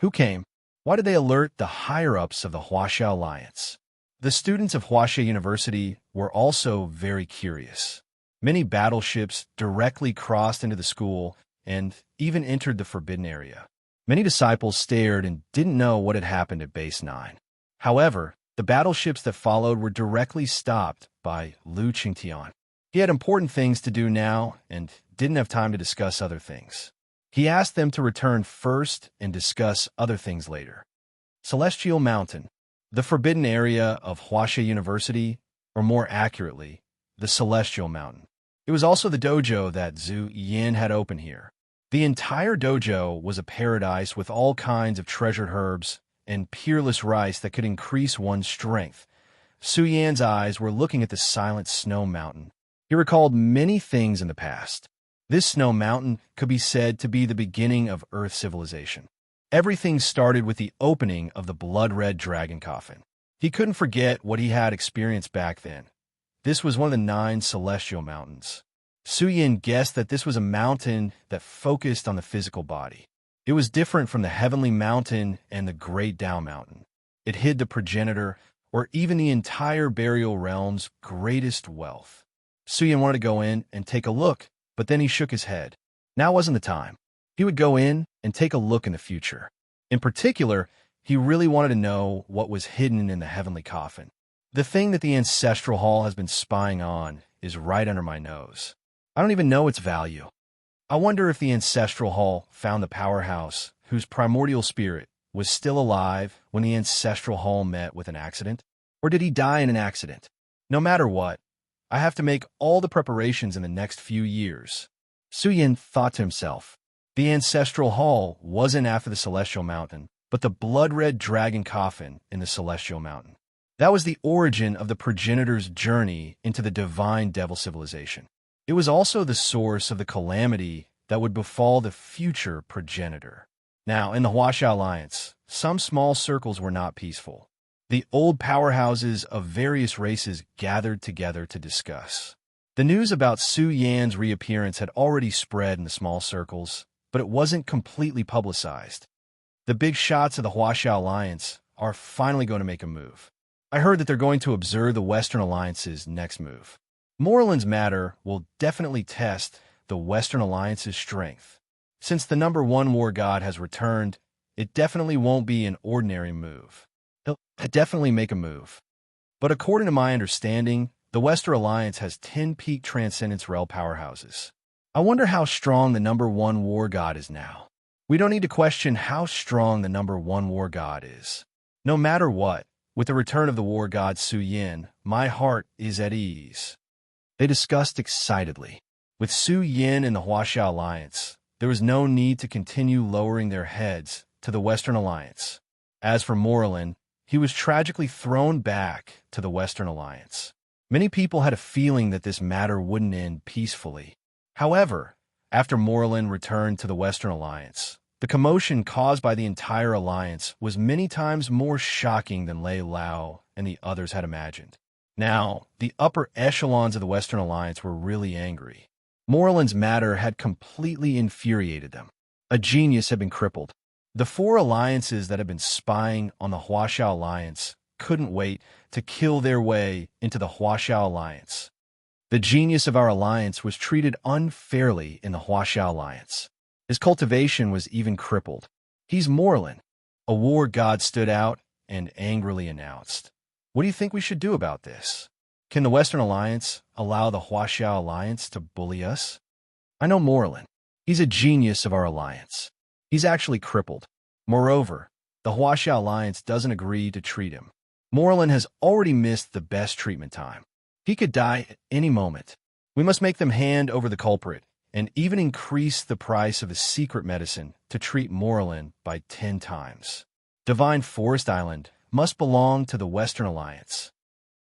Who came? Why did they alert the higher-ups of the Huaxia Alliance? The students of Huaxia University were also very curious. Many battleships directly crossed into the school and even entered the forbidden area. Many disciples stared and didn't know what had happened at Base 9. However, the battleships that followed were directly stopped by Lu Qingtian. He had important things to do now and didn't have time to discuss other things. He asked them to return first and discuss other things later. Celestial Mountain, the forbidden area of Huaxia University, or more accurately, the Celestial Mountain. It was also the dojo that Zhu Yin had opened here. The entire dojo was a paradise with all kinds of treasured herbs and peerless rice that could increase one's strength. Su Yan's eyes were looking at the silent snow mountain. He recalled many things in the past. This snow mountain could be said to be the beginning of Earth civilization. Everything started with the opening of the blood-red dragon coffin. He couldn't forget what he had experienced back then. This was one of the 9 celestial mountains. Su Yin guessed that this was a mountain that focused on the physical body. It was different from the heavenly mountain and the great Tao mountain. It hid the progenitor, or even the entire burial realm's greatest wealth. Su Yin wanted to go in and take a look, but then he shook his head. Now wasn't the time. He would go in and take a look in the future. In particular, He really wanted to know what was hidden in the heavenly coffin. The thing that the Ancestral Hall has been spying on is right under my nose. I don't even know its value. I wonder if the Ancestral Hall found the powerhouse whose primordial spirit was still alive when the Ancestral Hall met with an accident? Or did he die in an accident? No matter what, I have to make all the preparations in the next few years. Suyin thought to himself. The Ancestral Hall wasn't after the Celestial Mountain, but the blood-red dragon coffin in the Celestial Mountain. That was the origin of the progenitor's journey into the divine devil civilization. It was also the source of the calamity that would befall the future progenitor. Now, in the Huaxia Alliance, some small circles were not peaceful. The old powerhouses of various races gathered together to discuss. The news about Su Yan's reappearance had already spread in the small circles, but it wasn't completely publicized. The big shots of the Huaxia Alliance are finally going to make a move. I heard that they're going to observe the Western Alliance's next move. Morland's matter will definitely test the Western Alliance's strength. Since the number 1 war god has returned, it definitely won't be an ordinary move. He'll definitely make a move. But according to my understanding, the Western Alliance has 10 peak Transcendence Rel powerhouses. I wonder how strong the number 1 war god is now. We don't need to question how strong the number 1 war god is. No matter what, with the return of the war god Su Yin, my heart is at ease. They discussed excitedly. With Su Yin and the Huaxia Alliance, there was no need to continue lowering their heads to the Western Alliance. As for Morland, he was tragically thrown back to the Western Alliance. Many people had a feeling that this matter wouldn't end peacefully. However, after Morland returned to the Western Alliance, the commotion caused by the entire alliance was many times more shocking than Lei Lao and the others had imagined. Now, the upper echelons of the Western Alliance were really angry. Morland's matter had completely infuriated them. A genius had been crippled. The 4 alliances that had been spying on the Huaxia Alliance couldn't wait to kill their way into the Huaxia Alliance. The genius of our alliance was treated unfairly in the Huaxia Alliance. His cultivation was even crippled. He's Morland. A war god stood out and angrily announced, "What do you think we should do about this? Can the Western Alliance allow the Huaxia Alliance to bully us? I know Morland. He's a genius of our alliance. He's actually crippled. Moreover, the Huaxia Alliance doesn't agree to treat him. Morland has already missed the best treatment time. He could die at any moment. We must make them hand over the culprit and even increase the price of a secret medicine to treat Morland by 10 times. Divine Forest Island must belong to the Western Alliance."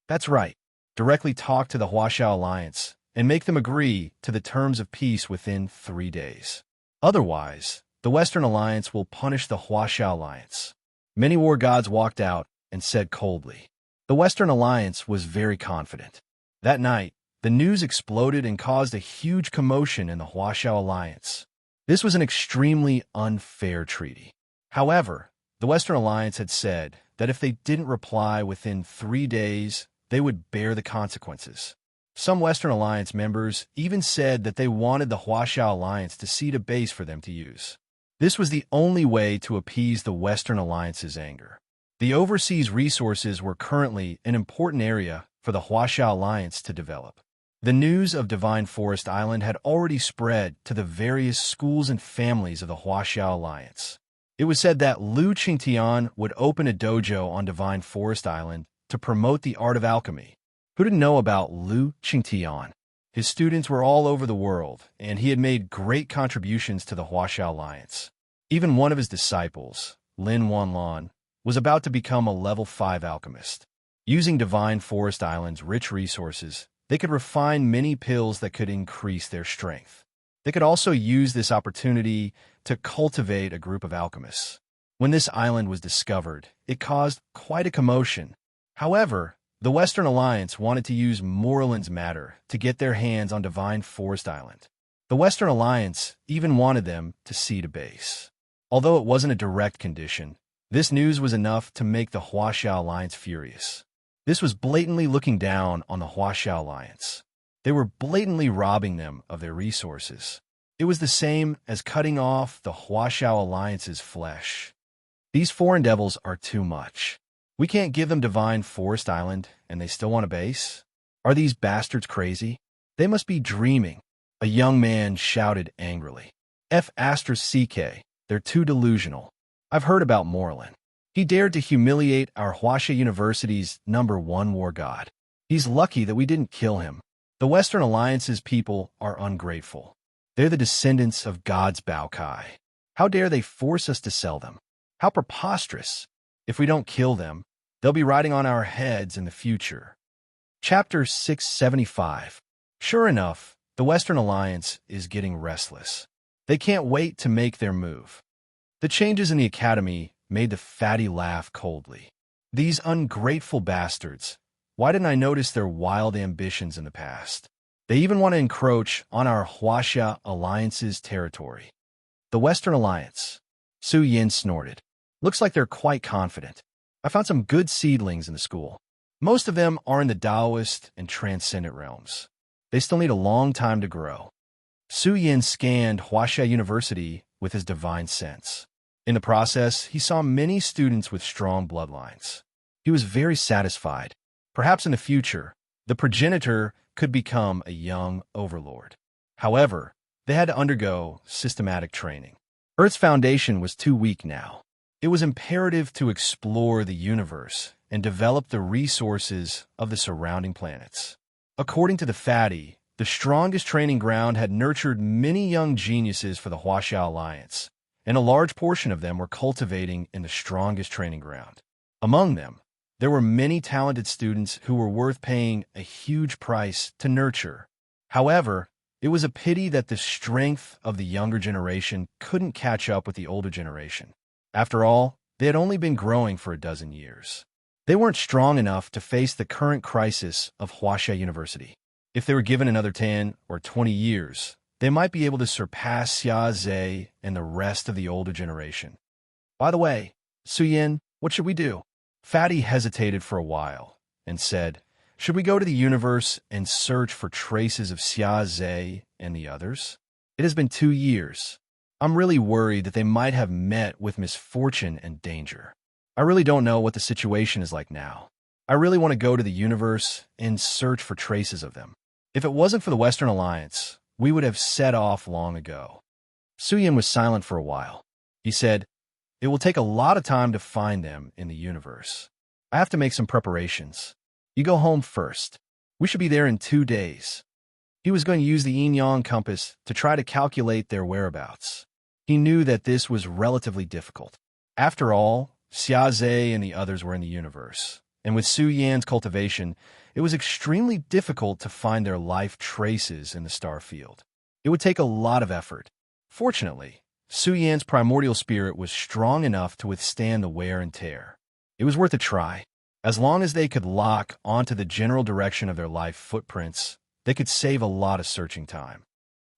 That's right. Directly talk to the Huaxia Alliance and make them agree to the terms of peace within 3 days. Otherwise, the Western Alliance will punish the Huaxia Alliance. Many war gods walked out and said coldly. The Western Alliance was very confident. That night, the news exploded and caused a huge commotion in the Huaxia Alliance. This was an extremely unfair treaty. However, the Western Alliance had said that if they didn't reply within 3 days, they would bear the consequences. Some Western Alliance members even said that they wanted the Huaxia Alliance to cede a base for them to use. This was the only way to appease the Western Alliance's anger. The overseas resources were currently an important area for the Huaxia Alliance to develop. The news of Divine Forest Island had already spread to the various schools and families of the Huaxia Alliance. It was said that Lu Qingtian would open a dojo on Divine Forest Island to promote the art of alchemy. Who didn't know about Lu Qingtian? His students were all over the world, and he had made great contributions to the Huaxia Alliance. Even one of his disciples, Lin Wanlan, was about to become a level 5 alchemist. Using Divine Forest Island's rich resources, they could refine many pills that could increase their strength. They could also use this opportunity to cultivate a group of alchemists. When this island was discovered, it caused quite a commotion. However, the Western Alliance wanted to use Morland's matter to get their hands on Divine Forest Island. The Western Alliance even wanted them to cede a base. Although it wasn't a direct condition, this news was enough to make the Huaxia Alliance furious. This was blatantly looking down on the Huaxia Alliance. They were blatantly robbing them of their resources. It was the same as cutting off the Huaxia Alliance's flesh. These foreign devils are too much. We can't give them Divine Forest Island, and they still want a base? Are these bastards crazy? They must be dreaming, a young man shouted angrily. F***, they're too delusional. I've heard about Moreland. He dared to humiliate our Huaxia University's #1 war god. He's lucky that we didn't kill him. The Western Alliance's people are ungrateful. They're the descendants of God's Baokai. How dare they force us to sell them? How preposterous! If we don't kill them, they'll be riding on our heads in the future. Chapter 675. Sure enough, the Western Alliance is getting restless. They can't wait to make their move. The changes in the academy made the fatty laugh coldly. These ungrateful bastards. Why didn't I notice their wild ambitions in the past? They even want to encroach on our Huaxia Alliance's territory. The Western Alliance. Su Yin snorted. Looks like they're quite confident. I found some good seedlings in the school. Most of them are in the Taoist and transcendent realms. They still need a long time to grow. Su Yin scanned Huaxia University with his divine sense. In the process, he saw many students with strong bloodlines. He was very satisfied. Perhaps in the future, the progenitor could become a young overlord. However, they had to undergo systematic training. Earth's foundation was too weak now. It was imperative to explore the universe and develop the resources of the surrounding planets. According to the fatty, the strongest training ground had nurtured many young geniuses for the Huaxia Alliance, and a large portion of them were cultivating in the strongest training ground. Among them, there were many talented students who were worth paying a huge price to nurture. However, it was a pity that the strength of the younger generation couldn't catch up with the older generation. After all, they had only been growing for a dozen years. They weren't strong enough to face the current crisis of Huaxia University. If they were given another 10 or 20 years, they might be able to surpass Xia Zhe and the rest of the older generation. By the way, Su Yin, what should we do? Fatty hesitated for a while and said, should we go to the universe and search for traces of Xia Zhe and the others? It has been 2 years. I'm really worried that they might have met with misfortune and danger. I really don't know what the situation is like now. I really want to go to the universe and search for traces of them. If it wasn't for the Western Alliance, we would have set off long ago. Su Yin was silent for a while. He said, it will take a lot of time to find them in the universe. I have to make some preparations. You go home first. We should be there in 2 days. He was going to use the yin-yang compass to try to calculate their whereabouts. He knew that this was relatively difficult. After all, Xia Zhe and the others were in the universe, and with Su Yan's cultivation, it was extremely difficult to find their life traces in the star field. It would take a lot of effort. Fortunately, Su Yan's primordial spirit was strong enough to withstand the wear and tear. It was worth a try. As long as they could lock onto the general direction of their life footprints, they could save a lot of searching time.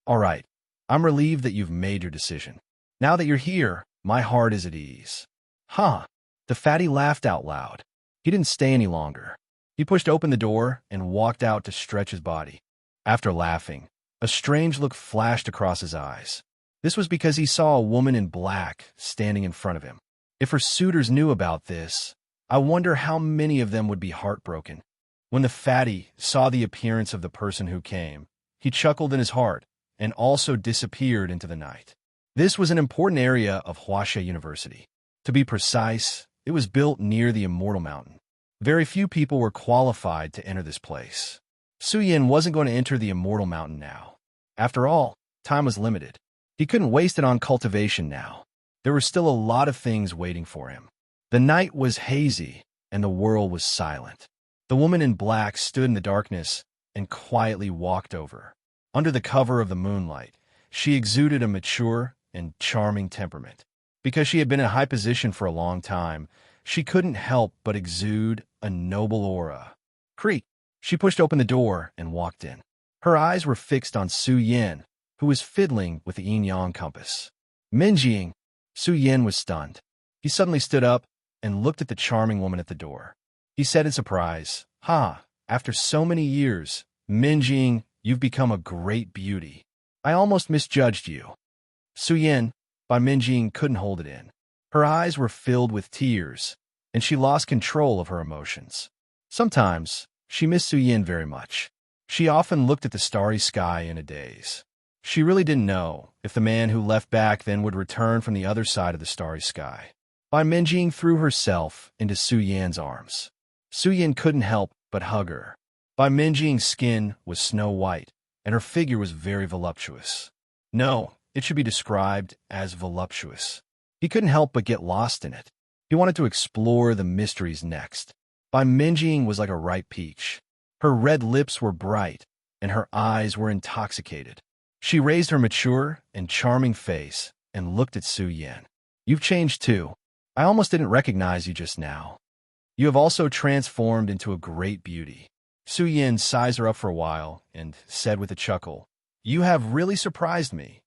All right, I'm relieved that you've made your decision. Now that you're here, my heart is at ease. Huh. The fatty laughed out loud. He didn't stay any longer. He pushed open the door and walked out to stretch his body. After laughing, a strange look flashed across his eyes. This was because he saw a woman in black standing in front of him. If her suitors knew about this, I wonder how many of them would be heartbroken. When the fatty saw the appearance of the person who came, he chuckled in his heart and also disappeared into the night. This was an important area of Huaxia University. To be precise, it was built near the Immortal Mountain. Very few people were qualified to enter this place. Su Yin wasn't going to enter the Immortal Mountain now. After all, time was limited. He couldn't waste it on cultivation now. There were still a lot of things waiting for him. The night was hazy, and the world was silent. The woman in black stood in the darkness and quietly walked over. Under the cover of the moonlight, she exuded a mature and charming temperament. Because she had been in a high position for a long time, she couldn't help but exude a noble aura. Creak! She pushed open the door and walked in. Her eyes were fixed on Su Yin, who was fiddling with the yin-yang compass. Minjing! Su Yin was stunned. He suddenly stood up and looked at the charming woman at the door. He said in surprise, after so many years, Minjing, you've become a great beauty. I almost misjudged you. Su Yin, by Minjing couldn't hold it in. Her eyes were filled with tears, and she lost control of her emotions. Sometimes, she missed Suyin very much. She often looked at the starry sky in a daze. She really didn't know if the man who left back then would return from the other side of the starry sky. Bai Minjing threw herself into Suyan's arms. Suyin couldn't help but hug her. Bai Minjing's skin was snow white, and her figure was very voluptuous. No, it should be described as voluptuous. He couldn't help but get lost in it. He wanted to explore the mysteries next. Bai Minjing was like a ripe peach. Her red lips were bright, and her eyes were intoxicated. She raised her mature and charming face and looked at Suyin. "You've changed too. I almost didn't recognize you just now. You have also transformed into a great beauty." Suyin sized her up for a while and said with a chuckle, "You have really surprised me.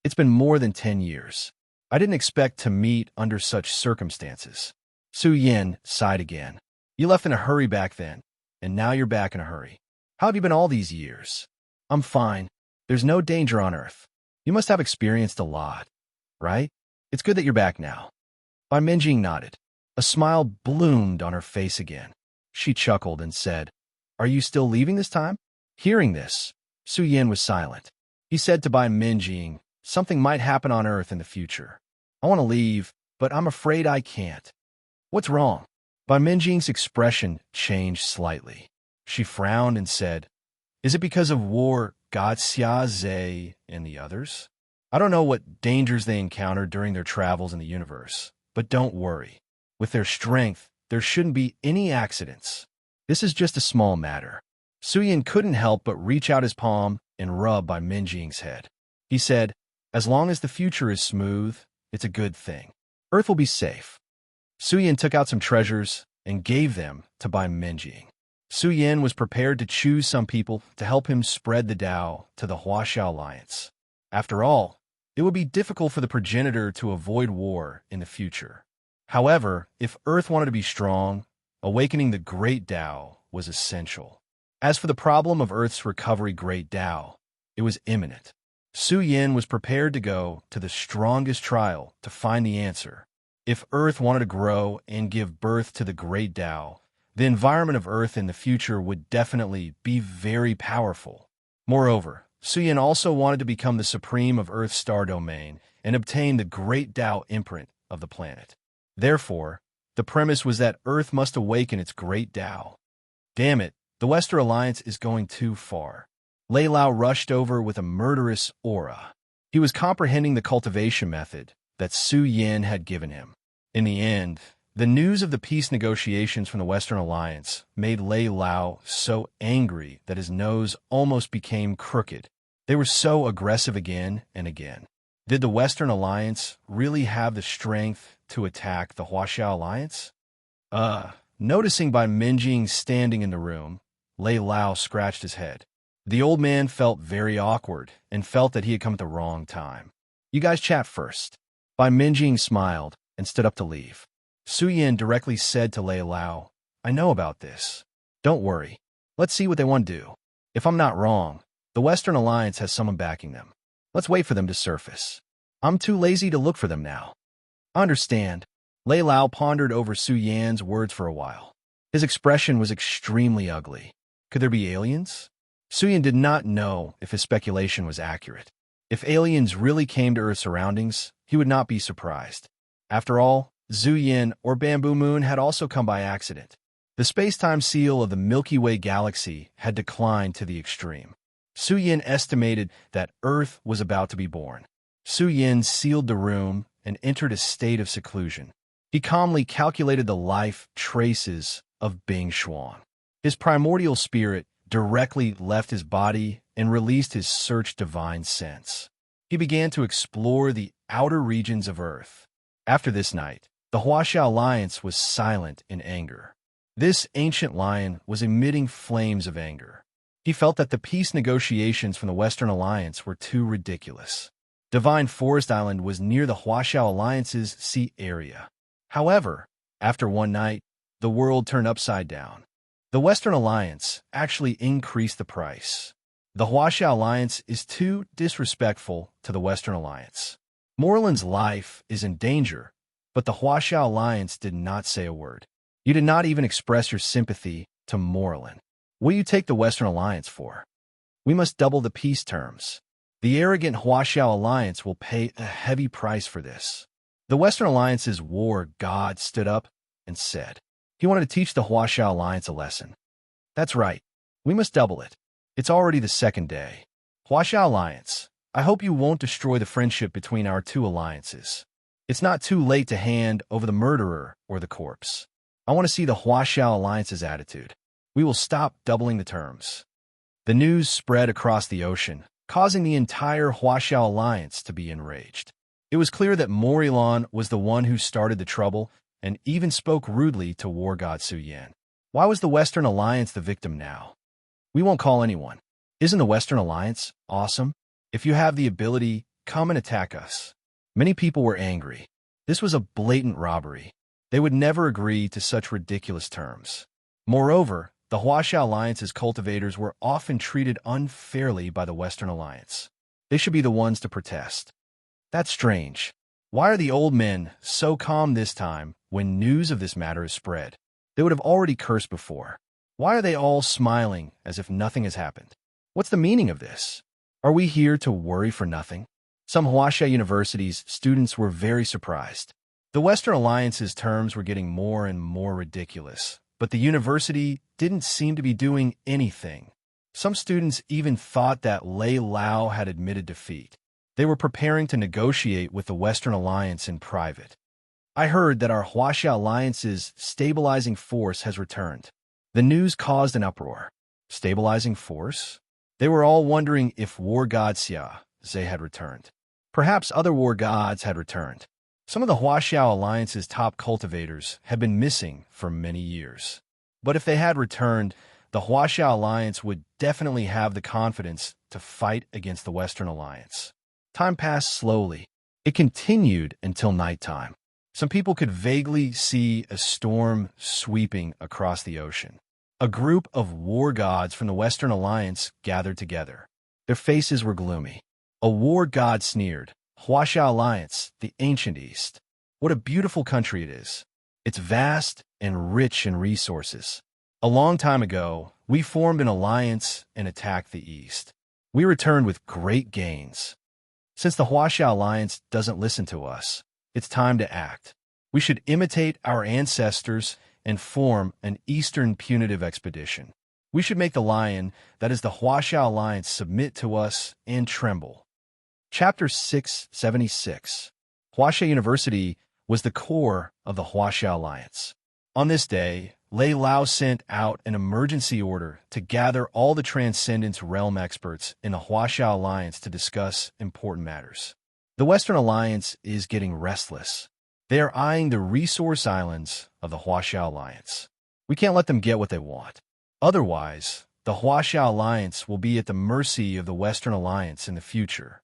It's been more than 10 years. I didn't expect to meet under such circumstances." Suyin sighed again. "You left in a hurry back then, and now you're back in a hurry. How have you been all these years?" "I'm fine. There's no danger on Earth. You must have experienced a lot, right? It's good that you're back now." Bai Minjing nodded. A smile bloomed on her face again. She chuckled and said, "Are you still leaving this time?" Hearing this, Suyin was silent. He said to Bai Minjing, "Something might happen on Earth in the future. I want to leave, but I'm afraid I can't." "What's wrong?" Bai Minjing's expression changed slightly. She frowned and said, "Is it because of war, God Xia Zhe, and the others? I don't know what dangers they encountered during their travels in the universe, but don't worry. With their strength, there shouldn't be any accidents. This is just a small matter." Suyin couldn't help but reach out his palm and rub Bai Minjing's head. He said, "As long as the future is smooth, it's a good thing. Earth will be safe." Suyin took out some treasures and gave them to Bai Minjing. Suyin was prepared to choose some people to help him spread the Tao to the Huaxiao Alliance. After all, it would be difficult for the progenitor to avoid war in the future. However, if Earth wanted to be strong, awakening the Great Tao was essential. As for the problem of Earth's recovery Great Tao, it was imminent. Suyin was prepared to go to the strongest trial to find the answer. If Earth wanted to grow and give birth to the Great Tao, the environment of Earth in the future would definitely be very powerful. Moreover, Suyin also wanted to become the supreme of Earth's star domain and obtain the Great Tao imprint of the planet. Therefore, the premise was that Earth must awaken its Great Tao. Damn it, the Western Alliance is going too far. Lei Lao rushed over with a murderous aura. He was comprehending the cultivation method that Suyin had given him. In the end, the news of the peace negotiations from the Western Alliance made Lei Lao so angry that his nose almost became crooked. They were so aggressive again and again. Did the Western Alliance really have the strength to attack the Huaxiao Alliance? Noticing Bai Minjing standing in the room, Lei Lao scratched his head. The old man felt very awkward and felt that he had come at the wrong time. "You guys chat first." Bai Minjing smiled and stood up to leave. Suyin directly said to Lei Lao, "I know about this. Don't worry. Let's see what they want to do. If I'm not wrong, the Western Alliance has someone backing them. Let's wait for them to surface. I'm too lazy to look for them now." "I understand." Lei Lao pondered over Suyin's words for a while. His expression was extremely ugly. Could there be aliens? Suyin did not know if his speculation was accurate. If aliens really came to Earth's surroundings, he would not be surprised. After all, Zuyin or Bamboo Moon had also come by accident. The space-time seal of the Milky Way galaxy had declined to the extreme. Suyin estimated that Earth was about to be born. Suyin sealed the room and entered a state of seclusion. He calmly calculated the life traces of Bing Xuan. His primordial spirit directly left his body and released his search divine sense. He began to explore the outer regions of Earth. After this night, the Huaxia Alliance was silent in anger. This ancient lion was emitting flames of anger. He felt that the peace negotiations from the Western Alliance were too ridiculous. Divine Forest Island was near the Huaxiao Alliance's sea area. However, after one night, the world turned upside down. The Western Alliance actually increased the price. The Huaxiao Alliance is too disrespectful to the Western Alliance. Moreland's life is in danger, But the Huaxia Alliance did not say a word. You did not even express your sympathy to Morlin. What do you take the Western Alliance for? We must double the peace terms. The arrogant Huaxia Alliance will pay a heavy price for this. The Western Alliance's war god stood up and said he wanted to teach the Huaxia Alliance a lesson. That's right. We must double it. It's already the second day. Huaxia Alliance, I hope you won't destroy the friendship between our two alliances. It's not too late to hand over the murderer or the corpse. I want to see the Huaxia Alliance's attitude. We will stop doubling the terms. The news spread across the ocean, causing the entire Huaxia Alliance to be enraged. It was clear that Morlin was the one who started the trouble and even spoke rudely to war god Su Yan. Why was the Western Alliance the victim now? We won't call anyone. Isn't the Western Alliance awesome? If you have the ability, come and attack us. Many people were angry. This was a blatant robbery. They would never agree to such ridiculous terms. Moreover, the Huaxia Alliance's cultivators were often treated unfairly by the Western Alliance. They should be the ones to protest. That's strange. Why are the old men so calm this time when news of this matter is spread? They would have already cursed before. Why are they all smiling as if nothing has happened? What's the meaning of this? Are we here to worry for nothing? Some Huaxia University's students were very surprised. The Western Alliance's terms were getting more and more ridiculous, but the university didn't seem to be doing anything. Some students even thought that Lei Lao had admitted defeat. They were preparing to negotiate with the Western Alliance in private. I heard that our Huaxia Alliance's stabilizing force has returned. The news caused an uproar. Stabilizing force? They were all wondering if war god Xia Zhe had returned. Perhaps other war gods had returned. Some of the Huaxia Alliance's top cultivators had been missing for many years. But if they had returned, the Huaxia Alliance would definitely have the confidence to fight against the Western Alliance. Time passed slowly. It continued until nighttime. Some people could vaguely see a storm sweeping across the ocean. A group of war gods from the Western Alliance gathered together. Their faces were gloomy. A war god sneered, Huaxia Alliance, the ancient East. What a beautiful country it is. It's vast and rich in resources. A long time ago, we formed an alliance and attacked the East. We returned with great gains. Since the Huaxia Alliance doesn't listen to us, it's time to act. We should imitate our ancestors and form an Eastern punitive expedition. We should make the lion, that is the Huaxia Alliance, submit to us and tremble. Chapter 676. Huaxia University was the core of the Huaxia Alliance. On this day, Lei Lao sent out an emergency order to gather all the Transcendence Realm experts in the Huaxia Alliance to discuss important matters. The Western Alliance is getting restless. They are eyeing the resource islands of the Huaxia Alliance. We can't let them get what they want. Otherwise, the Huaxia Alliance will be at the mercy of the Western Alliance in the future.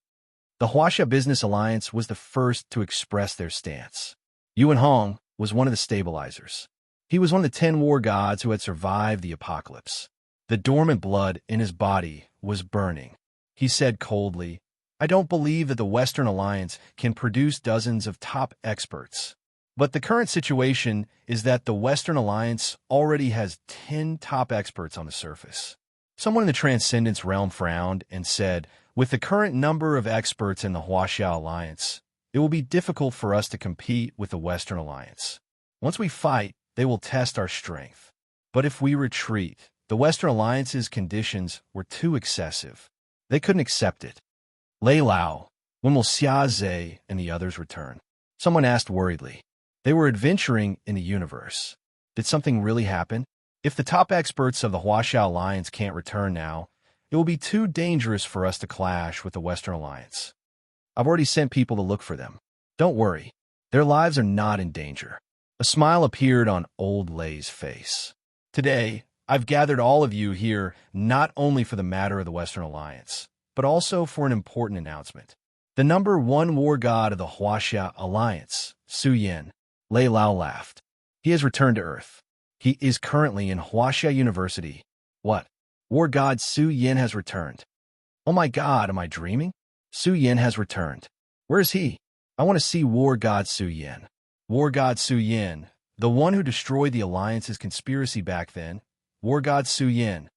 The Huaxia Business Alliance was the first to express their stance. Yuan Hong was one of the stabilizers. He was one of the 10 war gods who had survived the apocalypse. The dormant blood in his body was burning. He said coldly, I don't believe that the Western Alliance can produce dozens of top experts. But the current situation is that the Western Alliance already has 10 top experts on the surface. Someone in the Transcendence Realm frowned and said, with the current number of experts in the Huaxia Alliance, it will be difficult for us to compete with the Western Alliance. Once we fight, they will test our strength. But if we retreat, the Western Alliance's conditions were too excessive. They couldn't accept it. Lei Lao, when will Xia Zhe and the others return? Someone asked worriedly. They were adventuring in the universe. Did something really happen? If the top experts of the Huaxia Alliance can't return now, it will be too dangerous for us to clash with the Western Alliance. I've already sent people to look for them. Don't worry. Their lives are not in danger. A smile appeared on old Lei's face. Today, I've gathered all of you here not only for the matter of the Western Alliance, but also for an important announcement. The number 1 war god of the Huaxia Alliance, Su Yan, Lei Lao laughed. He has returned to Earth. He is currently in Huaxia University. What? War god Su Yan has returned. Oh my god, am I dreaming? Su Yan has returned. Where is he? I want to see war god Su Yan. War God Su Yin, the one who destroyed the Alliance's conspiracy back then. War God Su Yin.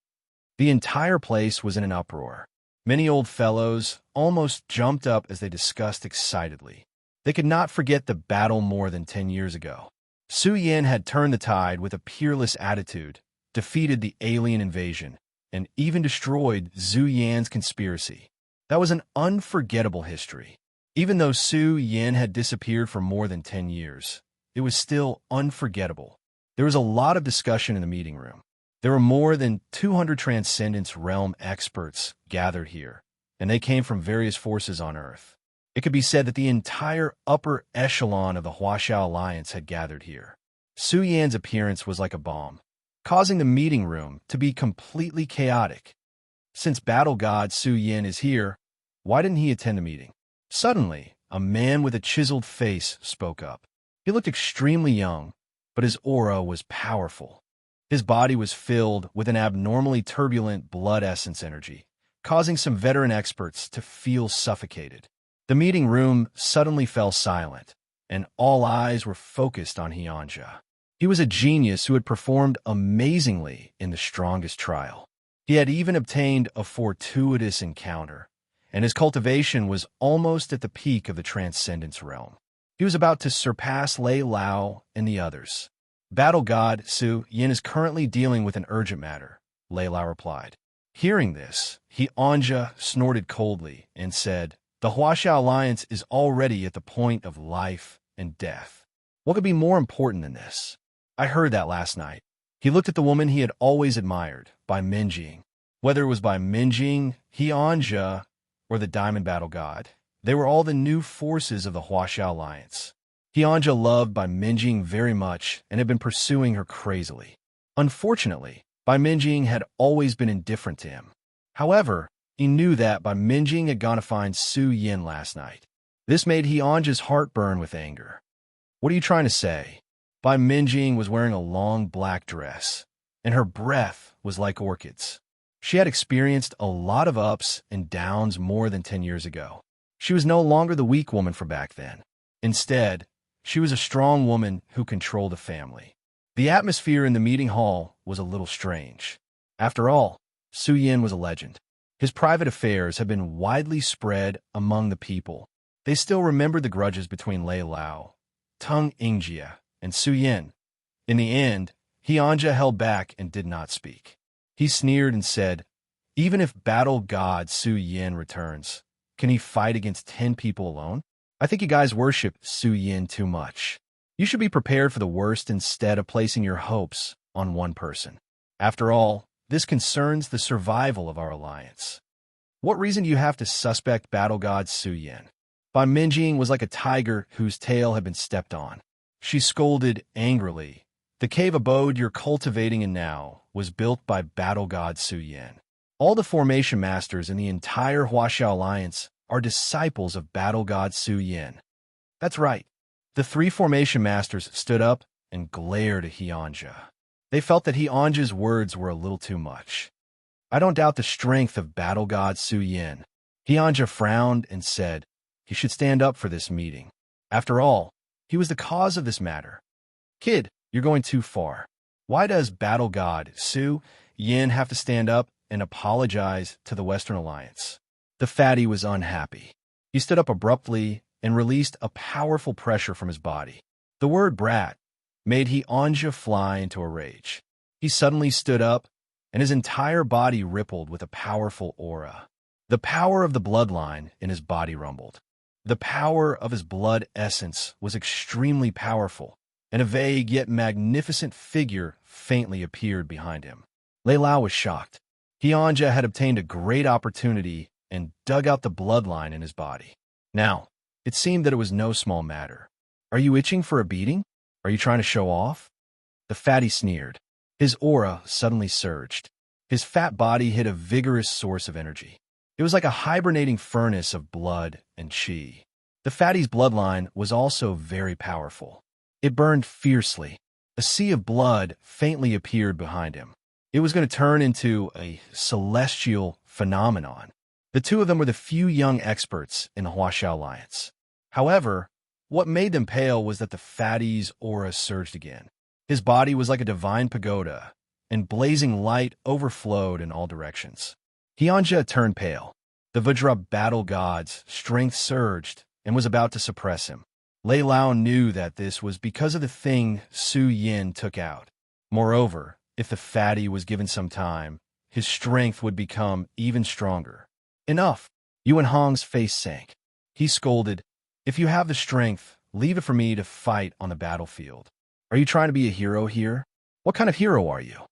The entire place was in an uproar. Many old fellows almost jumped up as they discussed excitedly. They could not forget the battle more than 10 years ago. Su Yin had turned the tide with a peerless attitude, defeated the alien invasion, and even destroyed Zhu Yan's conspiracy. That was an unforgettable history. Even though Su Yin had disappeared for more than 10 years, it was still unforgettable. There was a lot of discussion in the meeting room. There were more than 200 Transcendence Realm experts gathered here, and they came from various forces on Earth. It could be said that the entire upper echelon of the Huaxiao Alliance had gathered here. Su Yan's appearance was like a bomb, causing the meeting room to be completely chaotic. Since Battle God Su Yin is here, why didn't he attend the meeting? Suddenly, a man with a chiseled face spoke up. He looked extremely young, but his aura was powerful. His body was filled with an abnormally turbulent blood essence energy, causing some veteran experts to feel suffocated. The meeting room suddenly fell silent, and all eyes were focused on Hyanja. He was a genius who had performed amazingly in the strongest trial. He had even obtained a fortuitous encounter, and his cultivation was almost at the peak of the Transcendence Realm. He was about to surpass Lei Lao and the others. Battle God Su Yin is currently dealing with an urgent matter, Lei Lao replied. Hearing this, Hyanja snorted coldly and said, the Huaxiao Alliance is already at the point of life and death. What could be more important than this? I heard that last night. He looked at the woman he had always admired, Bai Minjing. Whether it was Bai Minjing, Hyanja, or the Diamond Battle God, they were all the new forces of the Huaxiao Alliance. Hyanja loved Bai Minjing very much and had been pursuing her crazily. Unfortunately, Bai Minjing had always been indifferent to him. However, he knew that Bai Minjing had gone to find Su Yin last night. This made Hyanja's heart burn with anger. What are you trying to say? Bai Minjing was wearing a long black dress, and her breath was like orchids. She had experienced a lot of ups and downs more than 10 years ago. She was no longer the weak woman from back then. Instead, she was a strong woman who controlled a family. The atmosphere in the meeting hall was a little strange. After all, Su Yin was a legend. His private affairs had been widely spread among the people. They still remembered the grudges between Lei Lao, Tung Ingjia, and Su Yin. In the end, Hyanja held back and did not speak. He sneered and said, even if Battle God Su Yin returns, can he fight against 10 people alone? I think you guys worship Su Yin too much. You should be prepared for the worst instead of placing your hopes on one person. After all, this concerns the survival of our alliance. What reason do you have to suspect Battle God Su Yin? Bai Minjing was like a tiger whose tail had been stepped on. She scolded angrily. The cave abode you're cultivating in now was built by Battle God Su Yin. All the formation masters in the entire Huaxiao Alliance are disciples of Battle God Su Yin. That's right. The 3 formation masters stood up and glared at Hyanja. They felt that Hyanja's words were a little too much. I don't doubt the strength of Battle God Su Yin. Hyanja frowned and said he should stand up for this meeting. After all, he was the cause of this matter. Kid, you're going too far. Why does Battle God Su Yin have to stand up and apologize to the Western Alliance? The fatty was unhappy. He stood up abruptly and released a powerful pressure from his body. The word brat made Hyanja fly into a rage. He suddenly stood up, and his entire body rippled with a powerful aura. The power of the bloodline in his body rumbled. The power of his blood essence was extremely powerful, and a vague yet magnificent figure faintly appeared behind him. Lei Lao was shocked. Hyanja had obtained a great opportunity and dug out the bloodline in his body. Now, it seemed that it was no small matter. Are you itching for a beating? Are you trying to show off? The fatty sneered. His aura suddenly surged. His fat body hit a vigorous source of energy. It was like a hibernating furnace of blood and chi. The fatty's bloodline was also very powerful. It burned fiercely. A sea of blood faintly appeared behind him. It was going to turn into a celestial phenomenon. The 2 of them were the few young experts in the Huaxiao Alliance. However, What made them pale was that the fatty's aura surged again. His body was like a divine pagoda, and blazing light overflowed in all directions. Hyanja turned pale. The Vajra battle god's strength surged and was about to suppress him. Lei Lao knew that this was because of the thing Su Yin took out. Moreover, if the fatty was given some time, his strength would become even stronger. Enough! Yuan Hong's face sank. He scolded, "If you have the strength, leave it for me to fight on the battlefield. Are you trying to be a hero here? What kind of hero are you?"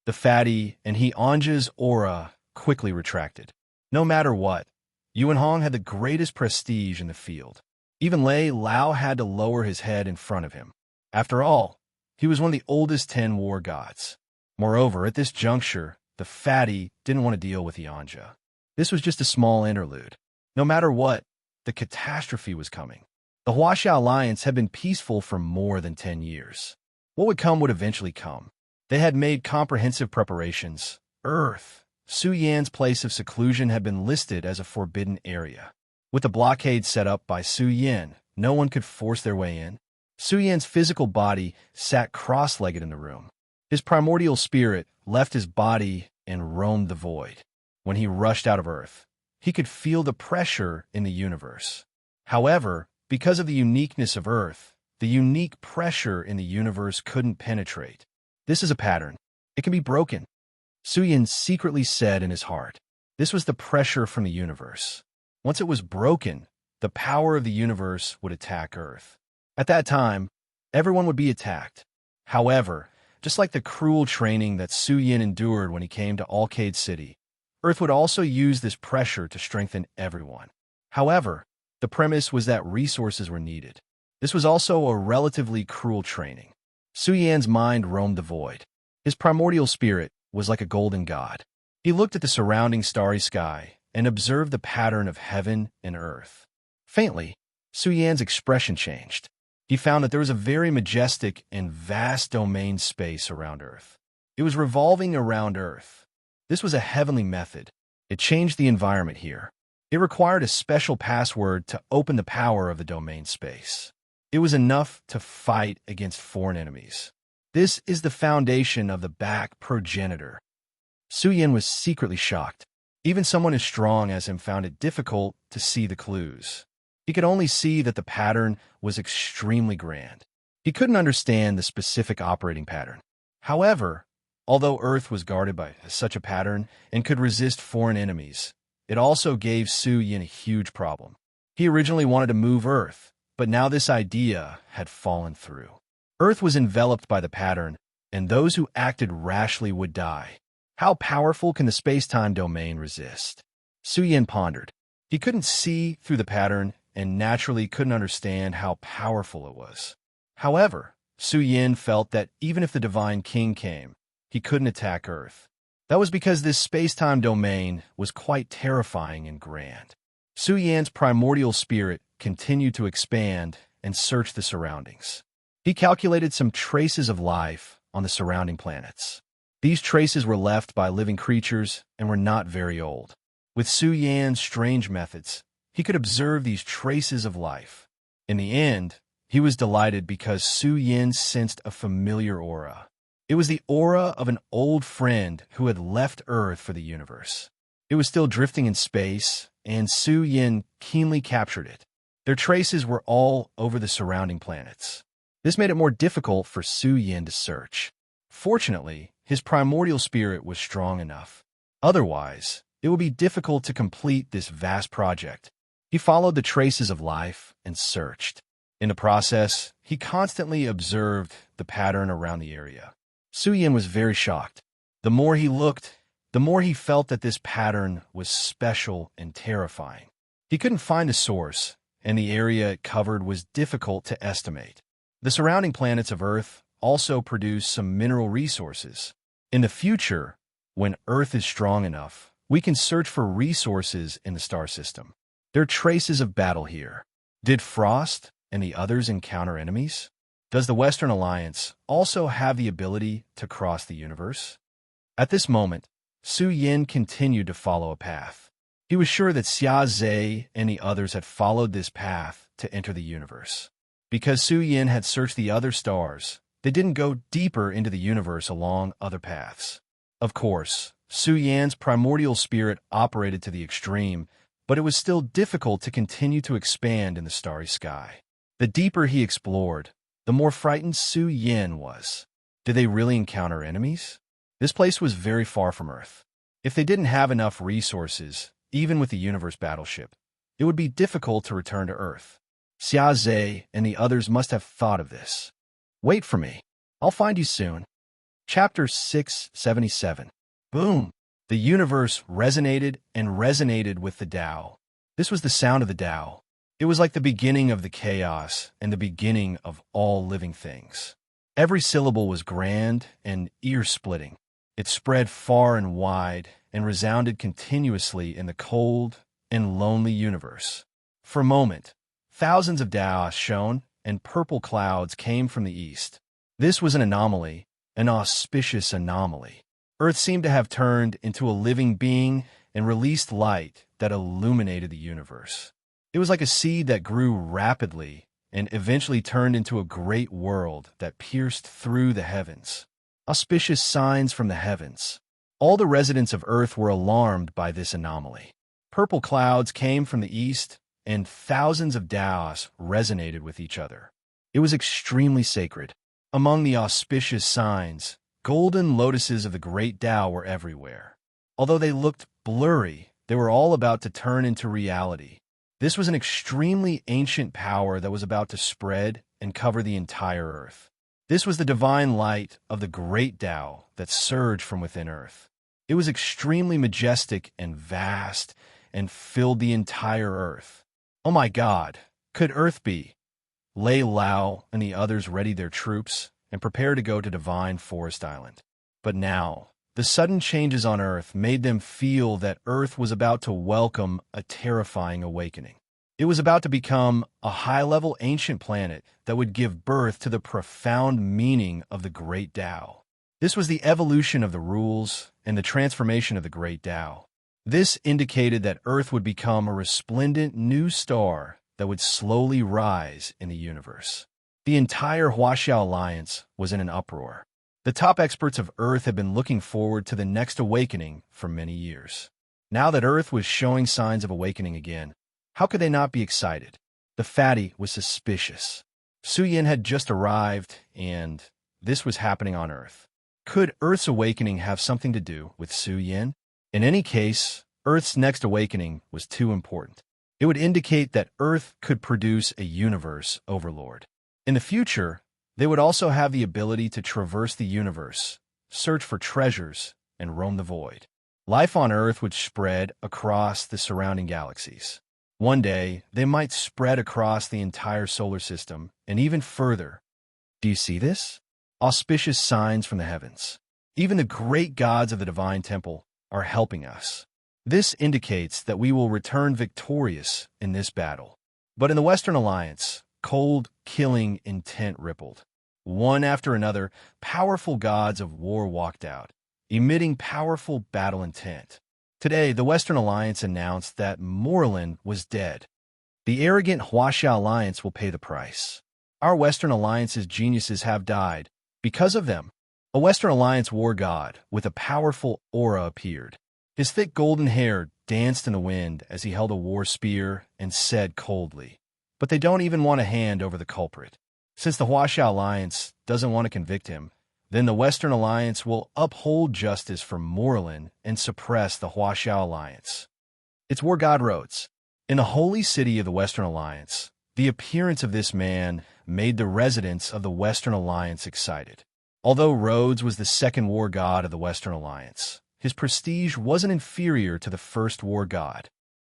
The fatty and Hyunja's aura quickly retracted. No matter what, Yuan Hong had the greatest prestige in the field. Even Lei Lao had to lower his head in front of him. After all, he was one of the oldest 10 war gods. Moreover, at this juncture, the fatty didn't want to deal with Hyunja. This was just a small interlude. No matter what, the catastrophe was coming. The Huaxia Alliance had been peaceful for more than 10 years. What would come would eventually come. They had made comprehensive preparations. Earth, Su Yan's place of seclusion, had been listed as a forbidden area. With the blockade set up by Su Yan, no one could force their way in. Su Yan's physical body sat cross-legged in the room. His primordial spirit left his body and roamed the void. When he rushed out of Earth, he could feel the pressure in the universe. However, because of the uniqueness of Earth, the unique pressure in the universe couldn't penetrate. This is a pattern. It can be broken. Su Yan secretly said in his heart. This was the pressure from the universe. Once it was broken, the power of the universe would attack Earth. At that time, everyone would be attacked. However, just like the cruel training that Su Yan endured when he came to Alcade City, Earth would also use this pressure to strengthen everyone. However, the premise was that resources were needed. This was also a relatively cruel training. Su Yan's mind roamed the void. His primordial spirit was like a golden god. He looked at the surrounding starry sky and observed the pattern of heaven and earth. Faintly, Su Yan's expression changed. He found that there was a very majestic and vast domain space around Earth. It was revolving around Earth. This was a heavenly method. It changed the environment here. It required a special password to open the power of the domain space. It was enough to fight against foreign enemies. This is the foundation of the back progenitor. Su Yan was secretly shocked. Even someone as strong as him found it difficult to see the clues. He could only see that the pattern was extremely grand. He couldn't understand the specific operating pattern. However, although Earth was guarded by such a pattern and could resist foreign enemies, it also gave Su Yan a huge problem. He originally wanted to move Earth, but now this idea had fallen through. Earth was enveloped by the pattern, and those who acted rashly would die. How powerful can the space-time domain resist? Su Yan pondered. He couldn't see through the pattern and naturally couldn't understand how powerful it was. However, Su Yan felt that even if the Divine King came, he couldn't attack Earth. That was because this space-time domain was quite terrifying and grand. Su Yan's primordial spirit continued to expand and search the surroundings. He calculated some traces of life on the surrounding planets. These traces were left by living creatures and were not very old. With Su Yan's strange methods, he could observe these traces of life. In the end, he was delighted because Su Yan sensed a familiar aura. It was the aura of an old friend who had left Earth for the universe. It was still drifting in space, and Su Yan keenly captured it. Their traces were all over the surrounding planets. This made it more difficult for Su Yan to search. Fortunately, his primordial spirit was strong enough. Otherwise, it would be difficult to complete this vast project. He followed the traces of life and searched. In the process, he constantly observed the pattern around the area. Su Yan was very shocked. The more he looked, the more he felt that this pattern was special and terrifying. He couldn't find a source, and the area it covered was difficult to estimate. The surrounding planets of Earth also produce some mineral resources. In the future, when Earth is strong enough, we can search for resources in the star system. There are traces of battle here. Did Frost and the others encounter enemies? Does the Western Alliance also have the ability to cross the universe? At this moment, Su Yan continued to follow a path. He was sure that Xia Zhe and the others had followed this path to enter the universe. Because Su Yin had searched the other stars, they didn't go deeper into the universe along other paths. Of course, Su Yan's primordial spirit operated to the extreme, but it was still difficult to continue to expand in the starry sky. The deeper he explored, the more frightened Su Yin was. Did they really encounter enemies? This place was very far from Earth. If they didn't have enough resources, even with the universe battleship, it would be difficult to return to Earth. Xia Zhe and the others must have thought of this. Wait for me. I'll find you soon. Chapter 677. Boom! The universe resonated and resonated with the Tao. This was the sound of the Tao. It was like the beginning of the chaos and the beginning of all living things. Every syllable was grand and ear-splitting. It spread far and wide and resounded continuously in the cold and lonely universe. For a moment, thousands of Taos shone and purple clouds came from the east. This was an anomaly, an auspicious anomaly. Earth seemed to have turned into a living being and released light that illuminated the universe. It was like a seed that grew rapidly and eventually turned into a great world that pierced through the heavens. Auspicious signs from the heavens. All the residents of Earth were alarmed by this anomaly. Purple clouds came from the east, and thousands of Taos resonated with each other. It was extremely sacred. Among the auspicious signs, golden lotuses of the great Tao were everywhere. Although they looked blurry, they were all about to turn into reality. This was an extremely ancient power that was about to spread and cover the entire Earth. This was the divine light of the great Tao that surged from within Earth. It was extremely majestic and vast and filled the entire Earth. Oh my God, could Earth be? Lei Lao and the others readied their troops and prepared to go to Divine Forest Island. But now, the sudden changes on Earth made them feel that Earth was about to welcome a terrifying awakening. It was about to become a high-level ancient planet that would give birth to the profound meaning of the Great Tao. This was the evolution of the rules and the transformation of the Great Tao. This indicated that Earth would become a resplendent new star that would slowly rise in the universe. The entire Huaxiao Alliance was in an uproar. The top experts of Earth had been looking forward to the next awakening for many years. Now that Earth was showing signs of awakening again, how could they not be excited? The fatty was suspicious. Su Yin had just arrived, and this was happening on Earth. Could Earth's awakening have something to do with Su Yin? In any case, Earth's next awakening was too important. It would indicate that Earth could produce a universe overlord. In the future, they would also have the ability to traverse the universe, search for treasures, and roam the void. Life on Earth would spread across the surrounding galaxies. One day, they might spread across the entire solar system and even further. Do you see this? Auspicious signs from the heavens. Even the great gods of the divine temple are helping us. This indicates that we will return victorious in this battle. But in the Western Alliance, cold, killing intent rippled. One after another, powerful gods of war walked out, emitting powerful battle intent. Today, the Western Alliance announced that Morlin was dead. The arrogant Huaxia Alliance will pay the price. Our Western Alliance's geniuses have died. Because of them, a Western Alliance war god with a powerful aura appeared. His thick golden hair danced in the wind as he held a war spear and said coldly, "But they don't even want to hand over the culprit. Since the Huaxia Alliance doesn't want to convict him, then the Western Alliance will uphold justice for Morlin and suppress the Huaxia Alliance." It's War God Rhodes. In the holy city of the Western Alliance, the appearance of this man made the residents of the Western Alliance excited. Although Rhodes was the second war god of the Western Alliance, his prestige wasn't inferior to the first war god.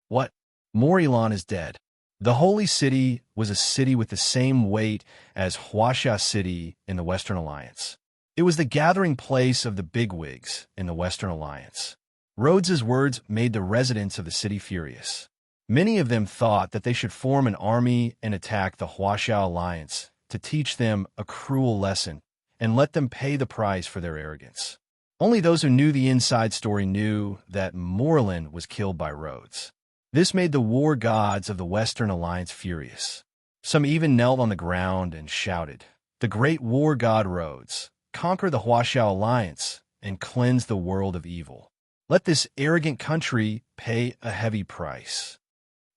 What? Morlin is dead. The Holy City was a city with the same weight as Huaxia City in the Western Alliance. It was the gathering place of the bigwigs in the Western Alliance. Rhodes's words made the residents of the city furious. Many of them thought that they should form an army and attack the Huaxia Alliance to teach them a cruel lesson and let them pay the price for their arrogance. Only those who knew the inside story knew that Morlin was killed by Rhodes. This made the war gods of the Western Alliance furious. Some even knelt on the ground and shouted, "The great war god Rhodes, conquer the Huaxiao alliance and cleanse the world of evil. Let this arrogant country pay a heavy price.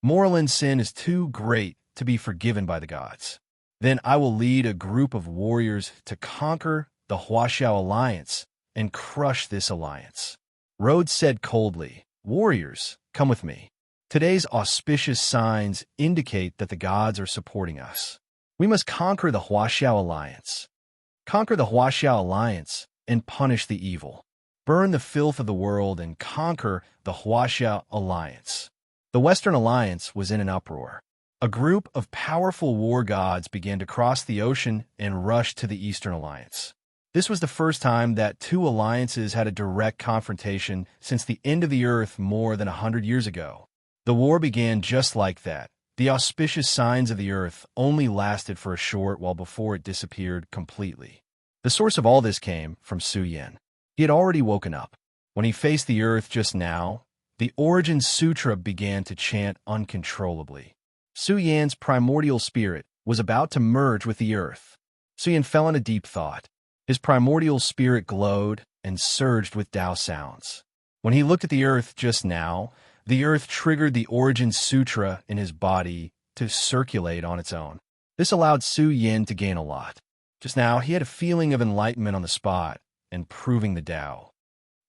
Moral sin is too great to be forgiven by the gods. Then I will lead a group of warriors to conquer the Huaxiao alliance and crush this alliance." Rhodes said coldly, "Warriors, come with me. Today's auspicious signs indicate that the gods are supporting us. We must conquer the Huaxiao alliance. Conquer the Huaxiao alliance and punish the evil. Burn the filth of the world and conquer the Huaxiao alliance." The Western Alliance was in an uproar. A group of powerful war gods began to cross the ocean and rush to the Eastern Alliance. This was the first time that two alliances had a direct confrontation since the end of the Earth more than 100 years ago. The war began just like that. The auspicious signs of the Earth only lasted for a short while before it disappeared completely. The source of all this came from Su Yin. He had already woken up. When he faced the Earth just now, the Origin Sutra began to chant uncontrollably. Su Yan's primordial spirit was about to merge with the Earth. Su Yin fell into deep thought. His primordial spirit glowed and surged with Tao sounds. When he looked at the Earth just now, the Earth triggered the Origin Sutra in his body to circulate on its own. This allowed Su Yin to gain a lot. Just now, he had a feeling of enlightenment on the spot and proving the Tao.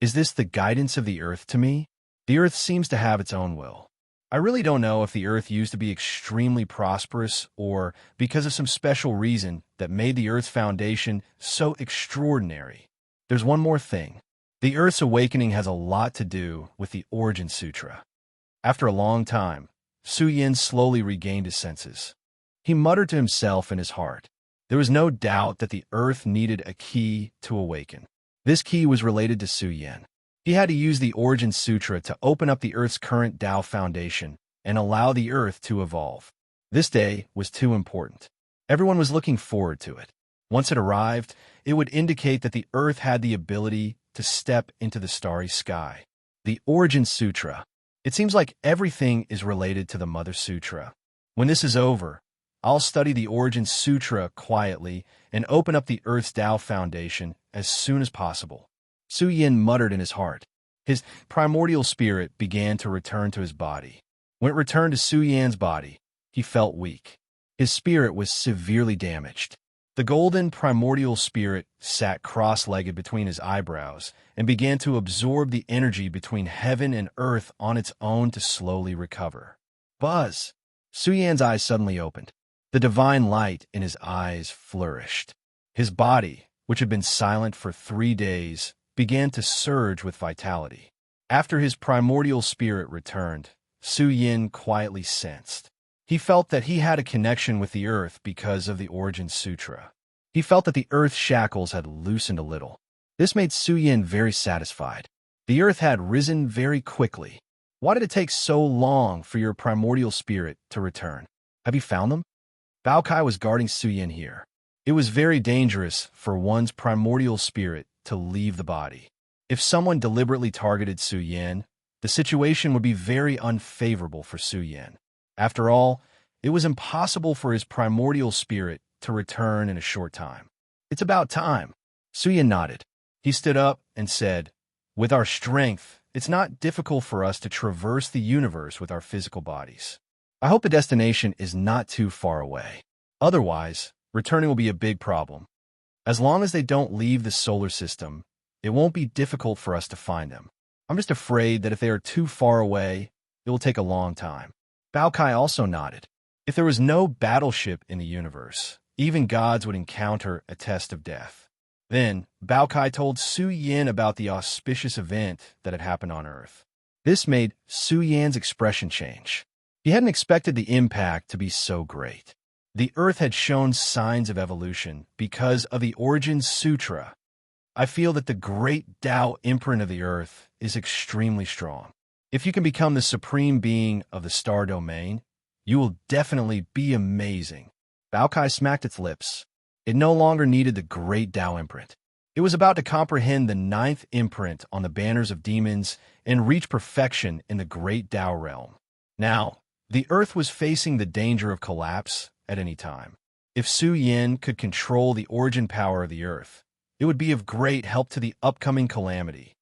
Is this the guidance of the Earth to me? The Earth seems to have its own will. I really don't know if the Earth used to be extremely prosperous or because of some special reason that made the Earth's foundation so extraordinary. There's one more thing. The Earth's awakening has a lot to do with the Origin Sutra. After a long time, Su Yin slowly regained his senses. He muttered to himself in his heart. There was no doubt that the Earth needed a key to awaken. This key was related to Su Yin. He had to use the Origin Sutra to open up the Earth's current Tao foundation and allow the Earth to evolve. This day was too important. Everyone was looking forward to it. Once it arrived, it would indicate that the Earth had the ability to step into the starry sky. The Origin Sutra. It seems like everything is related to the Mother Sutra. When this is over, I'll study the Origin Sutra quietly and open up the Earth's Tao foundation as soon as possible. Su Yin muttered in his heart. His primordial spirit began to return to his body. When it returned to Su Yan's body, he felt weak. His spirit was severely damaged. The golden primordial spirit sat cross-legged between his eyebrows and began to absorb the energy between heaven and earth on its own to slowly recover. Buzz! Su Yan's eyes suddenly opened. The divine light in his eyes flourished. His body, which had been silent for 3 days, began to surge with vitality. After his primordial spirit returned, Su Yin quietly sensed. He felt that he had a connection with the Earth because of the Origin Sutra. He felt that the Earth's shackles had loosened a little. This made Su Yin very satisfied. The Earth had risen very quickly. Why did it take so long for your primordial spirit to return? Have you found them? Bao Kai was guarding Su Yin here. It was very dangerous for one's primordial spirit to leave the body. If someone deliberately targeted Su Yin, the situation would be very unfavorable for Su Yin. After all, it was impossible for his primordial spirit to return in a short time. It's about time. Su Yin nodded. He stood up and said, "With our strength, it's not difficult for us to traverse the universe with our physical bodies. I hope the destination is not too far away. Otherwise, returning will be a big problem. As long as they don't leave the solar system, it won't be difficult for us to find them. I'm just afraid that if they are too far away, it will take a long time." Bao Kai also nodded. If there was no battleship in the universe, even gods would encounter a test of death. Then, Bao Kai told Su Yin about the auspicious event that had happened on Earth. This made Su Yan's expression change. He hadn't expected the impact to be so great. The Earth had shown signs of evolution because of the Origin Sutra. I feel that the great Tao imprint of the Earth is extremely strong. If you can become the supreme being of the star domain, you will definitely be amazing. Bao Kai smacked its lips. It no longer needed the great Tao imprint. It was about to comprehend the 9th imprint on the banners of demons and reach perfection in the great Tao realm. Now, the Earth was facing the danger of collapse at any time. If Su Yin could control the origin power of the earth, it would be of great help to the upcoming calamity.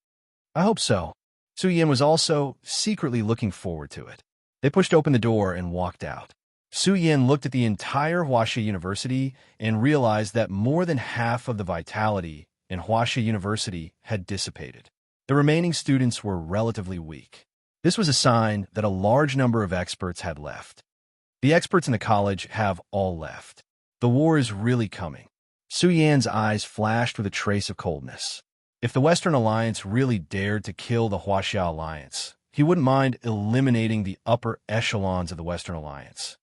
I hope so. Su Yin was also secretly looking forward to it. They pushed open the door and walked out. Su Yin looked at the entire Huaxia University and realized that more than half of the vitality in Huaxia University had dissipated. The remaining students were relatively weak. This was a sign that a large number of experts had left. The experts in the college have all left. The war is really coming. Su Yan's eyes flashed with a trace of coldness. If the Western Alliance really dared to kill the Huaxia Alliance, he wouldn't mind eliminating the upper echelons of the Western Alliance.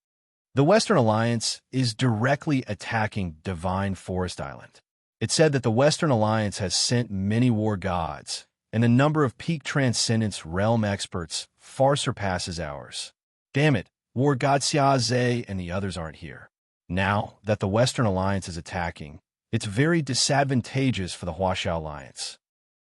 The Western Alliance is directly attacking Divine Forest Island. It said that the Western Alliance has sent many war gods, and the number of peak transcendence realm experts far surpasses ours. Damn it, war god Xia Zhe and the others aren't here. Now that the Western Alliance is attacking, it's very disadvantageous for the Huaxia Alliance.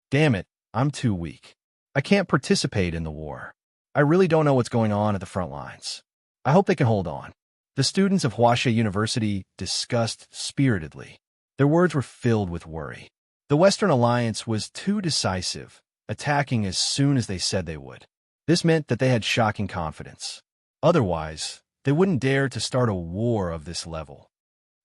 Damn it, I'm too weak. I can't participate in the war. I really don't know what's going on at the front lines. I hope they can hold on. The students of Huaxia University discussed spiritedly. Their words were filled with worry. The Western Alliance was too decisive, attacking as soon as they said they would. This meant that they had shocking confidence. Otherwise, they wouldn't dare to start a war of this level.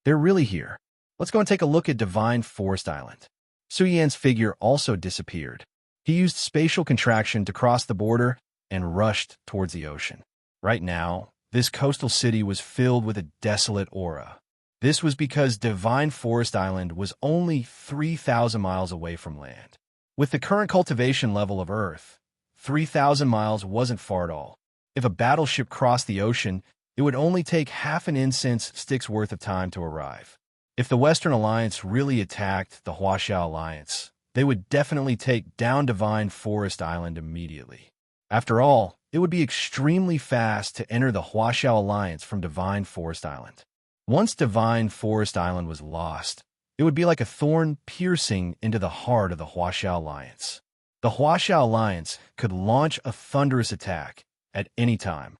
They're really here. Let's go and take a look at Divine Forest Island. Su Yan's figure also disappeared. He used spatial contraction to cross the border and rushed towards the ocean. Right now, this coastal city was filled with a desolate aura. This was because Divine Forest Island was only 3,000 miles away from land. With the current cultivation level of Earth, 3,000 miles wasn't far at all. If a battleship crossed the ocean, it would only take half an incense stick's worth of time to arrive. If the Western Alliance really attacked the Huaxia Alliance, they would definitely take down Divine Forest Island immediately. After all, it would be extremely fast to enter the Huaxia Alliance from Divine Forest Island. Once Divine Forest Island was lost, it would be like a thorn piercing into the heart of the Huaxia Alliance. The Huaxia Alliance could launch a thunderous attack at any time.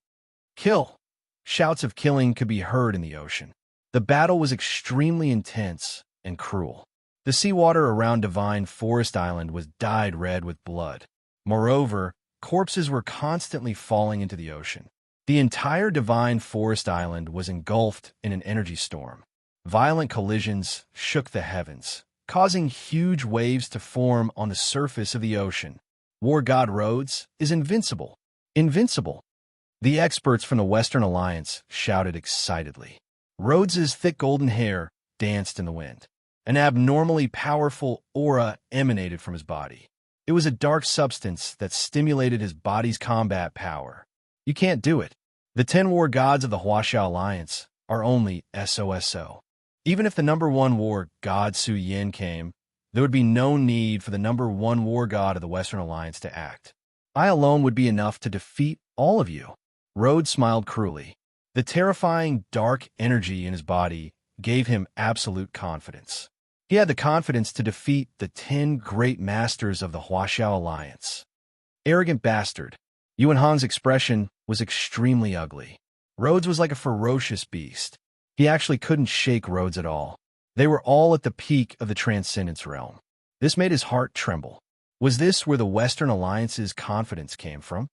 Kill! Shouts of killing could be heard in the ocean. The battle was extremely intense and cruel. The seawater around Divine Forest Island was dyed red with blood. Moreover, corpses were constantly falling into the ocean. The entire Divine Forest Island was engulfed in an energy storm. Violent collisions shook the heavens, causing huge waves to form on the surface of the ocean. War God Rhodes is invincible. Invincible! The experts from the Western Alliance shouted excitedly. Rhodes's thick golden hair danced in the wind. An abnormally powerful aura emanated from his body. It was a dark substance that stimulated his body's combat power. You can't do it. The 10 war gods of the Huaxia Alliance are only SOSO. Even if the number 1 war god Su Yin came, there would be no need for the number 1 war god of the Western Alliance to act. I alone would be enough to defeat all of you. Rhodes smiled cruelly. The terrifying dark energy in his body gave him absolute confidence. He had the confidence to defeat the 10 great masters of the Huaxia Alliance. Arrogant bastard. Yuan Han's expression was extremely ugly. Rhodes was like a ferocious beast. He actually couldn't shake Rhodes at all. They were all at the peak of the Transcendence realm. This made his heart tremble. Was this where the Western Alliance's confidence came from?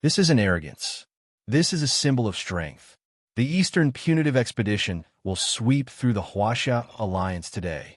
This isn't arrogance. This is a symbol of strength. The Eastern Punitive Expedition will sweep through the Huaxia Alliance today.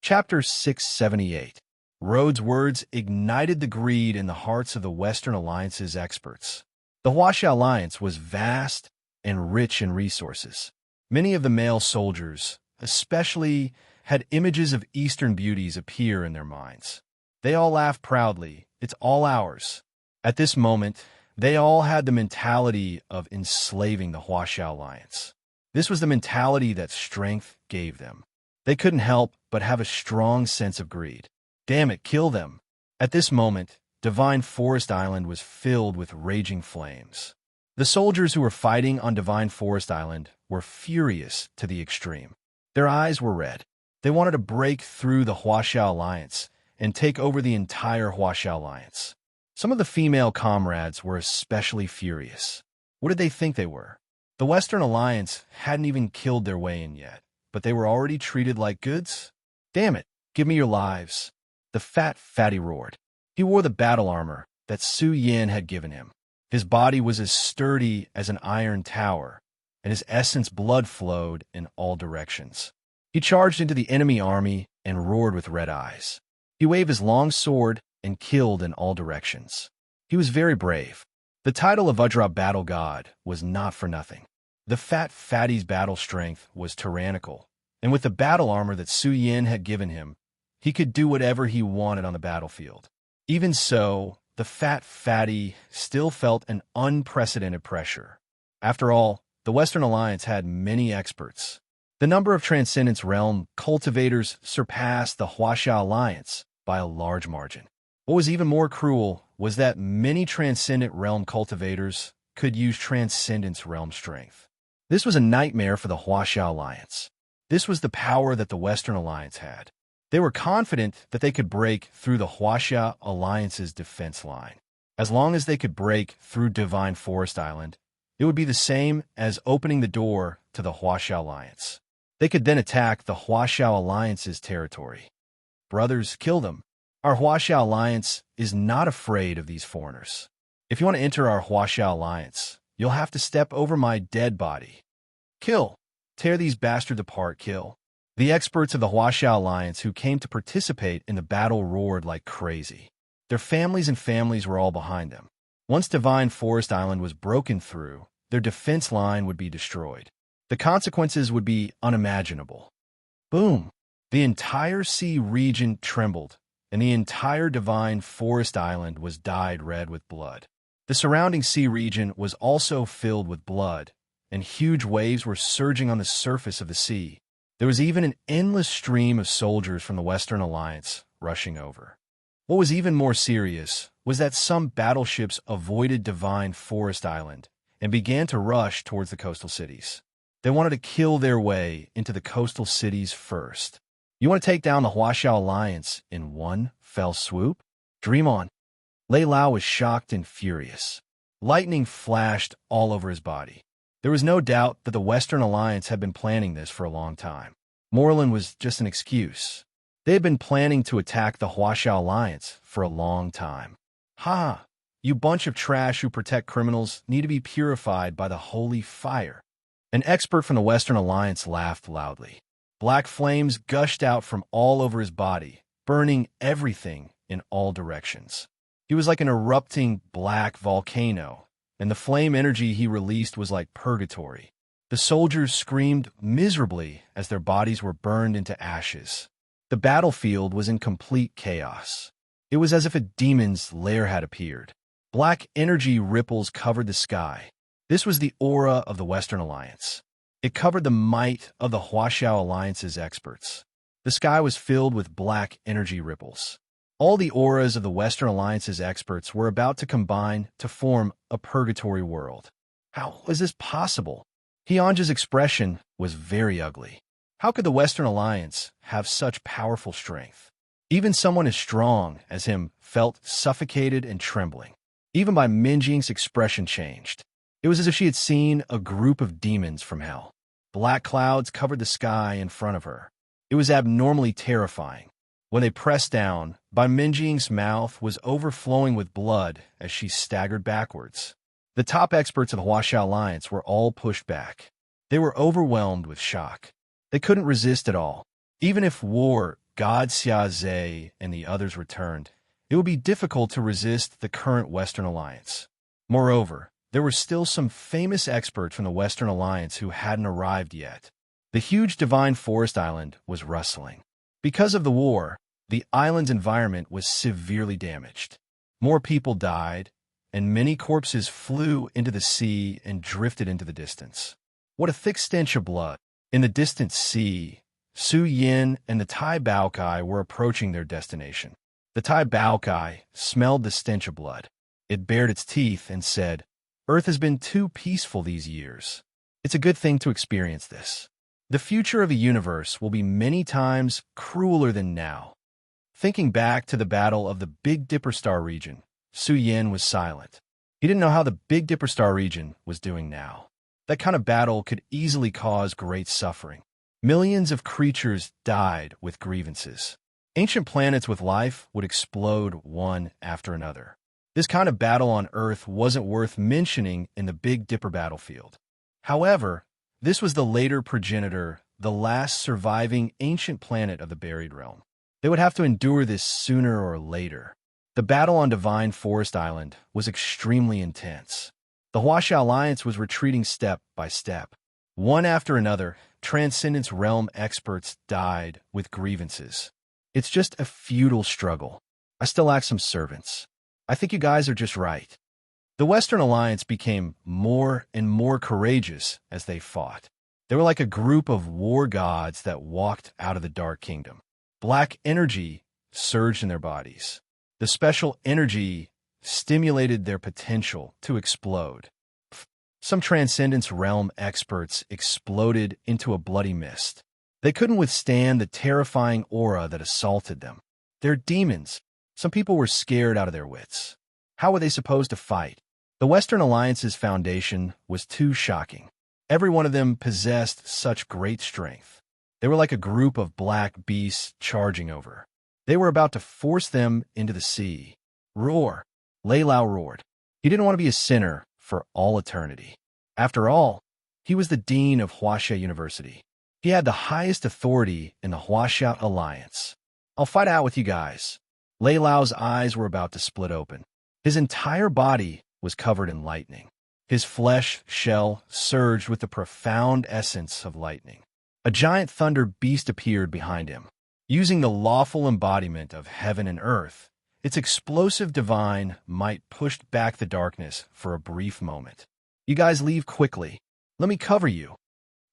Chapter 678. Rhodes' words ignited the greed in the hearts of the Western Alliance's experts. The Huaxia Alliance was vast and rich in resources. Many of the male soldiers, especially, had images of Eastern beauties appear in their minds. They all laughed proudly. It's all ours. At this moment, they all had the mentality of enslaving the Huaxia Alliance. This was the mentality that strength gave them. They couldn't help but have a strong sense of greed. Damn it, kill them. At this moment, Divine Forest Island was filled with raging flames. The soldiers who were fighting on Divine Forest Island were furious to the extreme. Their eyes were red. They wanted to break through the Huaxia Alliance and take over the entire Huaxia Alliance. Some of the female comrades were especially furious. What did they think they were? The Western Alliance hadn't even killed their way in yet, but they were already treated like goods? Damn it, give me your lives. The fat fatty roared. He wore the battle armor that Su Yin had given him. His body was as sturdy as an iron tower, and his essence blood flowed in all directions. He charged into the enemy army and roared with red eyes. He waved his long sword and killed in all directions. He was very brave. The title of Vajra Battle God was not for nothing. The fat fatty's battle strength was tyrannical, and with the battle armor that Su Yin had given him, he could do whatever he wanted on the battlefield. Even so, the fat fatty still felt an unprecedented pressure. After all, the Western Alliance had many experts. The number of Transcendence Realm cultivators surpassed the Huaxia Alliance by a large margin. What was even more cruel was that many Transcendent Realm cultivators could use Transcendence Realm strength. This was a nightmare for the Huaxia Alliance. This was the power that the Western Alliance had. They were confident that they could break through the Huaxia Alliance's defense line. As long as they could break through Divine Forest Island, it would be the same as opening the door to the Huaxia Alliance. They could then attack the Huaxia Alliance's territory. Brothers, kill them. Our Huaxia Alliance is not afraid of these foreigners. If you want to enter our Huaxia Alliance, you'll have to step over my dead body. Kill. Tear these bastards apart, kill. The experts of the Huaxia Alliance who came to participate in the battle roared like crazy. Their families were all behind them. Once Divine Forest Island was broken through, their defense line would be destroyed. The consequences would be unimaginable. Boom! The entire sea region trembled, and the entire Divine Forest Island was dyed red with blood. The surrounding sea region was also filled with blood, and huge waves were surging on the surface of the sea. There was even an endless stream of soldiers from the Western Alliance rushing over. What was even more serious was that some battleships avoided Divine Forest Island and began to rush towards the coastal cities. They wanted to kill their way into the coastal cities first. You want to take down the Huaxia Alliance in one fell swoop? Dream on. Lei Lao was shocked and furious. Lightning flashed all over his body. There was no doubt that the Western Alliance had been planning this for a long time. Moreland was just an excuse. They had been planning to attack the Huaxia Alliance for a long time. Ha! You bunch of trash who protect criminals need to be purified by the holy fire. An expert from the Western Alliance laughed loudly. Black flames gushed out from all over his body, burning everything in all directions. He was like an erupting black volcano, and the flame energy he released was like purgatory. The soldiers screamed miserably as their bodies were burned into ashes. The battlefield was in complete chaos. It was as if a demon's lair had appeared. Black energy ripples covered the sky. This was the aura of the Western Alliance. It covered the might of the Huaxia Alliance's experts. The sky was filled with black energy ripples. All the auras of the Western Alliance's experts were about to combine to form a purgatory world. How was this possible? Hyunja's expression was very ugly. How could the Western Alliance have such powerful strength? Even someone as strong as him felt suffocated and trembling. Even by Minjing's expression changed. It was as if she had seen a group of demons from hell. Black clouds covered the sky in front of her. It was abnormally terrifying. When they pressed down, Bai Minjing's mouth was overflowing with blood as she staggered backwards. The top experts of the Huaxia Alliance were all pushed back. They were overwhelmed with shock. They couldn't resist at all. Even if War, God Xia Zhe, and the others returned, it would be difficult to resist the current Western Alliance. Moreover, there were still some famous experts from the Western Alliance who hadn't arrived yet. The huge Divine Forest Island was rustling. Because of the war, the island's environment was severely damaged. More people died, and many corpses flew into the sea and drifted into the distance. What a thick stench of blood. In the distant sea, Su Yin and the Tai Baokai were approaching their destination. The Tai Baokai smelled the stench of blood. It bared its teeth and said, "Earth has been too peaceful these years. It's a good thing to experience this. The future of the universe will be many times crueler than now." Thinking back to the battle of the Big Dipper Star region, Su Yin was silent. He didn't know how the Big Dipper Star region was doing now. That kind of battle could easily cause great suffering. Millions of creatures died with grievances. Ancient planets with life would explode one after another. This kind of battle on Earth wasn't worth mentioning in the Big Dipper battlefield. However, this was the later progenitor, the last surviving ancient planet of the buried realm. They would have to endure this sooner or later. The battle on Divine Forest Island was extremely intense. The Huaxia Alliance was retreating step by step. One after another, Transcendence Realm experts died with grievances. It's just a futile struggle. I still lack some servants. I think you guys are just right. The Western Alliance became more and more courageous as they fought. They were like a group of war gods that walked out of the Dark Kingdom. Black energy surged in their bodies. The special energy stimulated their potential to explode. Some Transcendence Realm experts exploded into a bloody mist. They couldn't withstand the terrifying aura that assaulted them. They're demons. Some people were scared out of their wits. How were they supposed to fight? The Western Alliance's foundation was too shocking. Every one of them possessed such great strength. They were like a group of black beasts charging over. They were about to force them into the sea. Roar! Lei Lao roared. He didn't want to be a sinner for all eternity. After all, he was the dean of Huaxia University. He had the highest authority in the Huaxia Alliance. I'll fight out with you guys. Lei Lao's eyes were about to split open. His entire body was covered in lightning. His flesh shell surged with the profound essence of lightning. A giant thunder beast appeared behind him. Using the lawful embodiment of heaven and earth, its explosive divine might pushed back the darkness for a brief moment. You guys leave quickly. Let me cover you.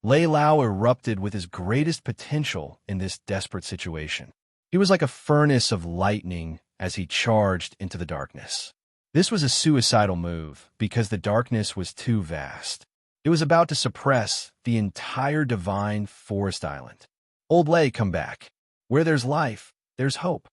Lei Lao erupted with his greatest potential in this desperate situation. He was like a furnace of lightning as he charged into the darkness. This was a suicidal move because the darkness was too vast. It was about to suppress the entire Divine Forest Island. Old Lei, come back. Where there's life, there's hope.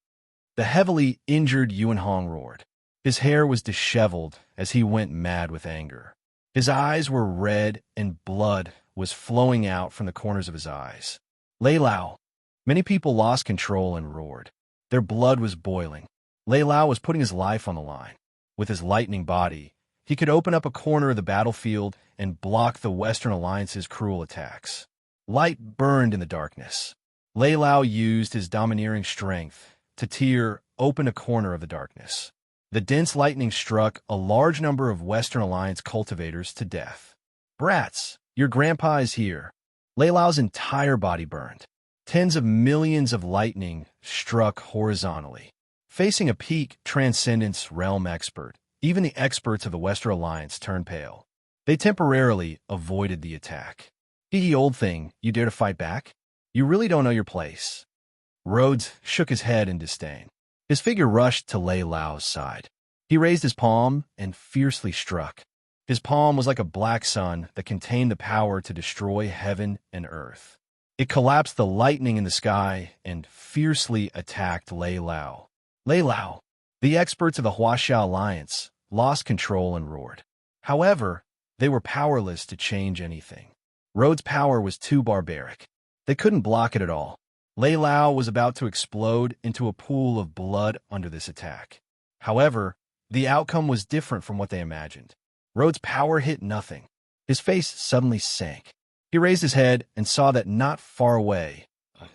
The heavily injured Yuan Hong roared. His hair was disheveled as he went mad with anger. His eyes were red and blood was flowing out from the corners of his eyes. Lei Lao. Many people lost control and roared. Their blood was boiling. Lei Lao was putting his life on the line. With his lightning body, he could open up a corner of the battlefield and block the Western Alliance's cruel attacks. Light burned in the darkness. Lei Lao used his domineering strength to tear open a corner of the darkness. The dense lightning struck a large number of Western Alliance cultivators to death. Brats, your grandpa is here. Lei Lao's entire body burned. Tens of millions of lightning struck horizontally. Facing a peak Transcendence Realm expert, even the experts of the Western Alliance turned pale. They temporarily avoided the attack. Hee old thing, you dare to fight back? You really don't know your place. Rhodes shook his head in disdain. His figure rushed to Lei Lao's side. He raised his palm and fiercely struck. His palm was like a black sun that contained the power to destroy heaven and earth. It collapsed the lightning in the sky and fiercely attacked Lei Lao. Lei Lao, the experts of the Huaxia Alliance, lost control and roared. However, they were powerless to change anything. Rhodes' power was too barbaric. They couldn't block it at all. Lei Lao was about to explode into a pool of blood under this attack. However, the outcome was different from what they imagined. Rhodes' power hit nothing. His face suddenly sank. He raised his head and saw that not far away,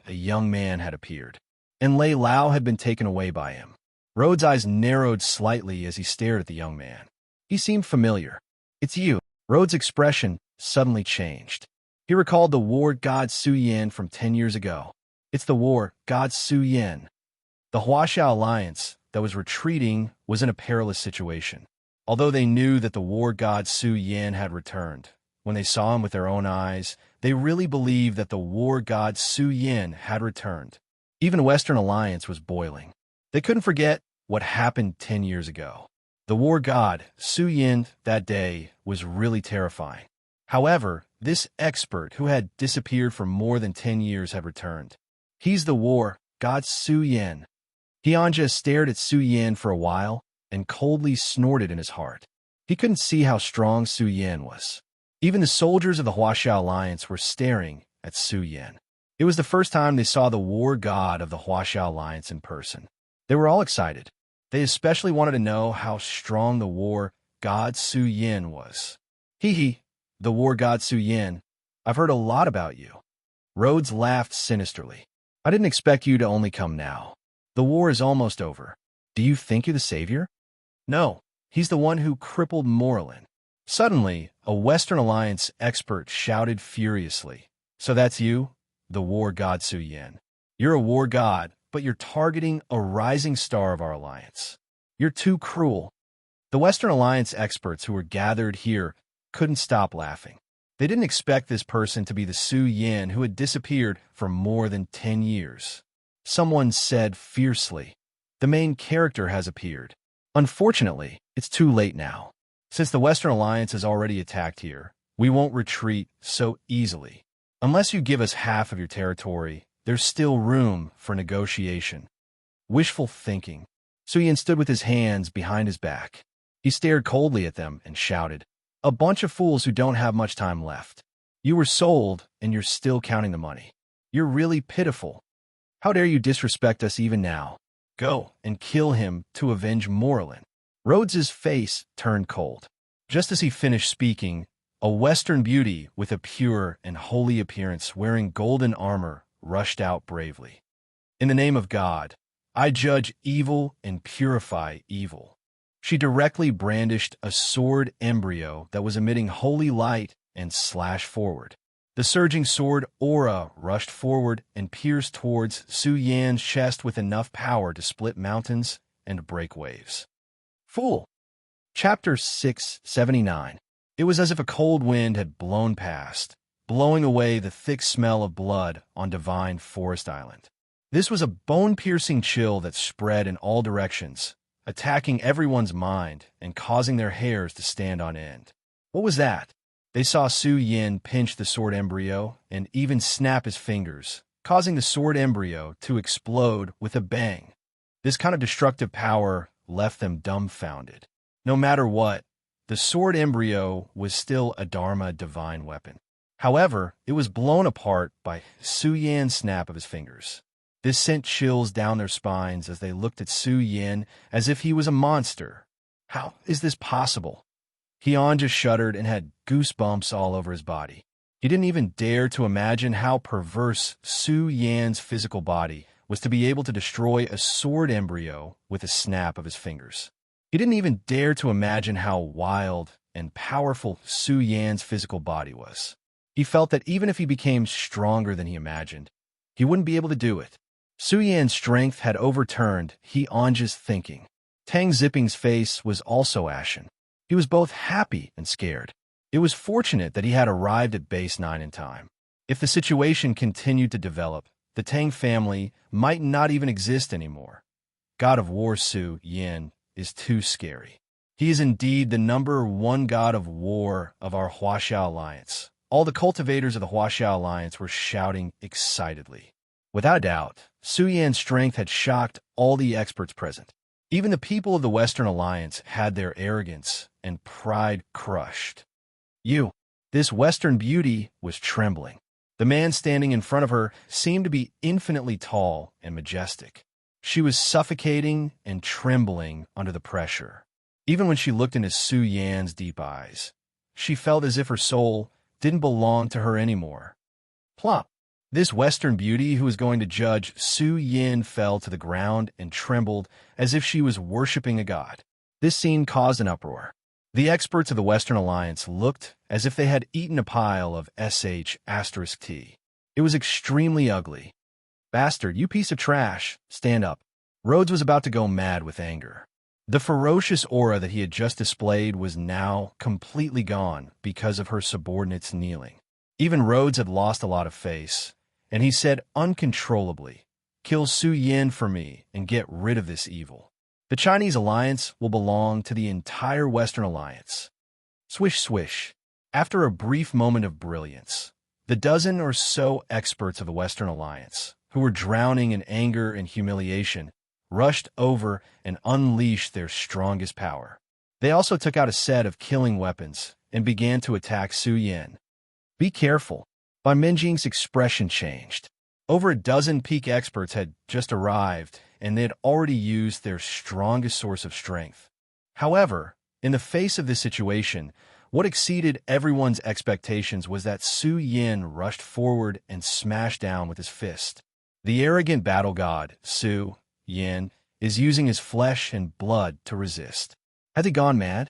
a young man had appeared, and Lei Lao had been taken away by him. Rhodes' eyes narrowed slightly as he stared at the young man. He seemed familiar. It's you. Rhodes' expression suddenly changed. He recalled the war god Su Yan from 10 years ago. It's the war god Su Yan. The Huaxia Alliance that was retreating was in a perilous situation. Although they knew that the war god Su Yan had returned, when they saw him with their own eyes, they really believed that the war god Su Yan had returned. Even Western Alliance was boiling. They couldn't forget what happened 10 years ago. The war god, Su Yan, that day was really terrifying. However, this expert who had disappeared for more than 10 years had returned. He's the war god Su Yan. Hyanja stared at Su Yan for a while and coldly snorted in his heart. He couldn't see how strong Su Yan was. Even the soldiers of the Huaxia Alliance were staring at Su Yan. It was the first time they saw the war god of the Huaxia Alliance in person. They were all excited. They especially wanted to know how strong the war god Su Yan was. Hee, the war god Su Yan. I've heard a lot about you. Rhodes laughed sinisterly. I didn't expect you to only come now. The war is almost over. Do you think you're the savior? No, he's the one who crippled Morlin. Suddenly, a Western Alliance expert shouted furiously. So that's you, the war god Su Yan. You're a war god, but you're targeting a rising star of our alliance. You're too cruel. The Western Alliance experts who were gathered here couldn't stop laughing. They didn't expect this person to be the Su Yan who had disappeared for more than 10 years. Someone said fiercely, "The main character has appeared. Unfortunately, it's too late now. Since the Western Alliance has already attacked here, we won't retreat so easily. Unless you give us half of your territory, there's still room for negotiation." Wishful thinking. Su Yan stood with his hands behind his back. He stared coldly at them and shouted, "A bunch of fools who don't have much time left. You were sold, and you're still counting the money. You're really pitiful. How dare you disrespect us even now? Go and kill him to avenge Morlin." Rhodes's face turned cold. Just as he finished speaking, a Western beauty with a pure and holy appearance wearing golden armor rushed out bravely. "In the name of God, I judge evil and purify evil." She directly brandished a sword embryo that was emitting holy light and slashed forward. The surging sword aura rushed forward and pierced towards Su Yan's chest with enough power to split mountains and break waves. Fool! Chapter 679. It was as if a cold wind had blown past, blowing away the thick smell of blood on Divine Forest Island. This was a bone-piercing chill that spread in all directions, attacking everyone's mind and causing their hairs to stand on end. What was that? They saw Su Yan pinch the sword embryo and even snap his fingers, causing the sword embryo to explode with a bang. This kind of destructive power left them dumbfounded. No matter what, the sword embryo was still a Dharma divine weapon. However, it was blown apart by Su Yan's snap of his fingers. This sent chills down their spines as they looked at Su Yan as if he was a monster. How is this possible? Hian just shuddered and had goosebumps all over his body. He didn't even dare to imagine how perverse Su Yan's physical body was to be able to destroy a sword embryo with a snap of his fingers. He didn't even dare to imagine how wild and powerful Su Yan's physical body was. He felt that even if he became stronger than he imagined, he wouldn't be able to do it. Su Yan's strength had overturned Hian's thinking. Tang Zipping's face was also ashen. He was both happy and scared. It was fortunate that he had arrived at Base 9 in time. If the situation continued to develop, the Tang family might not even exist anymore. God of War Su Yan is too scary. He is indeed the #1 god of war of our Huaxia Alliance. All the cultivators of the Huaxia Alliance were shouting excitedly. Without a doubt, Su Yan's strength had shocked all the experts present. Even the people of the Western Alliance had their arrogance and pride crushed. This Western beauty was trembling. The man standing in front of her seemed to be infinitely tall and majestic. She was suffocating and trembling under the pressure. Even when she looked into Su Yan's deep eyes, she felt as if her soul didn't belong to her anymore. Plop! This Western beauty who was going to judge Su Yan fell to the ground and trembled as if she was worshipping a god. This scene caused an uproar. The experts of the Western Alliance looked as if they had eaten a pile of **T. It was extremely ugly. "Bastard, you piece of trash, stand up." Rhodes was about to go mad with anger. The ferocious aura that he had just displayed was now completely gone because of her subordinates kneeling. Even Rhodes had lost a lot of face, and he said uncontrollably, "Kill Su Yan for me and get rid of this evil. The Chinese alliance will belong to the entire Western Alliance." Swish, swish. After a brief moment of brilliance, the dozen or so experts of the Western Alliance, who were drowning in anger and humiliation, rushed over and unleashed their strongest power. They also took out a set of killing weapons and began to attack Su Yin. Be careful. By Minjing's expression changed. Over a dozen peak experts had just arrived, and they had already used their strongest source of strength. However, in the face of this situation, what exceeded everyone's expectations was that Su Yin rushed forward and smashed down with his fist. The arrogant battle god, Su Yin, is using his flesh and blood to resist. Had he gone mad?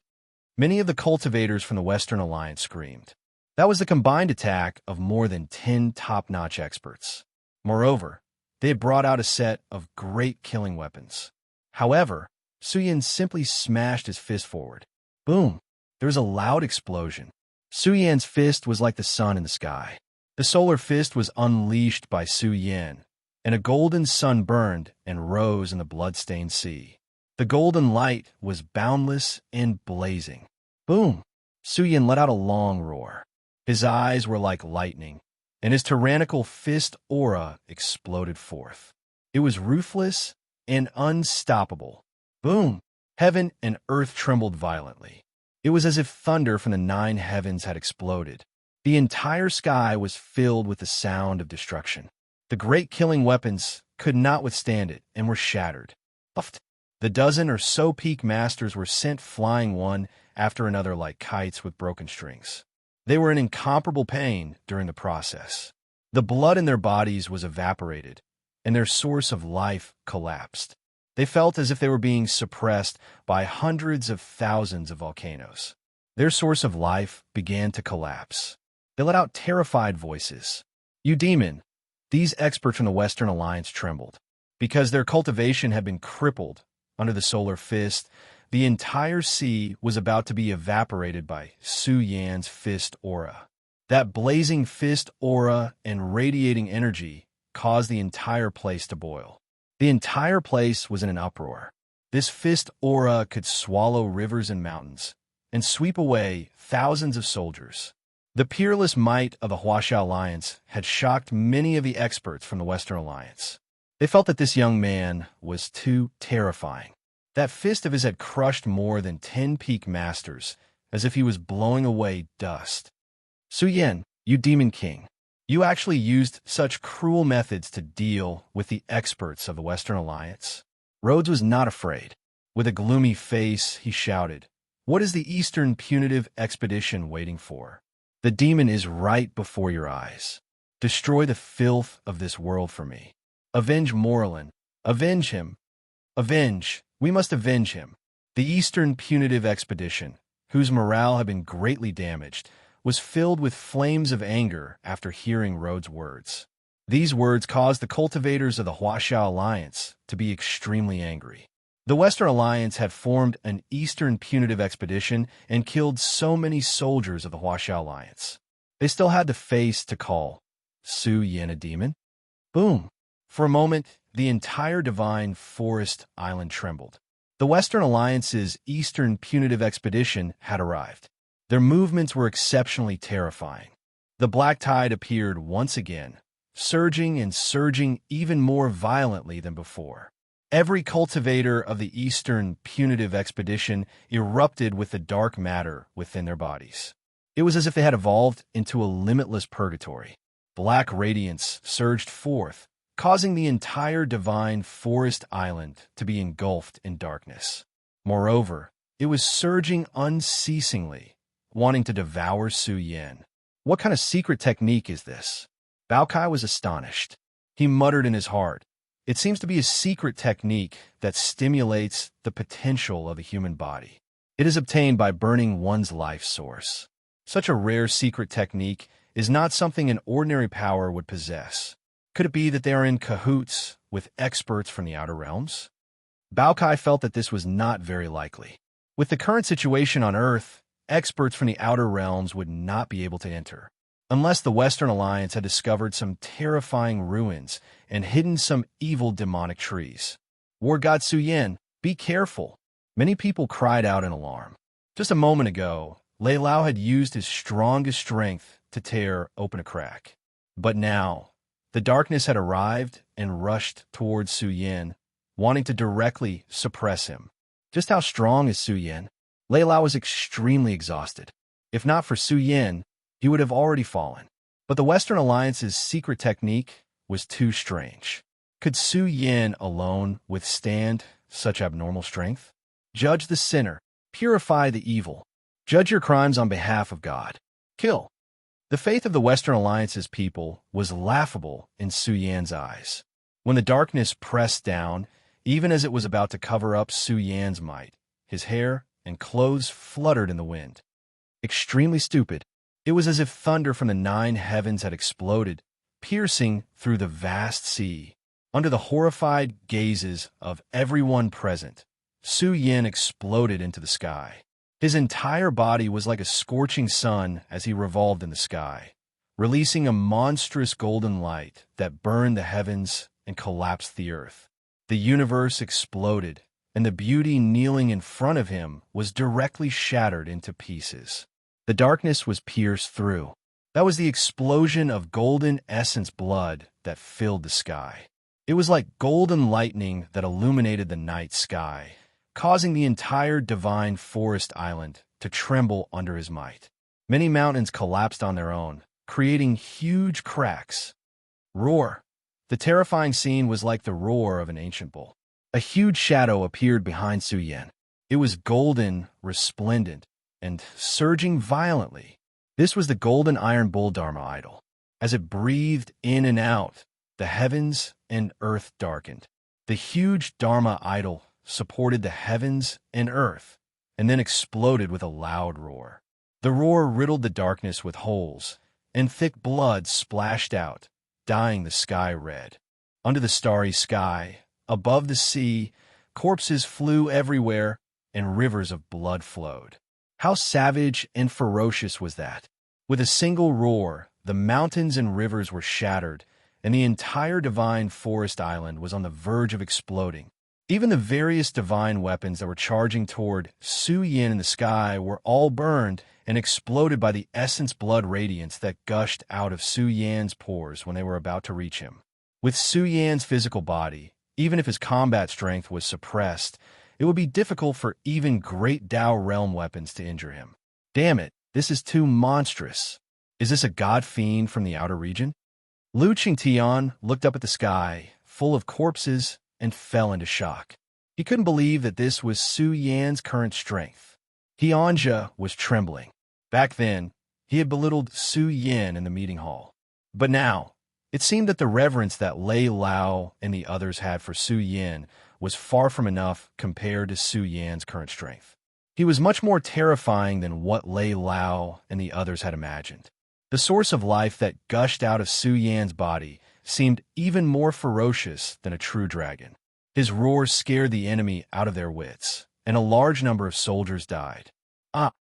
Many of the cultivators from the Western Alliance screamed. That was the combined attack of more than 10 top-notch experts. Moreover, they had brought out a set of great killing weapons. However, Su Yin simply smashed his fist forward. Boom! There was a loud explosion. Su Yin's fist was like the sun in the sky. The solar fist was unleashed by Su Yin, and a golden sun burned and rose in the blood-stained sea. The golden light was boundless and blazing. Boom! Su Yin let out a long roar. His eyes were like lightning, and his tyrannical fist aura exploded forth. It was ruthless and unstoppable. Boom! Heaven and earth trembled violently. It was as if thunder from the 9 heavens had exploded. The entire sky was filled with the sound of destruction. The great killing weapons could not withstand it and were shattered. The dozen or so peak masters were sent flying one after another like kites with broken strings. They were in incomparable pain during the process. The blood in their bodies was evaporated, and their source of life collapsed. They felt as if they were being suppressed by hundreds of thousands of volcanoes. Their source of life began to collapse. They let out terrified voices. You demon! These experts from the Western Alliance trembled. Because their cultivation had been crippled under the solar fist, the entire sea was about to be evaporated by Su Yan's fist aura. That blazing fist aura and radiating energy caused the entire place to boil. The entire place was in an uproar. This fist aura could swallow rivers and mountains and sweep away thousands of soldiers. The peerless might of the Huaxia Alliance had shocked many of the experts from the Western Alliance. They felt that this young man was too terrifying. That fist of his had crushed more than 10 peak masters, as if he was blowing away dust. Su Yin, you demon king, you actually used such cruel methods to deal with the experts of the Western Alliance? Rhodes was not afraid. With a gloomy face, he shouted, What is the Eastern Punitive Expedition waiting for? The demon is right before your eyes. Destroy the filth of this world for me. Avenge Morlin. Avenge him. Avenge. We must avenge him. The Eastern Punitive Expedition, whose morale had been greatly damaged, was filled with flames of anger after hearing Rhodes' words. These words caused the cultivators of the Huaxia Alliance to be extremely angry. The Western Alliance had formed an Eastern Punitive Expedition and killed so many soldiers of the Huaxia Alliance. They still had the face to call Su Yin a demon? Boom! For a moment, the entire Divine Forest Island trembled. The Western Alliance's Eastern Punitive Expedition had arrived. Their movements were exceptionally terrifying. The black tide appeared once again, surging and surging even more violently than before. Every cultivator of the Eastern Punitive Expedition erupted with the dark matter within their bodies. It was as if they had evolved into a limitless purgatory. Black radiance surged forth, causing the entire Divine Forest Island to be engulfed in darkness. Moreover, it was surging unceasingly, wanting to devour Su Yin. What kind of secret technique is this? Bao Kai was astonished. He muttered in his heart, It seems to be a secret technique that stimulates the potential of the human body. It is obtained by burning one's life source. Such a rare secret technique is not something an ordinary power would possess. Could it be that they are in cahoots with experts from the Outer Realms? Bao Kai felt that this was not very likely. With the current situation on Earth, experts from the Outer Realms would not be able to enter, unless the Western Alliance had discovered some terrifying ruins and hidden some evil demonic trees. War God Su Yin, be careful! Many people cried out in alarm. Just a moment ago, Lei Lao had used his strongest strength to tear open a crack. But now, the darkness had arrived and rushed towards Su Yin, wanting to directly suppress him. Just how strong is Su Yin? Lei Lao was extremely exhausted. If not for Su Yin, he would have already fallen. But the Western Alliance's secret technique was too strange. Could Su Yin alone withstand such abnormal strength? Judge the sinner, purify the evil. Judge your crimes on behalf of God. Kill. The faith of the Western Alliance's people was laughable in Su Yan's eyes. When the darkness pressed down, even as it was about to cover up Su Yan's might, his hair and clothes fluttered in the wind. Extremely stupid. It was as if thunder from the 9 heavens had exploded, piercing through the vast sea. Under the horrified gazes of everyone present, Su Yin exploded into the sky. His entire body was like a scorching sun as he revolved in the sky, releasing a monstrous golden light that burned the heavens and collapsed the earth. The universe exploded, and the beauty kneeling in front of him was directly shattered into pieces. The darkness was pierced through. That was the explosion of golden essence blood that filled the sky. It was like golden lightning that illuminated the night sky, causing the entire divine forest island to tremble under his might. Many mountains collapsed on their own, creating huge cracks. Roar! The terrifying scene was like the roar of an ancient bull. A huge shadow appeared behind Su Yin. It was golden, resplendent, and surging violently. This was the golden iron bull Dharma idol. As it breathed in and out, the heavens and earth darkened. The huge Dharma idol supported the heavens and earth, and then exploded with a loud roar. The roar riddled the darkness with holes, and thick blood splashed out, dyeing the sky red. Under the starry sky, above the sea, corpses flew everywhere, and rivers of blood flowed. How savage and ferocious was that? With a single roar, the mountains and rivers were shattered, and the entire divine forest island was on the verge of exploding. Even the various divine weapons that were charging toward Su Yin in the sky were all burned and exploded by the essence blood radiance that gushed out of Su Yan's pores when they were about to reach him. With Su Yan's physical body, even if his combat strength was suppressed, it would be difficult for even great Dao realm weapons to injure him. Damn it, this is too monstrous. Is this a god fiend from the outer region? Lu Qingtian looked up at the sky, full of corpses, and fell into shock. He couldn't believe that this was Su Yan's current strength. Tianjia was trembling. Back then, he had belittled Su Yin in the meeting hall. But now, it seemed that the reverence that Lei Lao and the others had for Su Yin was far from enough compared to Su Yan's current strength. He was much more terrifying than what Lei Lao and the others had imagined. The source of life that gushed out of Su Yan's body seemed even more ferocious than a true dragon. His roar scared the enemy out of their wits, and a large number of soldiers died.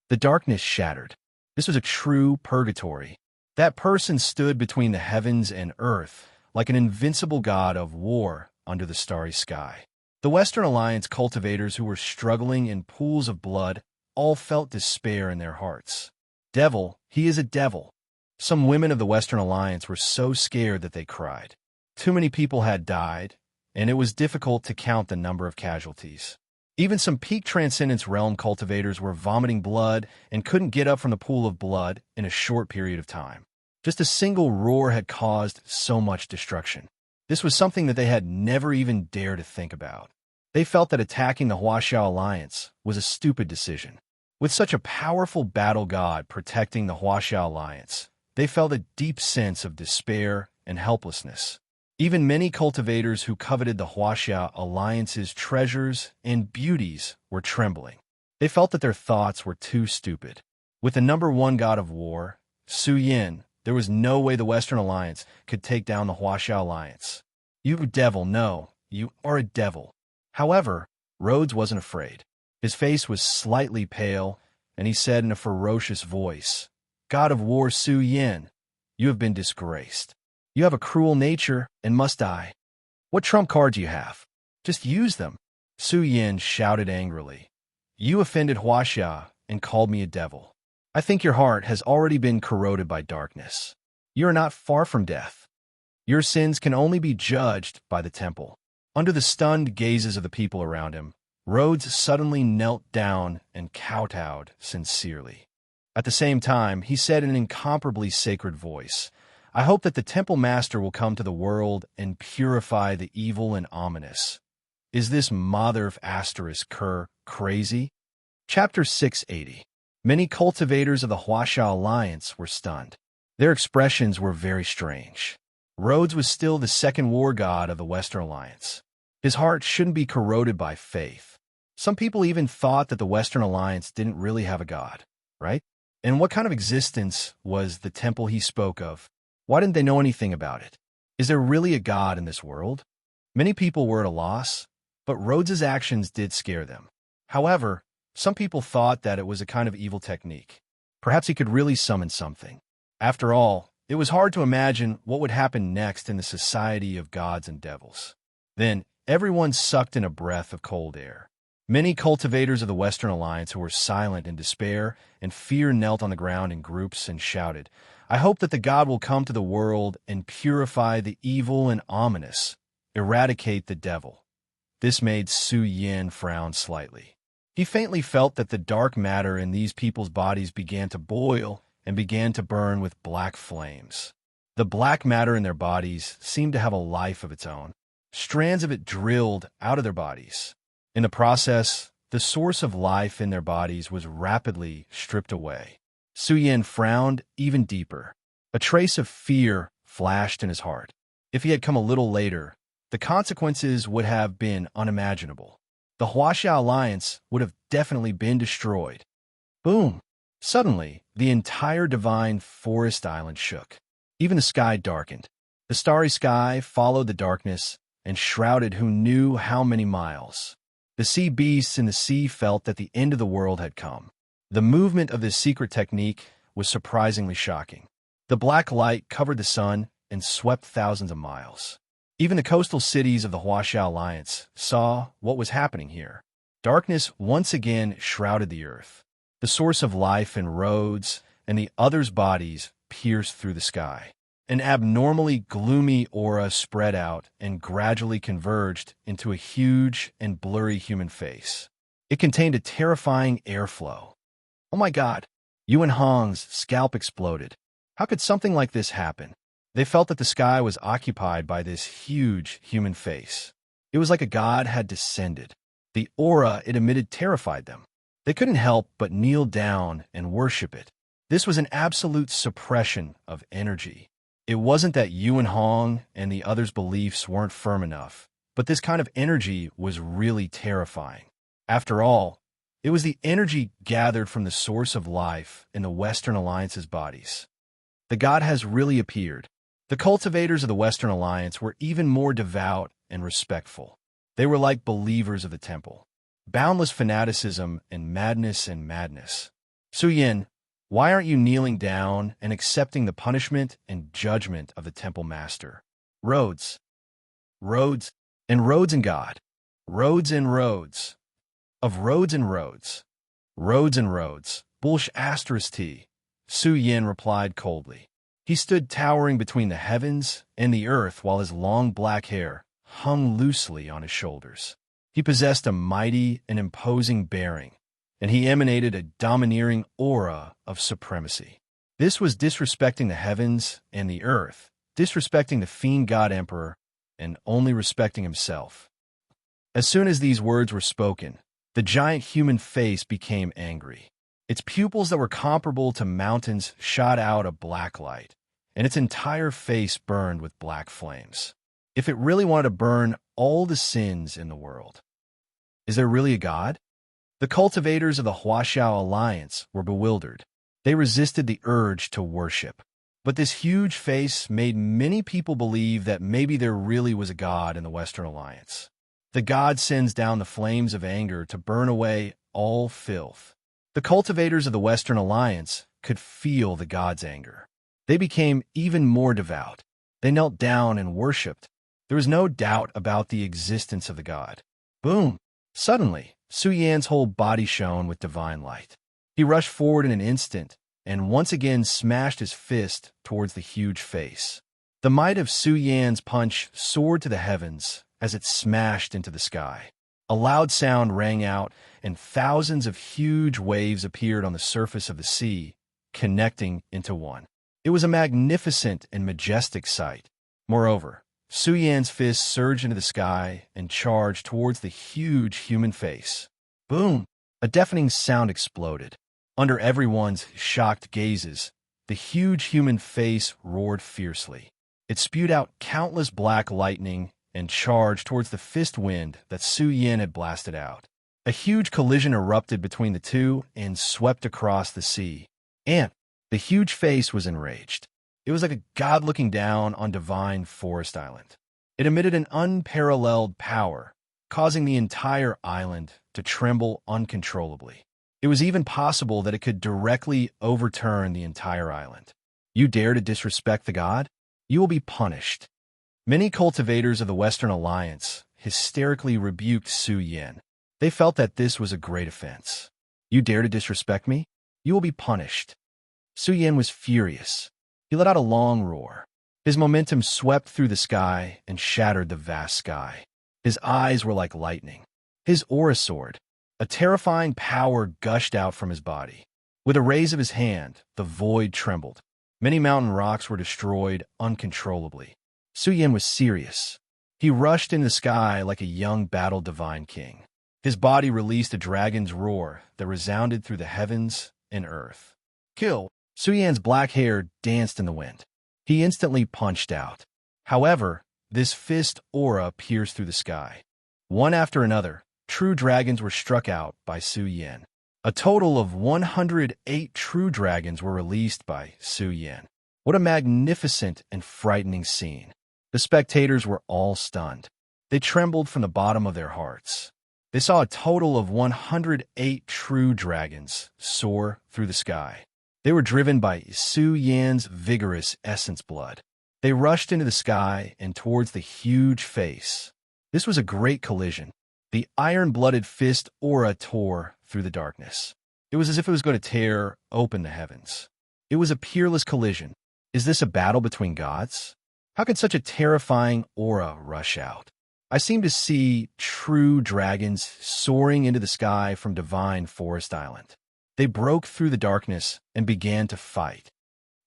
The darkness shattered. This was a true purgatory. That person stood between the heavens and earth, like an invincible god of war under the starry sky. The Western Alliance cultivators who were struggling in pools of blood all felt despair in their hearts. Devil, he is a devil. Some women of the Western Alliance were so scared that they cried. Too many people had died, and it was difficult to count the number of casualties. Even some peak Transcendence Realm cultivators were vomiting blood and couldn't get up from the pool of blood in a short period of time. Just a single roar had caused so much destruction. This was something that they had never even dared to think about. They felt that attacking the Huaxiao Alliance was a stupid decision. With such a powerful battle god protecting the Huaxiao Alliance, they felt a deep sense of despair and helplessness. Even many cultivators who coveted the Huaxia Alliance's treasures and beauties were trembling. They felt that their thoughts were too stupid. With the number one god of war, Su Yin, there was no way the Western Alliance could take down the Huaxia Alliance. You devil, no, you are a devil. However, Rhodes wasn't afraid. His face was slightly pale, and he said in a ferocious voice, "God of war Su Yin, you have been disgraced. You have a cruel nature and must die. What trump card do you have? Just use them." Su Yin shouted angrily, "You offended Huaxia and called me a devil. I think your heart has already been corroded by darkness. You are not far from death. Your sins can only be judged by the temple." Under the stunned gazes of the people around him, Rhodes suddenly knelt down and kowtowed sincerely. At the same time, he said in an incomparably sacred voice, "I hope that the Temple Master will come to the world and purify the evil and ominous. Is this mother of asterisk cur crazy?" Chapter 680. Many cultivators of the Huasha Alliance were stunned. Their expressions were very strange. Rhodes was still the second war god of the Western Alliance. His heart shouldn't be corroded by faith. Some people even thought that the Western Alliance didn't really have a god, right? And what kind of existence was the temple he spoke of? Why didn't they know anything about it? Is there really a god in this world? Many people were at a loss, but Rhodes's actions did scare them. However, some people thought that it was a kind of evil technique. Perhaps he could really summon something. After all, it was hard to imagine what would happen next in the society of gods and devils. Then, everyone sucked in a breath of cold air. Many cultivators of the Western Alliance who were silent in despair and fear knelt on the ground in groups and shouted, "I hope that the God will come to the world and purify the evil and ominous, eradicate the devil." This made Su Yin frown slightly. He faintly felt that the dark matter in these people's bodies began to boil and began to burn with black flames. The black matter in their bodies seemed to have a life of its own. Strands of it drilled out of their bodies. In the process, the source of life in their bodies was rapidly stripped away. Su Yin frowned even deeper. A trace of fear flashed in his heart. If he had come a little later, the consequences would have been unimaginable. The Huasha Alliance would have definitely been destroyed. Boom! Suddenly, the entire divine forest island shook. Even the sky darkened. The starry sky followed the darkness and shrouded who knew how many miles. The sea beasts in the sea felt that the end of the world had come. The movement of this secret technique was surprisingly shocking. The black light covered the sun and swept thousands of miles. Even the coastal cities of the Huasha Alliance saw what was happening here. Darkness once again shrouded the earth. The source of life in Rhodes and the others' bodies pierced through the sky. An abnormally gloomy aura spread out and gradually converged into a huge and blurry human face. It contained a terrifying airflow. Oh my God! Yuan Hong's scalp exploded. How could something like this happen? They felt that the sky was occupied by this huge human face. It was like a god had descended. The aura it emitted terrified them. They couldn't help but kneel down and worship it. This was an absolute suppression of energy. It wasn't that Yuan Hong and the others' beliefs weren't firm enough, but this kind of energy was really terrifying. After all, it was the energy gathered from the source of life in the Western Alliance's bodies. The god has really appeared. The cultivators of the Western Alliance were even more devout and respectful. They were like believers of the temple. Boundless fanaticism and madness. Su Yin, why aren't you kneeling down and accepting the punishment and judgment of the temple master? Rhodes, and Rhodes and God. Rhodes and Rhodes. Of Rhodes and Rhodes. Rhodes and Rhodes. Bullsh asterisk T. Su Yin replied coldly. He stood towering between the heavens and the earth while his long black hair hung loosely on his shoulders. He possessed a mighty and imposing bearing, and he emanated a domineering aura of supremacy. This was disrespecting the heavens and the earth, disrespecting the fiend god emperor, and only respecting himself. As soon as these words were spoken, the giant human face became angry. Its pupils that were comparable to mountains shot out a black light, and its entire face burned with black flames. If it really wanted to burn all the sins in the world. Is there really a god? The cultivators of the Huasha Alliance were bewildered. They resisted the urge to worship. But this huge face made many people believe that maybe there really was a god in the Western Alliance. The god sends down the flames of anger to burn away all filth. The cultivators of the Western Alliance could feel the god's anger. They became even more devout. They knelt down and worshipped. There was no doubt about the existence of the god. Boom! Suddenly, Su Yan's whole body shone with divine light. He rushed forward in an instant and once again smashed his fist towards the huge face. The might of Su Yan's punch soared to the heavens as it smashed into the sky. A loud sound rang out, and thousands of huge waves appeared on the surface of the sea, connecting into one. It was a magnificent and majestic sight. Moreover, Su Yan's fist surged into the sky and charged towards the huge human face. Boom! A deafening sound exploded. Under everyone's shocked gazes, the huge human face roared fiercely. It spewed out countless black lightning and charged towards the fist wind that Su Yan had blasted out. A huge collision erupted between the two and swept across the sea. And the huge face was enraged. It was like a god looking down on divine Forest Island. It emitted an unparalleled power, causing the entire island to tremble uncontrollably. It was even possible that it could directly overturn the entire island. You dare to disrespect the god? You will be punished. Many cultivators of the Western Alliance hysterically rebuked Su Yan. They felt that this was a great offense. You dare to disrespect me? You will be punished. Su Yan was furious. He let out a long roar. His momentum swept through the sky and shattered the vast sky. His eyes were like lightning. His aura soared. A terrifying power gushed out from his body. With a raise of his hand, the void trembled. Many mountain rocks were destroyed uncontrollably. Su Yan was serious. He rushed in the sky like a young battle divine king. His body released a dragon's roar that resounded through the heavens and earth. Kill! Su Yan's black hair danced in the wind. He instantly punched out. However, this fist aura pierced through the sky. One after another, true dragons were struck out by Su Yan. A total of 108 true dragons were released by Su Yan. What a magnificent and frightening scene. The spectators were all stunned. They trembled from the bottom of their hearts. They saw a total of 108 true dragons soar through the sky. They were driven by Su Yan's vigorous essence blood. They rushed into the sky and towards the huge face. This was a great collision. The iron-blooded fist aura tore through the darkness. It was as if it was going to tear open the heavens. It was a peerless collision. Is this a battle between gods? How could such a terrifying aura rush out? I seem to see true dragons soaring into the sky from divine Forest Island. They broke through the darkness and began to fight.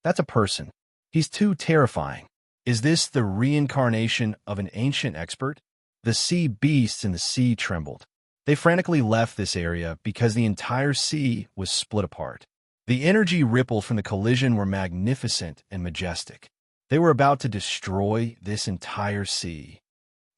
That's a person. He's too terrifying. Is this the reincarnation of an ancient expert? The sea beasts in the sea trembled. They frantically left this area because the entire sea was split apart. The energy ripples from the collision were magnificent and majestic. They were about to destroy this entire sea.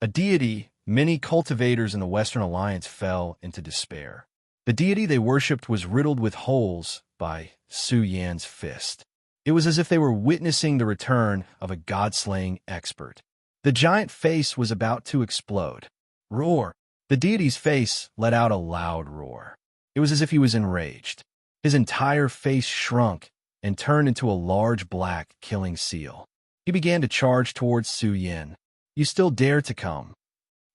A deity, many cultivators in the Western Alliance fell into despair. The deity they worshipped was riddled with holes by Su Yan's fist. It was as if they were witnessing the return of a god-slaying expert. The giant face was about to explode. Roar! The deity's face let out a loud roar. It was as if he was enraged. His entire face shrunk and turned into a large black killing seal. He began to charge towards Su Yan. You still dare to come?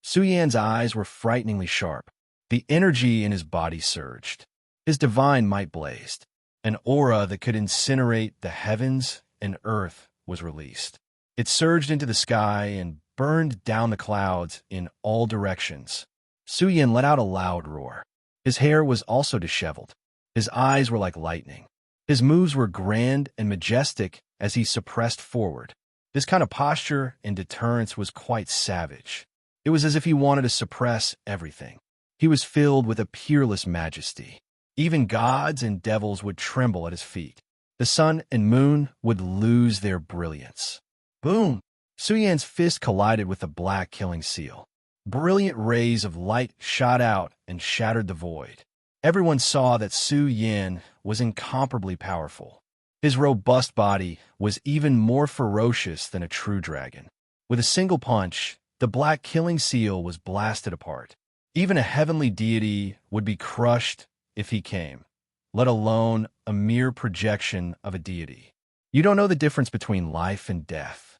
Su Yan's eyes were frighteningly sharp. The energy in his body surged. His divine might blazed. An aura that could incinerate the heavens and earth was released. It surged into the sky and burned down the clouds in all directions. Su Yan let out a loud roar. His hair was also disheveled. His eyes were like lightning. His moves were grand and majestic as he suppressed forward. This kind of posture and deterrence was quite savage. It was as if he wanted to suppress everything. He was filled with a peerless majesty. Even gods and devils would tremble at his feet. The sun and moon would lose their brilliance. Boom! Su Yan's fist collided with the black killing seal. Brilliant rays of light shot out and shattered the void. Everyone saw that Su Yan was incomparably powerful. His robust body was even more ferocious than a true dragon. With a single punch, the black killing seal was blasted apart. Even a heavenly deity would be crushed if he came, let alone a mere projection of a deity. You don't know the difference between life and death.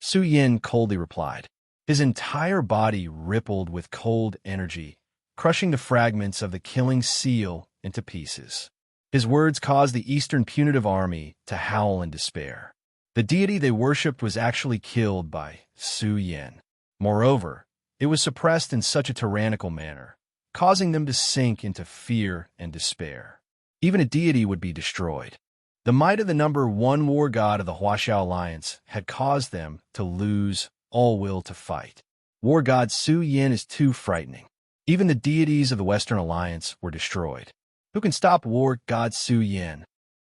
Su Yan coldly replied. His entire body rippled with cold energy, crushing the fragments of the killing seal into pieces. His words caused the Eastern Punitive Army to howl in despair. The deity they worshipped was actually killed by Su Yan. Moreover, It was suppressed in such a tyrannical manner, causing them to sink into fear and despair. Even a deity would be destroyed. The might of the number one war god of the Huaxiao Alliance had caused them to lose all will to fight. War god Su Yin is too frightening. Even the deities of the Western Alliance were destroyed. Who can stop war god Su Yin?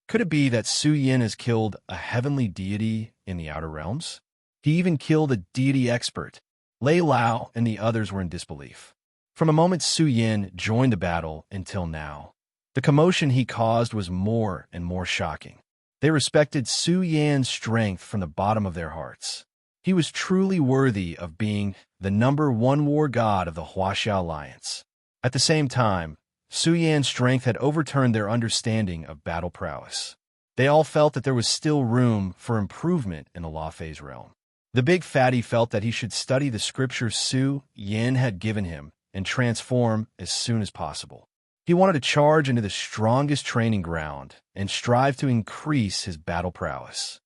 Could it be that Su Yin has killed a heavenly deity in the outer realms? He even killed a deity expert. Lei Lao and the others were in disbelief. From the moment Su Yin joined the battle until now, the commotion he caused was more and more shocking. They respected Su Yan's strength from the bottom of their hearts. He was truly worthy of being the number one war god of the Huaxia Alliance. At the same time, Su Yan's strength had overturned their understanding of battle prowess. They all felt that there was still room for improvement in the Law Phase realm. The big fatty felt that he should study the scripture Su Yin had given him and transform as soon as possible. He wanted to charge into the strongest training ground and strive to increase his battle prowess.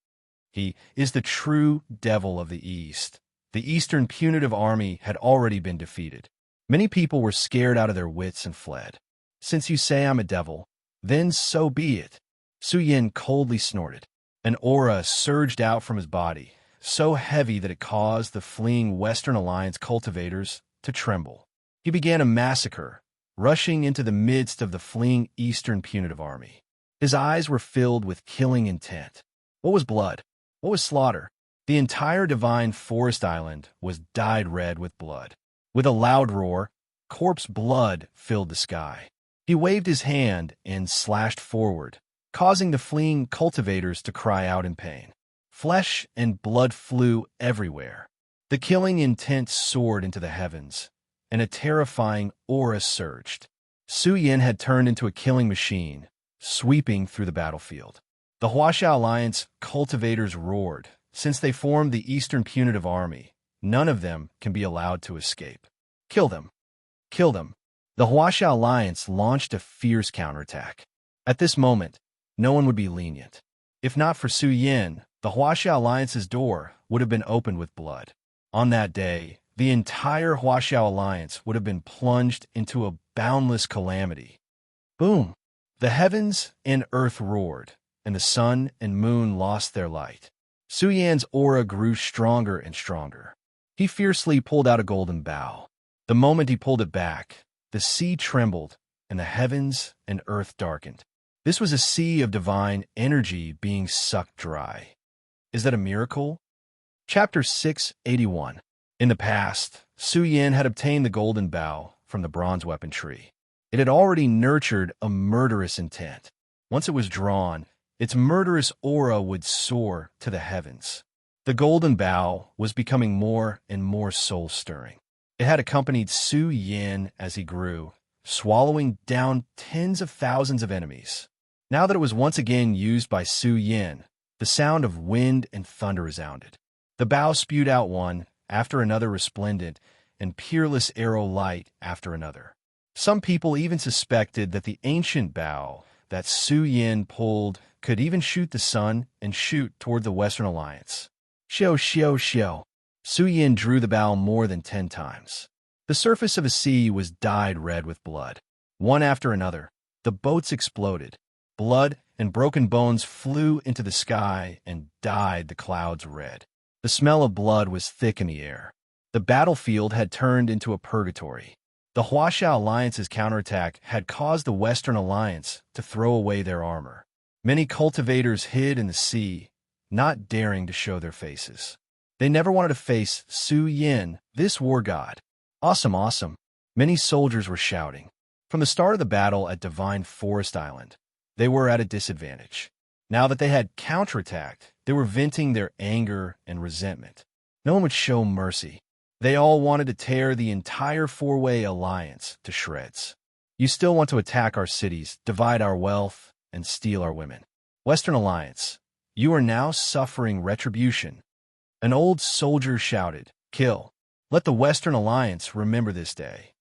He is the true devil of the East. The Eastern punitive army had already been defeated. Many people were scared out of their wits and fled. Since you say I'm a devil, then so be it. Su Yin coldly snorted. An aura surged out from his body, so heavy that it caused the fleeing Western Alliance cultivators to tremble. He began a massacre, rushing into the midst of the fleeing Eastern punitive army. His eyes were filled with killing intent. What was blood? What was slaughter? The entire divine forest island was dyed red with blood. With a loud roar, corpse blood filled the sky. He waved his hand and slashed forward, causing the fleeing cultivators to cry out in pain. Flesh and blood flew everywhere. The killing intent soared into the heavens, and a terrifying aura surged. Su Yin had turned into a killing machine, sweeping through the battlefield. The Huaxia Alliance cultivators roared. Since they formed the Eastern Punitive Army, none of them can be allowed to escape. Kill them. Kill them. The Huaxia Alliance launched a fierce counterattack. At this moment, no one would be lenient. If not for Su Yin, the Huaxia Alliance's door would have been opened with blood. On that day, the entire Huaxia Alliance would have been plunged into a boundless calamity. Boom! The heavens and earth roared, and the sun and moon lost their light. Su Yan's aura grew stronger and stronger. He fiercely pulled out a golden bow. The moment he pulled it back, the sea trembled, and the heavens and earth darkened. This was a sea of divine energy being sucked dry. Is that a miracle? Chapter 681. In the past, Su Yin had obtained the golden bow from the bronze weapon tree. It had already nurtured a murderous intent. Once it was drawn, its murderous aura would soar to the heavens. The golden bow was becoming more and more soul-stirring. It had accompanied Su Yin as he grew, swallowing down tens of thousands of enemies. Now that it was once again used by Su Yin, the sound of wind and thunder resounded. The bow spewed out one after another resplendent and peerless arrow light after another. Some people even suspected that the ancient bow that Su Yin pulled could even shoot the sun and shoot toward the Western Alliance. Xiao, xiao, xiao. Su Yin drew the bow more than 10 times. The surface of a sea was dyed red with blood. One after another, the boats exploded. Blood and broken bones flew into the sky and dyed the clouds red. The smell of blood was thick in the air. The battlefield had turned into a purgatory. The Huaxia Alliance's counterattack had caused the Western Alliance to throw away their armor. Many cultivators hid in the sea, not daring to show their faces. They never wanted to face Su Yin, this war god. Awesome, awesome. Many soldiers were shouting. From the start of the battle at Divine Forest Island, they were at a disadvantage. Now that they had counterattacked, they were venting their anger and resentment. No one would show mercy. They all wanted to tear the entire four-way alliance to shreds. You still want to attack our cities, divide our wealth, and steal our women. Western Alliance, you are now suffering retribution. An old soldier shouted, "Kill. Let the Western Alliance remember this day.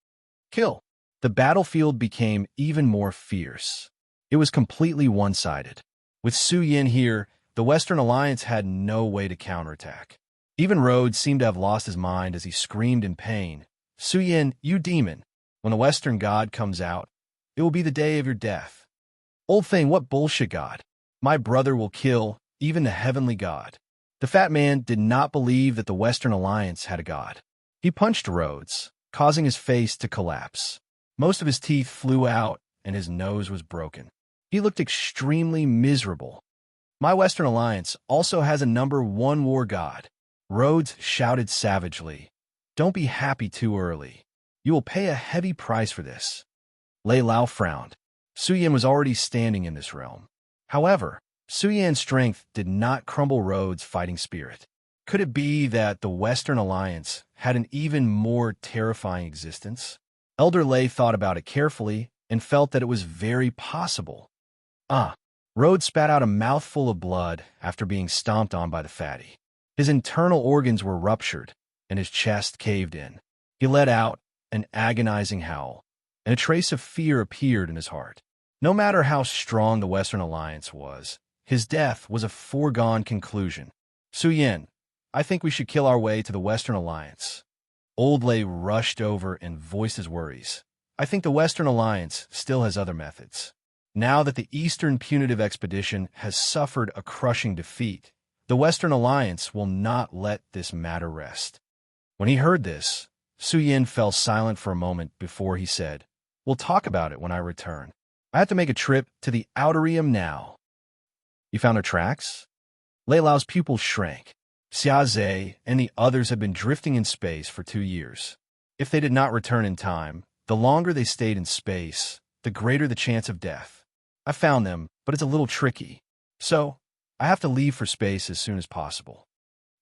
Kill." The battlefield became even more fierce. It was completely one-sided. With Su Yin here, the Western Alliance had no way to counterattack. Even Rhodes seemed to have lost his mind as he screamed in pain, "Suyin, you demon! When the Western god comes out, it will be the day of your death." "Old thing, what bullshit god? My brother will kill even the heavenly god." The fat man did not believe that the Western Alliance had a god. He punched Rhodes, causing his face to collapse. Most of his teeth flew out, and his nose was broken. He looked extremely miserable. "My Western Alliance also has a #1 war god." Rhodes shouted savagely, "Don't be happy too early. You will pay a heavy price for this." Lei Lao frowned. Suyin was already standing in this realm. However, Suyan's strength did not crumble Rhodes' fighting spirit. Could it be that the Western Alliance had an even more terrifying existence? Elder Lei thought about it carefully and felt that it was very possible. Rhodes spat out a mouthful of blood after being stomped on by the fatty. His internal organs were ruptured, and his chest caved in. He let out an agonizing howl, and a trace of fear appeared in his heart. No matter how strong the Western Alliance was, his death was a foregone conclusion. "Suyin, I think we should kill our way to the Western Alliance." Old Lei rushed over and voiced his worries. "I think the Western Alliance still has other methods. Now that the Eastern Punitive Expedition has suffered a crushing defeat, the Western Alliance will not let this matter rest." When he heard this, Suyin fell silent for a moment before he said, "We'll talk about it when I return. I have to make a trip to the Outerium now." "You found our tracks?" Lei Lao's pupils shrank. Xia Zhe and the others had been drifting in space for 2 years. If they did not return in time, the longer they stayed in space, the greater the chance of death. "I found them, but it's a little tricky. So, I have to leave for space as soon as possible."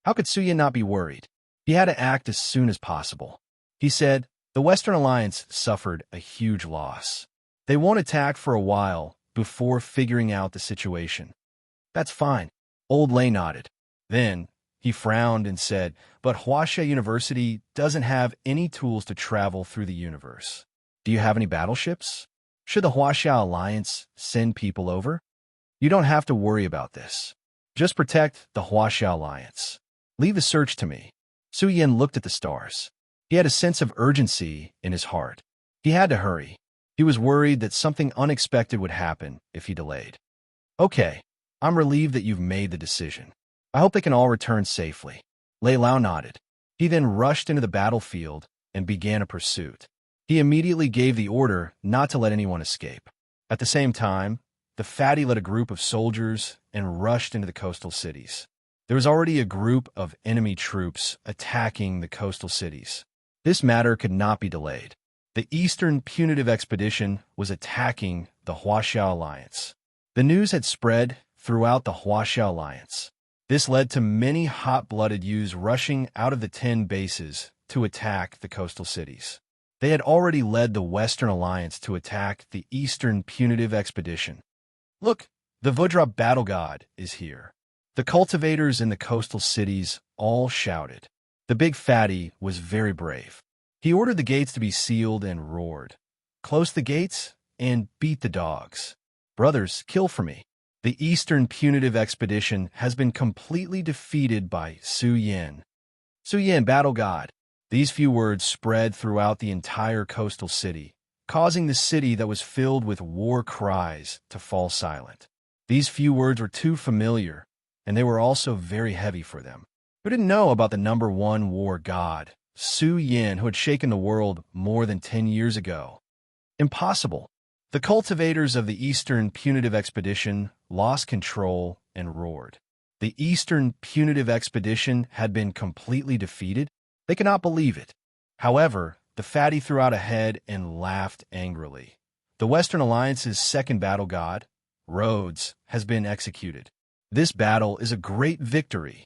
How could Suyin not be worried? He had to act as soon as possible. He said, "The Western Alliance suffered a huge loss. They won't attack for a while before figuring out the situation." "That's fine." Old Lei nodded. Then, he frowned and said, "But Huaxia University doesn't have any tools to travel through the universe. Do you have any battleships? Should the Huaxia Alliance send people over?" "You don't have to worry about this. Just protect the Huaxia Alliance. Leave the search to me." Suyin looked at the stars. He had a sense of urgency in his heart. He had to hurry. He was worried that something unexpected would happen if he delayed. "Okay, I'm relieved that you've made the decision. I hope they can all return safely." Lei Lao nodded. He then rushed into the battlefield and began a pursuit. He immediately gave the order not to let anyone escape. At the same time, the fatty led a group of soldiers and rushed into the coastal cities. There was already a group of enemy troops attacking the coastal cities. This matter could not be delayed. The Eastern Punitive Expedition was attacking the Huaxia Alliance. The news had spread throughout the Huaxia Alliance. This led to many hot-blooded youths rushing out of the 10 bases to attack the coastal cities. They had already led the Western Alliance to attack the Eastern Punitive Expedition. "Look, the Vudra battle god is here." The cultivators in the coastal cities all shouted. The big fatty was very brave. He ordered the gates to be sealed and roared, "Close the gates and beat the dogs. Brothers, kill for me. The Eastern Punitive Expedition has been completely defeated by Suyin." "Suyin, battle god." These few words spread throughout the entire coastal city, causing the city that was filled with war cries to fall silent. These few words were too familiar, and they were also very heavy for them. Who didn't know about the #1 war god, Suyin, who had shaken the world more than 10 years ago? Impossible. The cultivators of the Eastern Punitive Expedition lost control and roared. The Eastern Punitive Expedition had been completely defeated? They could not believe it. However, the fatty threw out a head and laughed angrily. The Western Alliance's second battle god, Rhodes, has been executed. This battle is a great victory.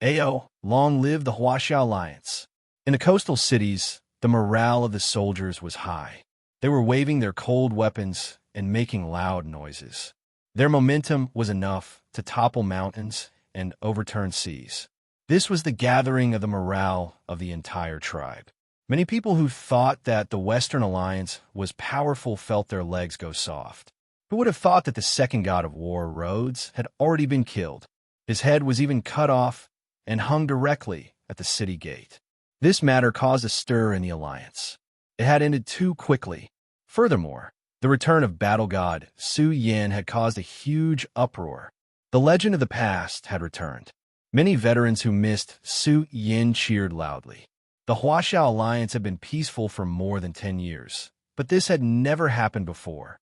Ayo, long live the Huaxia Alliance. In the coastal cities, the morale of the soldiers was high. They were waving their cold weapons and making loud noises. Their momentum was enough to topple mountains and overturn seas. This was the gathering of the morale of the entire tribe. Many people who thought that the Western Alliance was powerful felt their legs go soft. Who would have thought that the second god of war, Rhodes, had already been killed? His head was even cut off, and hung directly at the city gate. This matter caused a stir in the alliance. It had ended too quickly. Furthermore, the return of battle god Su Yin had caused a huge uproar. The legend of the past had returned. Many veterans who missed Su Yin cheered loudly. The Huaxiao alliance had been peaceful for more than 10 years, but this had never happened before.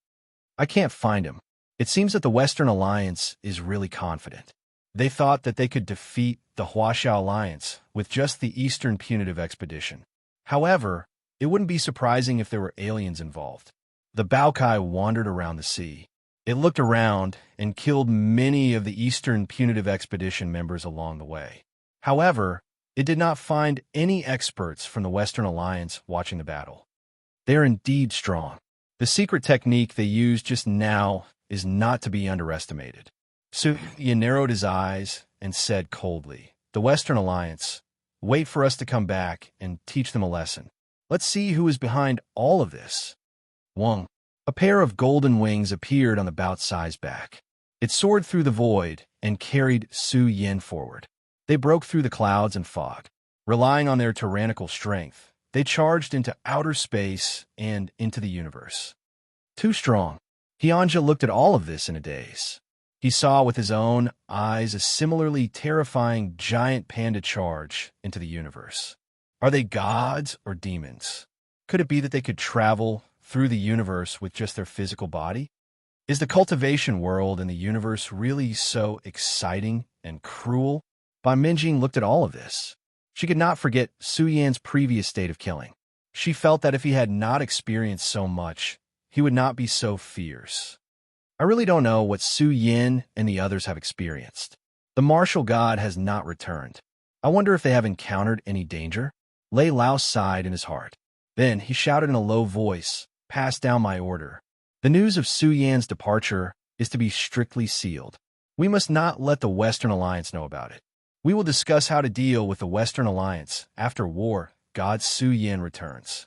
I can't find him. It seems that the Western Alliance is really confident. They thought that they could defeat the Huaxiao Alliance with just the Eastern Punitive Expedition. However, it wouldn't be surprising if there were aliens involved. The Baokai wandered around the sea. It looked around and killed many of the Eastern Punitive Expedition members along the way. However, it did not find any experts from the Western Alliance watching the battle. They are indeed strong. The secret technique they used just now is not to be underestimated. Su Yin narrowed his eyes and said coldly, "The Western Alliance, wait for us to come back and teach them a lesson. Let's see who is behind all of this." Wang. A pair of golden wings appeared on the Bao-Cai's back. It soared through the void and carried Su Yin forward. They broke through the clouds and fog. Relying on their tyrannical strength, they charged into outer space and into the universe. Too strong. Hyanja looked at all of this in a daze. He saw with his own eyes a similarly terrifying giant panda charge into the universe. Are they gods or demons? Could it be that they could travel through the universe with just their physical body? Is the cultivation world and the universe really so exciting and cruel? Ban Minjing looked at all of this. She could not forget Su Yan's previous state of killing. She felt that if he had not experienced so much, he would not be so fierce. I really don't know what Su Yin and the others have experienced. The martial god has not returned. I wonder if they have encountered any danger? Lei Lao sighed in his heart. Then he shouted in a low voice, "Pass down my order. The news of Su Yan's departure is to be strictly sealed. We must not let the Western Alliance know about it. We will discuss how to deal with the Western Alliance after war god Su Yin returns."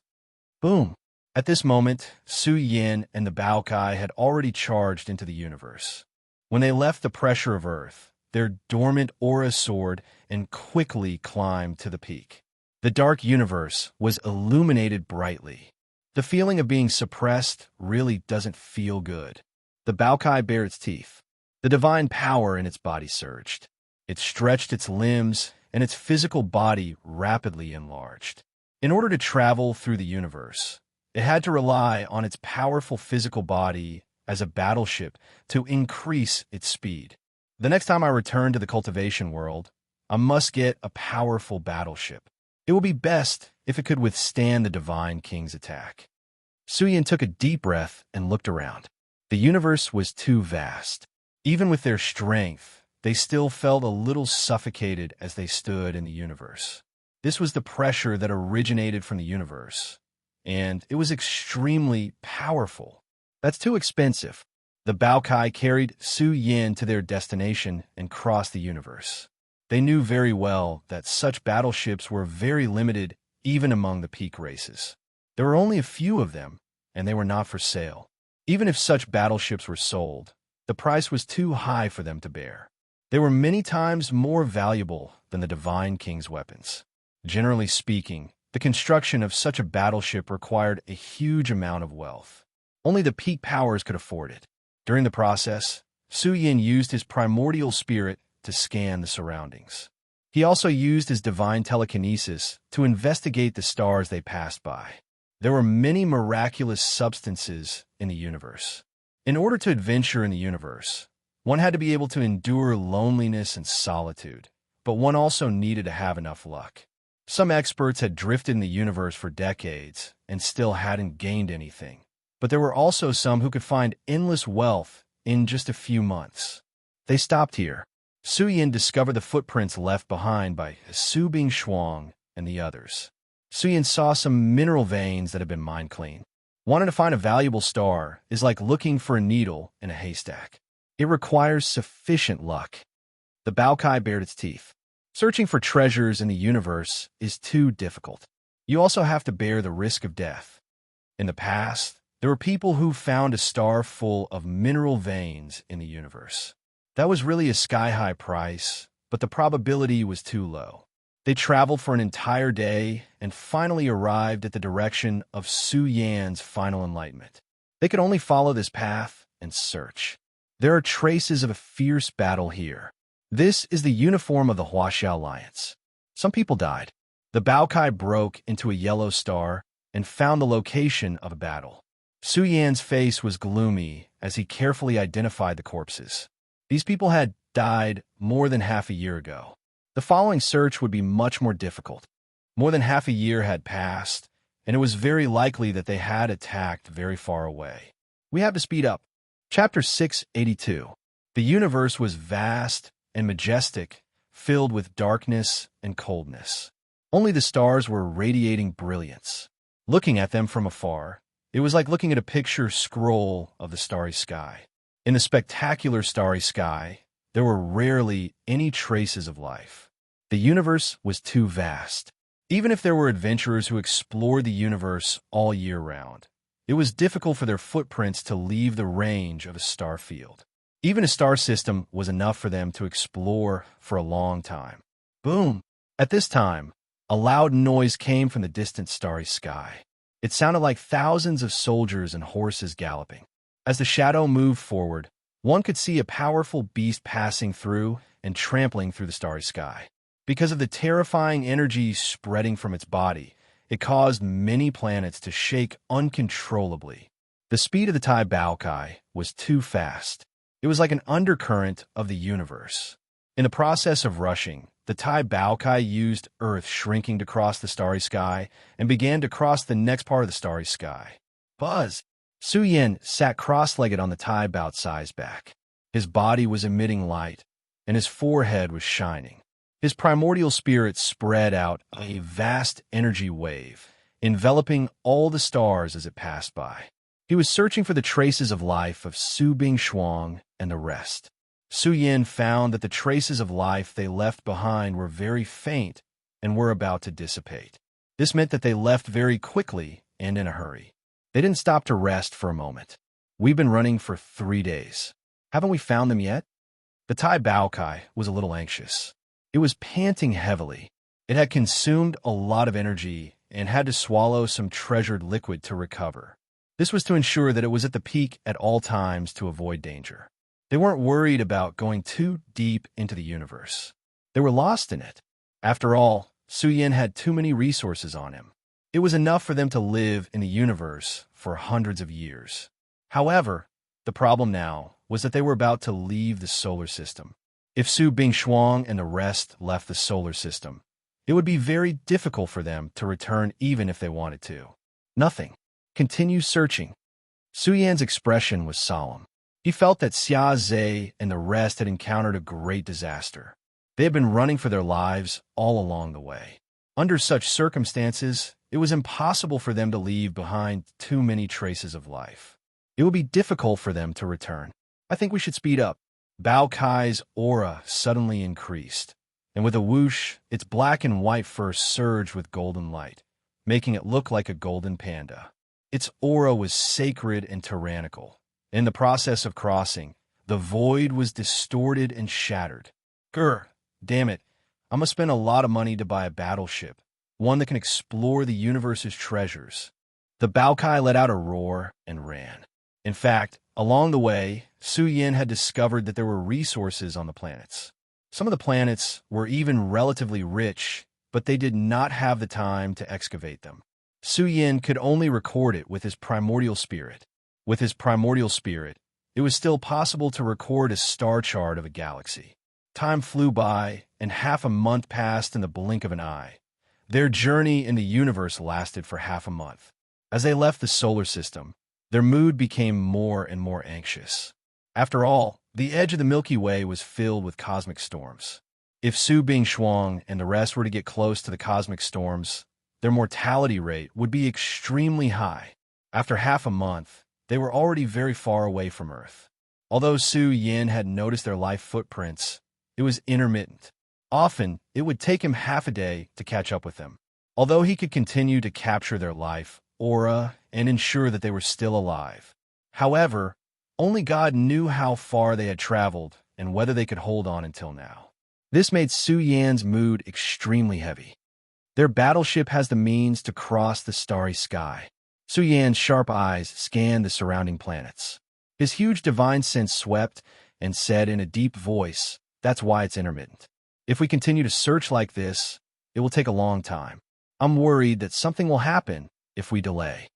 Boom. At this moment, Su Yin and the Baokai had already charged into the universe. When they left the pressure of Earth, their dormant aura soared and quickly climbed to the peak. The dark universe was illuminated brightly. The feeling of being suppressed really doesn't feel good. The Baokai bared its teeth. The divine power in its body surged. It stretched its limbs, and its physical body rapidly enlarged. In order to travel through the universe, it had to rely on its powerful physical body as a battleship to increase its speed. The next time I return to the cultivation world, I must get a powerful battleship. It will be best if it could withstand the Divine King's attack. Su Yin took a deep breath and looked around. The universe was too vast. Even with their strength, they still felt a little suffocated as they stood in the universe. This was the pressure that originated from the universe, and it was extremely powerful. That's too expensive. The Baokai carried Su Yin to their destination and crossed the universe. They knew very well that such battleships were very limited even among the peak races. There were only a few of them, and they were not for sale. Even if such battleships were sold, the price was too high for them to bear. They were many times more valuable than the Divine King's weapons. Generally speaking, the construction of such a battleship required a huge amount of wealth. Only the peak powers could afford it. During the process, Su Yin used his primordial spirit to scan the surroundings. He also used his divine telekinesis to investigate the stars they passed by. There were many miraculous substances in the universe. In order to adventure in the universe, one had to be able to endure loneliness and solitude, but one also needed to have enough luck. Some experts had drifted in the universe for decades and still hadn't gained anything, but there were also some who could find endless wealth in just a few months. They stopped here. Su Yin discovered the footprints left behind by Su Bingshuang and the others. Su Yin saw some mineral veins that had been mined clean. Wanting to find a valuable star is like looking for a needle in a haystack. It requires sufficient luck. The Baokai bared its teeth. Searching for treasures in the universe is too difficult. You also have to bear the risk of death. In the past, there were people who found a star full of mineral veins in the universe. That was really a sky-high price, but the probability was too low. They traveled for an entire day and finally arrived at the direction of Su Yan's final enlightenment. They could only follow this path and search. There are traces of a fierce battle here. This is the uniform of the Huaxia Alliance. Some people died. The Baokai broke into a yellow star and found the location of a battle. Su Yan's face was gloomy as he carefully identified the corpses. These people had died more than half a year ago. The following search would be much more difficult. More than half a year had passed, and it was very likely that they had attacked very far away. We have to speed up. Chapter 682. The universe was vast and majestic, filled with darkness and coldness. Only the stars were radiating brilliance. Looking at them from afar, it was like looking at a picture scroll of the starry sky. In the spectacular starry sky, there were rarely any traces of life. The universe was too vast. Even if there were adventurers who explored the universe all year round, it was difficult for their footprints to leave the range of a star field. Even a star system was enough for them to explore for a long time. Boom! At this time, a loud noise came from the distant starry sky. It sounded like thousands of soldiers and horses galloping. As the shadow moved forward, one could see a powerful beast passing through and trampling through the starry sky. Because of the terrifying energy spreading from its body, it caused many planets to shake uncontrollably. The speed of the Tai Baokai was too fast. It was like an undercurrent of the universe. In the process of rushing, the Tai Baokai used Earth shrinking to cross the starry sky and began to cross the next part of the starry sky. Buzz! Su Yan sat cross-legged on the Tai Baocai's back. His body was emitting light, and his forehead was shining. His primordial spirit spread out a vast energy wave, enveloping all the stars as it passed by. He was searching for the traces of life of Su Bingshuang and the rest. Su Yan found that the traces of life they left behind were very faint and were about to dissipate. This meant that they left very quickly and in a hurry. They didn't stop to rest for a moment. We've been running for 3 days. Haven't we found them yet? The Tai Baokai was a little anxious. It was panting heavily. It had consumed a lot of energy and had to swallow some treasured liquid to recover. This was to ensure that it was at the peak at all times to avoid danger. They weren't worried about going too deep into the universe. They were lost in it. After all, Su Yan had too many resources on him. It was enough for them to live in the universe for hundreds of years. However, the problem now was that they were about to leave the solar system. If Su Bingshuang and the rest left the solar system, it would be very difficult for them to return even if they wanted to. Nothing. Continue searching. Su Yan's expression was solemn. He felt that Xia Zhe and the rest had encountered a great disaster. They had been running for their lives all along the way. Under such circumstances, it was impossible for them to leave behind too many traces of life. It would be difficult for them to return. I think we should speed up. Bao Kai's aura suddenly increased, and with a whoosh, its black and white fur surged with golden light, making it look like a golden panda. Its aura was sacred and tyrannical. In the process of crossing, the void was distorted and shattered. Grr, damn it, I'm gonna spend a lot of money to buy a battleship, one that can explore the universe's treasures. The Baokai let out a roar and ran. In fact, along the way, Su Yan had discovered that there were resources on the planets. Some of the planets were even relatively rich, but they did not have the time to excavate them. Su Yan could only record it with his primordial spirit. With his primordial spirit, it was still possible to record a star chart of a galaxy. Time flew by, and half a month passed in the blink of an eye. Their journey in the universe lasted for half a month. As they left the solar system, their mood became more and more anxious. After all, the edge of the Milky Way was filled with cosmic storms. If Su Bingshuang and the rest were to get close to the cosmic storms, their mortality rate would be extremely high. After half a month, they were already very far away from Earth. Although Su Yan had noticed their life footprints, it was intermittent. Often, it would take him half a day to catch up with them. Although he could continue to capture their life, aura, and ensure that they were still alive. However, only God knew how far they had traveled and whether they could hold on until now. This made Su Yan's mood extremely heavy. Their battleship has the means to cross the starry sky. Su Yan's sharp eyes scanned the surrounding planets. His huge divine sense swept and said in a deep voice, "That's why it's intermittent. If we continue to search like this, it will take a long time. I'm worried that something will happen if we delay."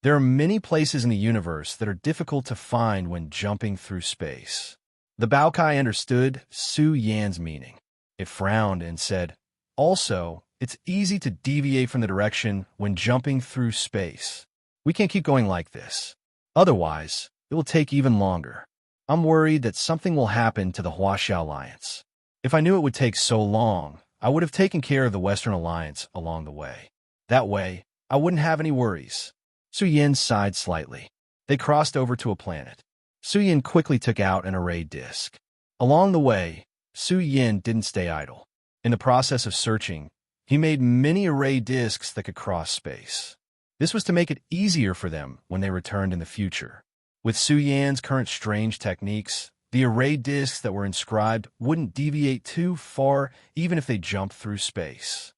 There are many places in the universe that are difficult to find when jumping through space. The Baokai understood Su Yan's meaning. It frowned and said, "Also, it's easy to deviate from the direction when jumping through space. We can't keep going like this. Otherwise, it will take even longer. I'm worried that something will happen to the Huaxia Alliance. If I knew it would take so long, I would have taken care of the Western Alliance along the way. That way, I wouldn't have any worries." Su Yan sighed slightly. They crossed over to a planet. Su Yan quickly took out an array disk. Along the way, Su Yan didn't stay idle. In the process of searching, he made many array disks that could cross space. This was to make it easier for them when they returned in the future. With Su Yan's current strange techniques, the array disks that were inscribed wouldn't deviate too far even if they jumped through space.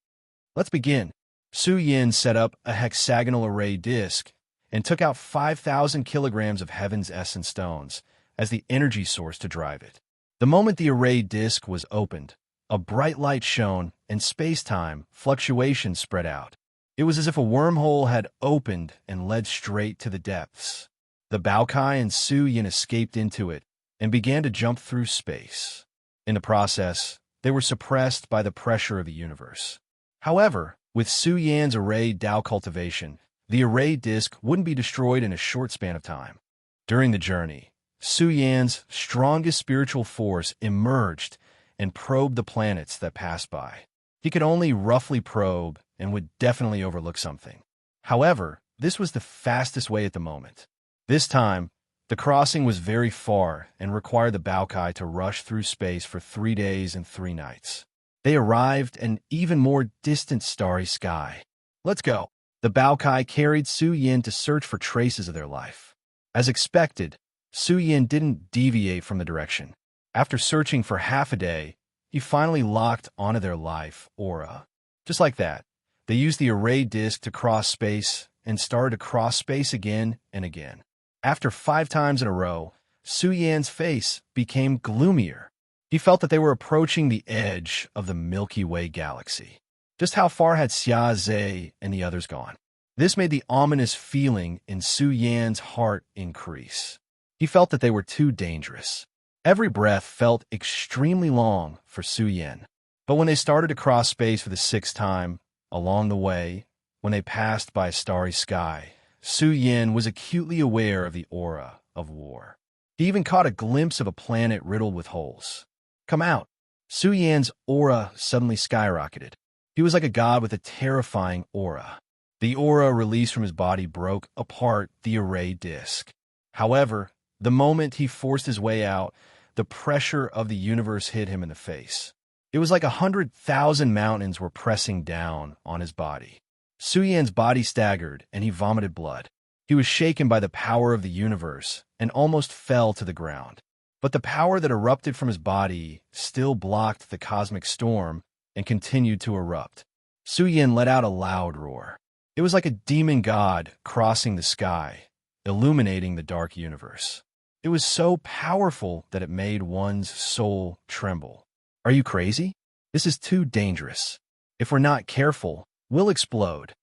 Let's begin. Su Yan set up a hexagonal array disk and took out 5,000 kilograms of Heaven's Essence stones as the energy source to drive it. The moment the array disk was opened, a bright light shone and space-time fluctuations spread out. It was as if a wormhole had opened and led straight to the depths. The Baokai and Su Yan escaped into it and began to jump through space. In the process, they were suppressed by the pressure of the universe. However, with Su Yan's array Dao cultivation, the array disk wouldn't be destroyed in a short span of time. During the journey, Su Yan's strongest spiritual force emerged and probed the planets that passed by. He could only roughly probe and would definitely overlook something. However, this was the fastest way at the moment. This time, the crossing was very far and required the Baokai to rush through space for 3 days and 3 nights. They arrived at an even more distant starry sky. "Let's go." The Baokai carried Su Yan to search for traces of their life. As expected, Su Yan didn't deviate from the direction. After searching for half a day, he finally locked onto their life aura. Just like that, they used the array disk to cross space and started to cross space again and again. After 5 times in a row, Su Yan's face became gloomier. He felt that they were approaching the edge of the Milky Way galaxy. Just how far had Xia Zhe and the others gone? This made the ominous feeling in Su Yan's heart increase. He felt that they were too dangerous. Every breath felt extremely long for Su Yan. But when they started to cross space for the 6th time, along the way, when they passed by a starry sky, Su Yan was acutely aware of the aura of war. He even caught a glimpse of a planet riddled with holes. "Come out." Su Yan's aura suddenly skyrocketed. He was like a god with a terrifying aura. The aura released from his body broke apart the array disk. However, the moment he forced his way out, the pressure of the universe hit him in the face. It was like 100,000 mountains were pressing down on his body. Su Yan's body staggered and he vomited blood. He was shaken by the power of the universe and almost fell to the ground. But the power that erupted from his body still blocked the cosmic storm and continued to erupt. Su Yan let out a loud roar. It was like a demon god crossing the sky, illuminating the dark universe. It was so powerful that it made one's soul tremble. "Are you crazy? This is too dangerous. If we're not careful, we'll explode."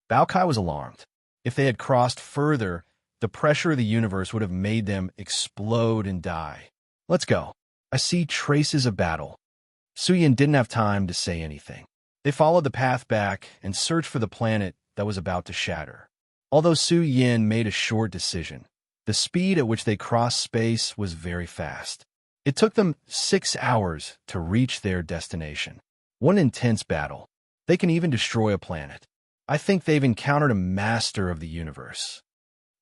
Baokai was alarmed. If they had crossed further, the pressure of the universe would have made them explode and die. "Let's go. I see traces of battle." Su Yan didn't have time to say anything. They followed the path back and searched for the planet that was about to shatter. Although Su Yan made a short decision, the speed at which they crossed space was very fast. It took them 6 hours to reach their destination. What an intense battle. They can even destroy a planet. I think they've encountered a master of the universe.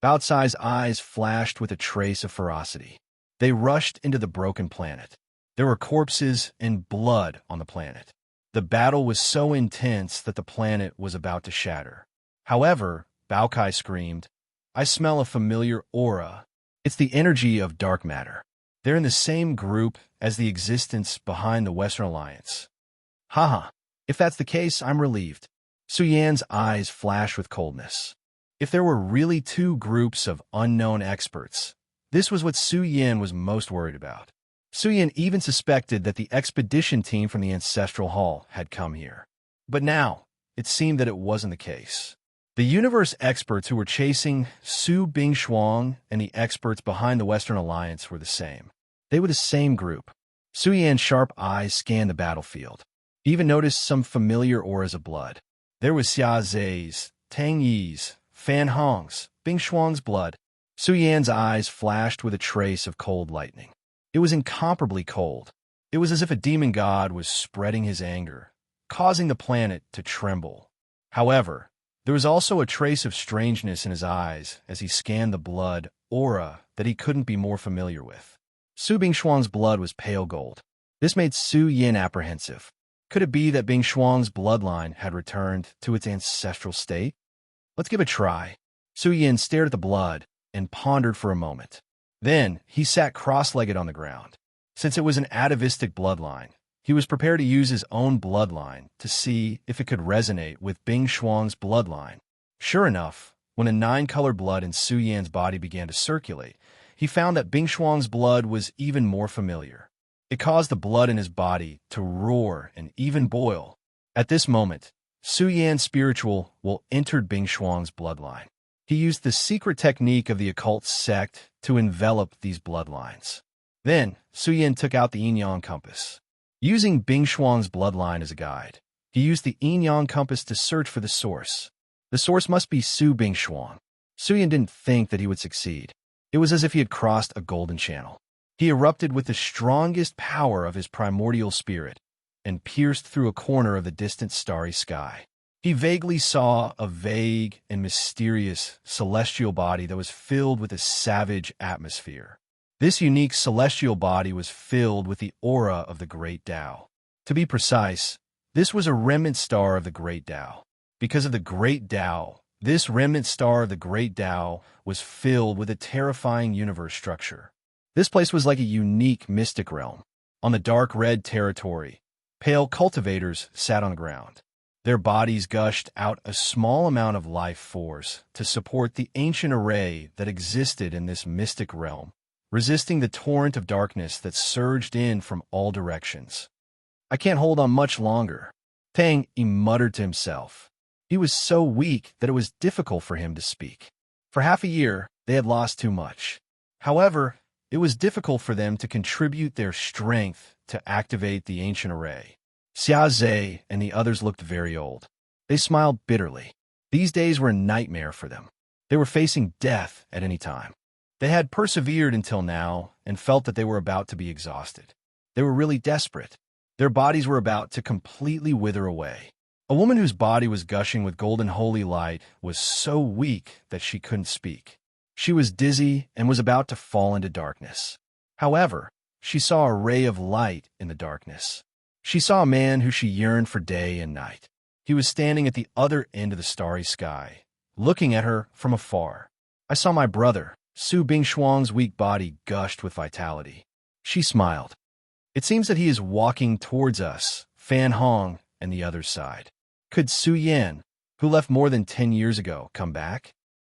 Baotsai's eyes flashed with a trace of ferocity. They rushed into the broken planet. There were corpses and blood on the planet. The battle was so intense that the planet was about to shatter. However, Baokai screamed, "I smell a familiar aura. It's the energy of dark matter." They're in the same group as the existence behind the Western Alliance. Haha, if that's the case, I'm relieved. Su Yan's eyes flashed with coldness. If there were really two groups of unknown experts, this was what Su Yan was most worried about. Su Yan even suspected that the expedition team from the Ancestral Hall had come here. But now, it seemed that it wasn't the case. The universe experts who were chasing Su Bingshuang and the experts behind the Western Alliance were the same. They were the same group. Su Yan's sharp eyes scanned the battlefield. He even noticed some familiar auras of blood. There was Xia Zhe's, Tang Yi's, Fan Hong's, Bingshuang's blood. Su Yan's eyes flashed with a trace of cold lightning. It was incomparably cold. It was as if a demon god was spreading his anger, causing the planet to tremble. However, there was also a trace of strangeness in his eyes as he scanned the blood aura that he couldn't be more familiar with. Su Bingshuang's blood was pale gold. This made Su Yan apprehensive. Could it be that Bingshuang's bloodline had returned to its ancestral state? Let's give it a try. Su Yan stared at the blood and pondered for a moment. Then, he sat cross-legged on the ground. Since it was an atavistic bloodline, he was prepared to use his own bloodline to see if it could resonate with Bingshuang's bloodline. Sure enough, when a 9-color blood in Su Yan's body began to circulate, he found that Bingshuang's blood was even more familiar. It caused the blood in his body to roar and even boil. At this moment, Su Yan's spiritual will entered Bingshuang's bloodline. He used the secret technique of the occult sect to envelop these bloodlines. Then, Su Yan took out the yin-yang compass. Using Bingshuang's bloodline as a guide, he used the yin-yang compass to search for the source. The source must be Su Bingshuang. Su Yan didn't think that he would succeed. It was as if he had crossed a golden channel. He erupted with the strongest power of his primordial spirit and pierced through a corner of the distant starry sky. He vaguely saw a vague and mysterious celestial body that was filled with a savage atmosphere. This unique celestial body was filled with the aura of the Great Tao. To be precise, this was a remnant star of the Great Tao. Because of the Great Tao, this remnant star of the Great Tao was filled with a terrifying universe structure. This place was like a unique mystic realm. On the dark red territory, pale cultivators sat on the ground. Their bodies gushed out a small amount of life force to support the ancient array that existed in this mystic realm, resisting the torrent of darkness that surged in from all directions. I can't hold on much longer, Tang muttered to himself. He was so weak that it was difficult for him to speak. For half a year, they had lost too much. However, it was difficult for them to contribute their strength to activate the ancient array. Xia Zhe and the others looked very old. They smiled bitterly. These days were a nightmare for them. They were facing death at any time. They had persevered until now and felt that they were about to be exhausted. They were really desperate. Their bodies were about to completely wither away. A woman whose body was gushing with golden holy light was so weak that she couldn't speak. She was dizzy and was about to fall into darkness. However, she saw a ray of light in the darkness. She saw a man who she yearned for day and night. He was standing at the other end of the starry sky, looking at her from afar. I saw my brother. Su Bingshuang's weak body gushed with vitality. She smiled. It seems that he is walking towards us, Fan Hong and the other side. Could Su Yan, who left more than 10 years ago, come back?